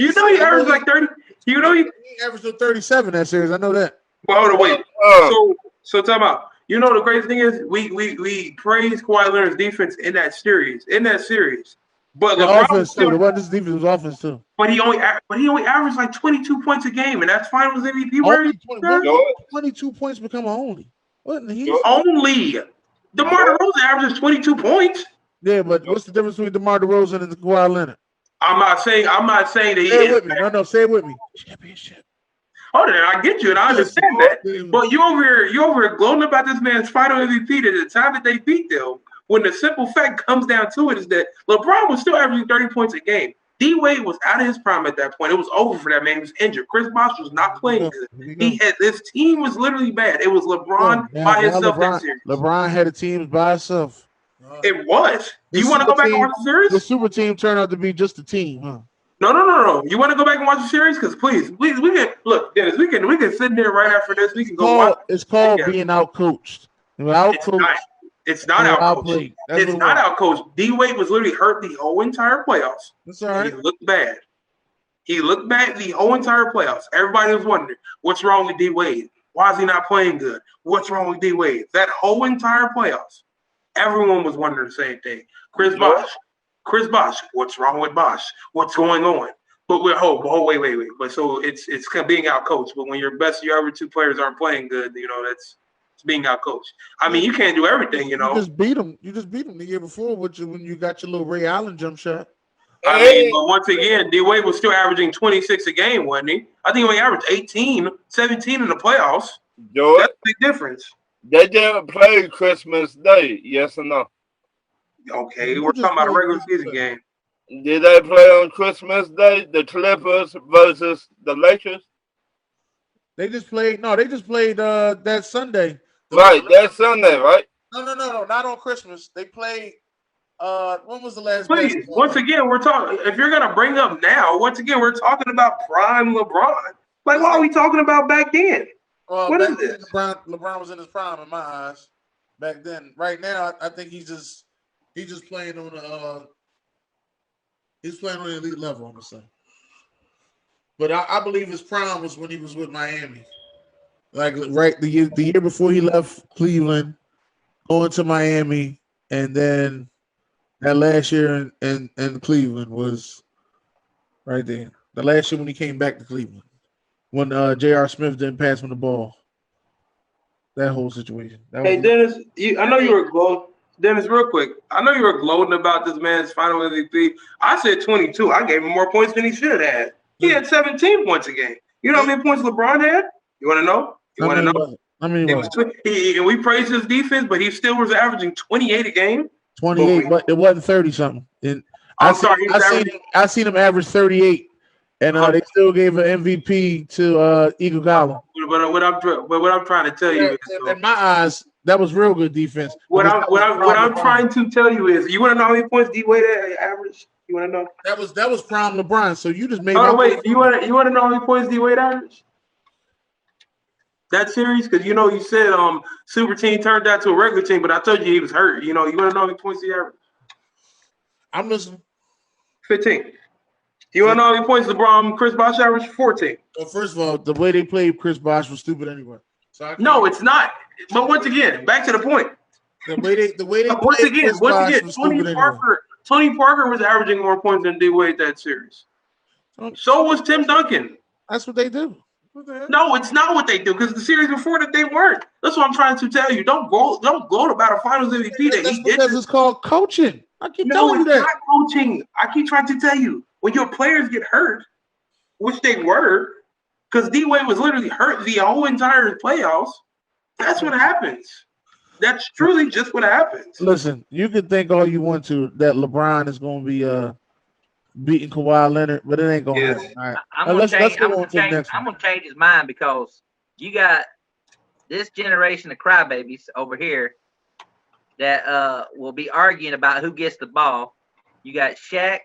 Speaker 1: You know he averaged like 30. You know he
Speaker 2: averaged 37 that series. I know that.
Speaker 1: Well, hold on, wait.
Speaker 5: Um,
Speaker 1: So time out. You know the crazy thing is we praise Kawhi Leonard's defense in that series. But
Speaker 2: The
Speaker 1: LeBron
Speaker 2: offense too. The one this defense was offense too.
Speaker 1: but he only averaged like 22 points a game, and that's Finals MVP. Where
Speaker 2: Only 20,
Speaker 5: George,
Speaker 2: 22 points become a only. What in the heat?
Speaker 5: George,
Speaker 1: only DeMar DeRozan averages 22 points.
Speaker 2: Yeah, but what's the difference between DeMar DeRozan and Kawhi Leonard?
Speaker 1: I'm not saying that he
Speaker 2: Say it
Speaker 1: is.
Speaker 2: with me. No, say it with me. Championship.
Speaker 1: Oh, I get you, and I understand that. But you over here gloating about this man's final MVP at the time that they beat them. When the simple fact comes down to it is that LeBron was still averaging 30 points a game. D Wade was out of his prime at that point. It was over for that man. He was injured. Chris Bosh was not playing good. His team was literally bad. It was LeBron by himself that series.
Speaker 2: LeBron had a team by itself.
Speaker 1: It was. Do you want to go back and watch the series?
Speaker 2: The super team turned out to be just a team, huh?
Speaker 1: No. You want to go back and watch the series? Because please, we can look, Dennis. We can sit there right after this. We can go watch.
Speaker 2: It's called being outcoached.
Speaker 1: It's not outcoached. It's not outcoached. D Wade was literally hurt the whole entire playoffs.
Speaker 2: That's all right.
Speaker 1: He looked bad. The whole entire playoffs. Everybody was wondering what's wrong with D Wade. Why is he not playing good? What's wrong with D Wade? That whole entire playoffs, everyone was wondering the same thing. Chris Bosh, what's wrong with Bosh? What's going on? But wait. But so it's being outcoached. But when your other two players aren't playing good, that's being outcoached. I mean, you can't do everything,
Speaker 2: You just beat them. You just beat them the year before when you got your little Ray Allen jump shot.
Speaker 1: I mean, but once again, D Wade was still averaging 26 a game, wasn't he? I think he only averaged 18, 17 in the playoffs.
Speaker 5: George,
Speaker 1: that's a big difference.
Speaker 5: They didn't play Christmas Day, yes or no?
Speaker 1: Okay, we're talking about a regular season game.
Speaker 5: Did they play on Christmas Day, the Clippers versus the Lakers?
Speaker 2: They just played that Sunday.
Speaker 5: Right, that Sunday, right?
Speaker 2: No, not on Christmas. They played when was the last
Speaker 1: Please, once again, we're talking if you're gonna bring up now, once again, we're talking about prime LeBron. Like, what are we talking about back then? What is this?
Speaker 2: LeBron was in his prime in my eyes back then. Right now, I think he's just playing on the elite level, I'm gonna say. But I believe his prime was when he was with Miami. Like the year before he left Cleveland, going to Miami, and then that last year in Cleveland was right there. The last year when he came back to Cleveland, when J.R. Smith didn't pass him the ball. That whole situation.
Speaker 1: Dennis, I know you were gloating. Dennis, real quick, I know you were gloating about this man's final MVP. I said 22. I gave him more points than he should have had. He had 17 points a game. You know how many points LeBron had? You want to know? And we praised his defense, but he still was averaging 28 a game.
Speaker 2: 28, but it wasn't 30 something. I seen him average 38, and they still gave an MVP to Iguodala.
Speaker 1: But what I'm trying to tell you is,
Speaker 2: in my eyes, that was real good defense.
Speaker 1: What I'm trying to tell you is, you want to know how many points D Wade averaged? You want to know?
Speaker 2: That was prime LeBron. So you just made.
Speaker 1: Oh wait, you want to know how many points D Wade averaged? That series, because you said super team turned out to a regular team, but I told you he was hurt. You want to know how many points he averaged?
Speaker 2: I'm listening.
Speaker 1: 15. You want to know how many points Chris Bosh averaged? 14.
Speaker 2: Well, first of all, the way they played Chris Bosh was stupid anyway. So
Speaker 1: no, it's not. But once again, back to the point.
Speaker 2: The way they once again,
Speaker 1: Tony Parker was averaging more points than D Wade that series. So was Tim Duncan.
Speaker 2: That's what they do.
Speaker 1: No, it's not what they do, because the series before that they weren't. That's what I'm trying to tell you. Don't gloat about a Finals MVP that he did.
Speaker 2: Because it's called coaching. I keep telling you that.
Speaker 1: It's not coaching. I keep trying to tell you, when your players get hurt, which they were, because D Wade was literally hurt the whole entire playoffs. That's what happens. That's truly just what happens.
Speaker 2: Listen, you can think all you want to that LeBron is going to be beating Kawhi Leonard, but it ain't going to happen. All right.
Speaker 6: I'm going to change his mind, because you got this generation of crybabies over here that will be arguing about who gets the ball. You got Shaq,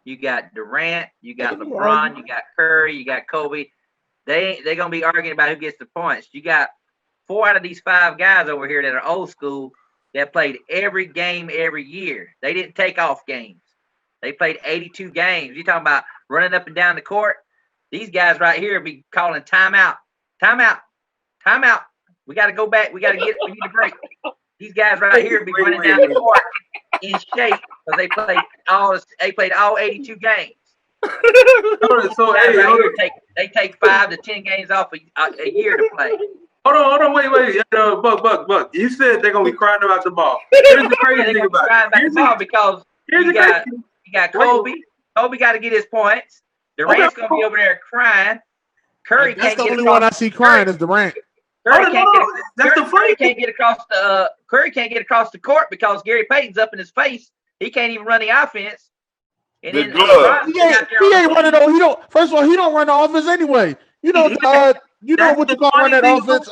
Speaker 6: you got Durant, you got LeBron, you got Curry, you got Kobe. They're going to be arguing about who gets the points. You got 4 out of these 5 guys over here that are old school that played every game every year. They didn't take off games. They played 82 games. You're talking about running up and down the court. These guys right here be calling timeout, timeout, Time out. We got to go back. We need to break. These guys right here be running down
Speaker 1: wait.
Speaker 6: the court in shape because they played all 82 games.
Speaker 1: So
Speaker 6: Guys
Speaker 1: hey,
Speaker 6: right
Speaker 1: hold
Speaker 6: here
Speaker 1: on.
Speaker 6: take 5 to 10 games off a year to play.
Speaker 1: Hold on, wait. Buck. You said they're gonna be crying about the ball. Here's the crazy
Speaker 6: They're
Speaker 1: thing
Speaker 6: gonna be
Speaker 1: about
Speaker 6: crying about the ball because
Speaker 1: here's
Speaker 6: you
Speaker 1: the crazy.
Speaker 6: got Kobe. Kobe got to get his points. Durant's gonna be over there crying. Curry
Speaker 2: That's
Speaker 6: can't
Speaker 2: the
Speaker 6: get
Speaker 2: only
Speaker 6: across.
Speaker 2: one I see crying is Durant.
Speaker 6: Curry can't get across the Curry can't get across the court because Gary Payton's up in his face. He can't even run the offense. And then LeBron's
Speaker 2: He ain't running over. He don't. First of all, he don't run the offense anyway. You know what you call run that offense.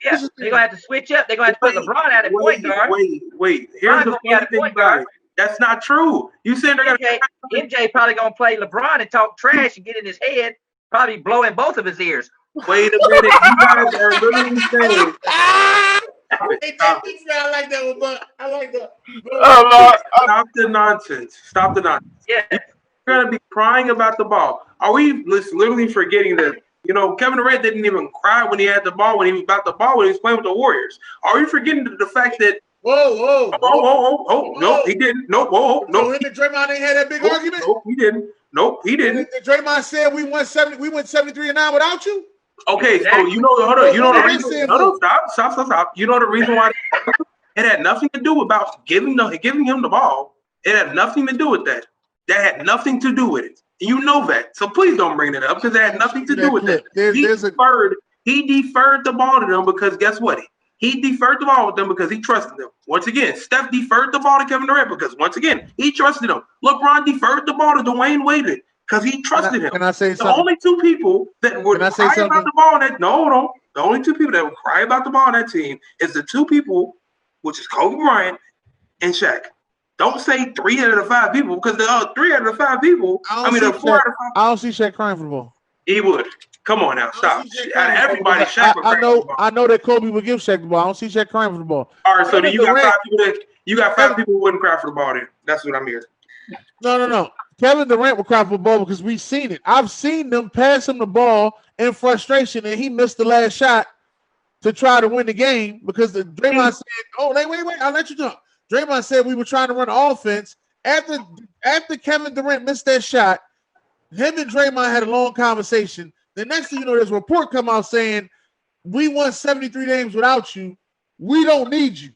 Speaker 6: Yeah, they're gonna have to switch up. They're gonna have to put LeBron out at point guard.
Speaker 1: Wait. Here's the funny thing about it. That's not true. You said they're gonna
Speaker 6: MJ probably gonna play LeBron and talk trash and get in his head, probably blowing both of his ears.
Speaker 1: Wait a minute. You guys are literally saying.
Speaker 2: I like that one, but I like that.
Speaker 1: Stop the nonsense.
Speaker 6: Yeah.
Speaker 1: You're gonna be crying about the ball. Are we literally forgetting that? You know, Kevin Durant didn't even cry when he had the ball when he was about the ball when he was playing with the Warriors. Are we forgetting the fact that?
Speaker 2: Whoa!
Speaker 1: No, he didn't. No, whoa.
Speaker 2: So him and Draymond ain't had that big argument.
Speaker 1: No, he didn't.
Speaker 2: Draymond said we won 73-9 without you.
Speaker 1: Okay, so you know, hold on. You know the reason. No, stop. You know the reason why it had nothing to do about giving him the ball. It had nothing to do with that. That had nothing to do with it. You know that. So please don't bring it up because it had nothing to do with that. He deferred the ball to them because guess what? He deferred the ball with them because he trusted them. Once again, Steph deferred the ball to Kevin Durant because once again, he trusted him. LeBron deferred the ball to Dwayne Wade because he trusted him.
Speaker 2: Can I say
Speaker 1: the
Speaker 2: something?
Speaker 1: only two people that would cry about the ball in that the only two people that would cry about the ball on that team is the two people, which is Kobe Bryant and Shaq. Don't say 3 out of the 5 people because the 3 out of the 5 people.
Speaker 2: I don't see Shaq crying for the ball.
Speaker 1: He would. Come on now, stop. Everybody, Shaq would cry for the ball.
Speaker 2: I know that Kobe would give Shaq the ball. I don't see Shaq crying for the ball.
Speaker 1: All right, so then you got 5 people who wouldn't cry for the ball. Then that's what I'm hearing.
Speaker 2: No. Kevin Durant would cry for the ball because we've seen it. I've seen them pass him the ball in frustration, and he missed the last shot to try to win the game because Draymond said, "Oh, wait, I'll let you jump." Draymond said we were trying to run offense. After Kevin Durant missed that shot, him and Draymond had a long conversation. The next thing you know, there's a report come out saying we won 73 games without you. We don't need you.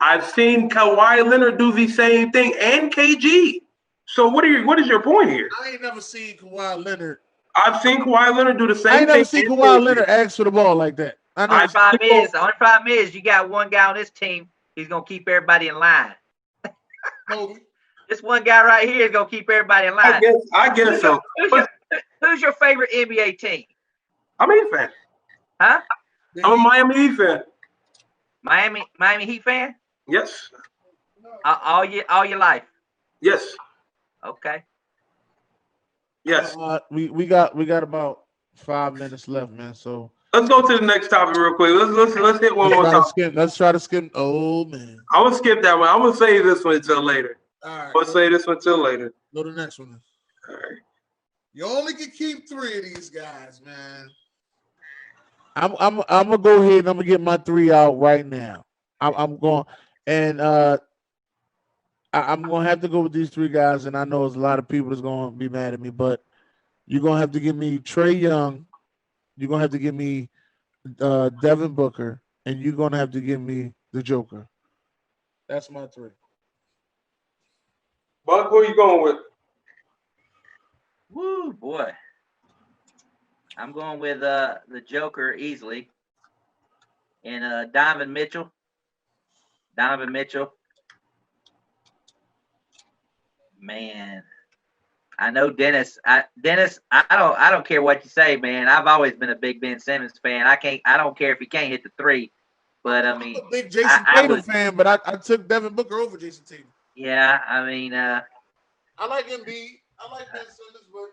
Speaker 1: I've seen Kawhi Leonard do the same thing and KG. So what is your point here?
Speaker 2: I ain't never seen Kawhi Leonard.
Speaker 1: I've seen Kawhi Leonard do the same thing.
Speaker 2: I ain't never seen Kawhi Leonard ask for the ball like that.
Speaker 6: The only problem is you got one guy on this team. He's gonna keep everybody in line. This one guy right here is gonna keep everybody in line.
Speaker 1: I guess so.
Speaker 6: Who's your favorite NBA team?
Speaker 1: I'm a Heat fan.
Speaker 6: Huh?
Speaker 1: I'm a Miami Heat fan.
Speaker 6: Miami Heat fan?
Speaker 1: Yes.
Speaker 6: All your life.
Speaker 1: Yes.
Speaker 6: Okay.
Speaker 1: Yes.
Speaker 2: We got about 5 minutes left, man. So
Speaker 1: let's go to the next topic real quick. Let's hit one more topic.
Speaker 2: Let's try to skim. Oh man.
Speaker 1: I'm gonna skip that one. I'm gonna save this one until later.
Speaker 2: All right.
Speaker 1: Let's say this one until later.
Speaker 2: Go to the next one.
Speaker 1: All right.
Speaker 2: You only can keep 3 of these guys, man. I'm gonna go ahead and I'm gonna get my 3 out right now. I'm going and I'm gonna have to go with these 3 guys, and I know there's a lot of people that's gonna be mad at me, but you're gonna have to give me Trae Young, you're gonna have to give me Devin Booker, and you're gonna have to give me the Joker. That's my 3.
Speaker 1: Buck, who are you going with?
Speaker 6: Woo, boy. I'm going with the Joker easily. And Donovan Mitchell. Man. I know Dennis. I don't care what you say, man. I've always been a big Ben Simmons fan. I don't care if he can't hit the 3. But I mean,
Speaker 2: I'm a big Jason Tatum fan, but I took Devin Booker over Jason Tatum.
Speaker 6: Yeah, I mean,
Speaker 2: I like Embiid. I like Ben Simmons, but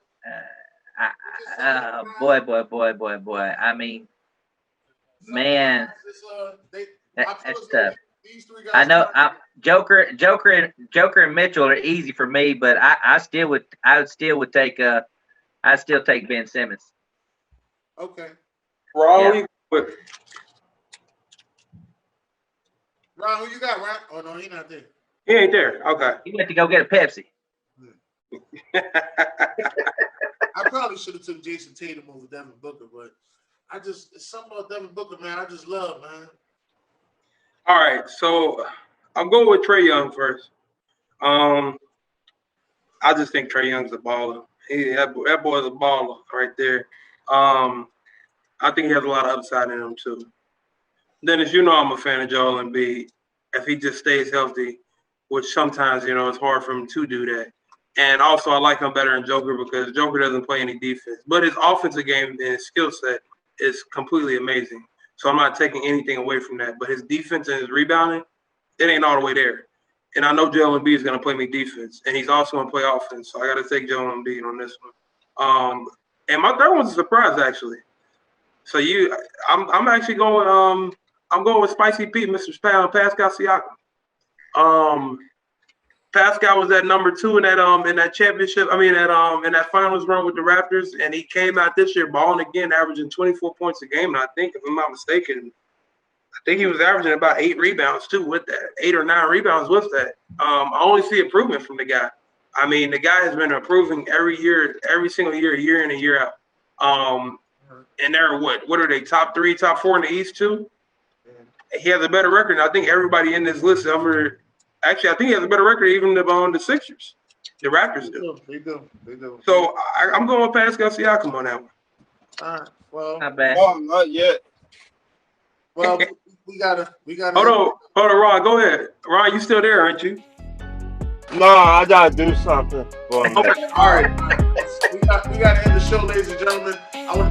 Speaker 6: boy. I mean, man, that's tough. I know Joker and Mitchell are easy for me, but I would still take Ben Simmons.
Speaker 2: Okay.
Speaker 1: Raul, But
Speaker 2: Ron, who you got, Ron? Oh no, he not there.
Speaker 1: he ain't there. Okay.
Speaker 6: He went to go get a Pepsi.
Speaker 2: I probably should have took Jason Tatum over Devin Booker, but it's something about Devin Booker, man. I just love, man.
Speaker 1: All right, so I'm going with Trae Young first. I just think Trae Young's a baller. That boy's a baller right there. I think he has a lot of upside in him too. Dennis, you know I'm a fan of Joel Embiid. If he just stays healthy, which sometimes, it's hard for him to do that. And also I like him better than Joker because Joker doesn't play any defense. But his offensive game and his skill set is completely amazing. So I'm not taking anything away from that. But his defense and his rebounding, it ain't all the way there. And I know Joel Embiid is going to play me defense, and he's also going to play offense. So I got to take Joel Embiid on this one. And my third one's a surprise, actually. So I'm actually going. I'm going with Spicy Pete, Mr. Pascal Siakam. Pascal was at number 2 in that championship. I mean, in that finals run with the Raptors, and he came out this year balling again, averaging 24 points a game. And I think, if I'm not mistaken, I think he was averaging about 8 rebounds too with that, 8 or 9 rebounds with that. I only see improvement from the guy. I mean, the guy has been improving every year, every single year in and year out. And they're what are they, top 3, top 4 in the East too? He has a better record. I think everybody in this list I think he has a better record even than the Sixers. The Raptors do.
Speaker 2: They do.
Speaker 1: So I'm going with Pascal Siakam on that one.
Speaker 2: All right. Well,
Speaker 6: Not bad.
Speaker 5: Oh, not yet.
Speaker 2: well, we gotta.
Speaker 1: Hold on, Ron. Go ahead. Ron, you still there, aren't you?
Speaker 5: No, I gotta do something for a minute.
Speaker 1: Okay. All right.
Speaker 2: We got to end the show, ladies and gentlemen. I want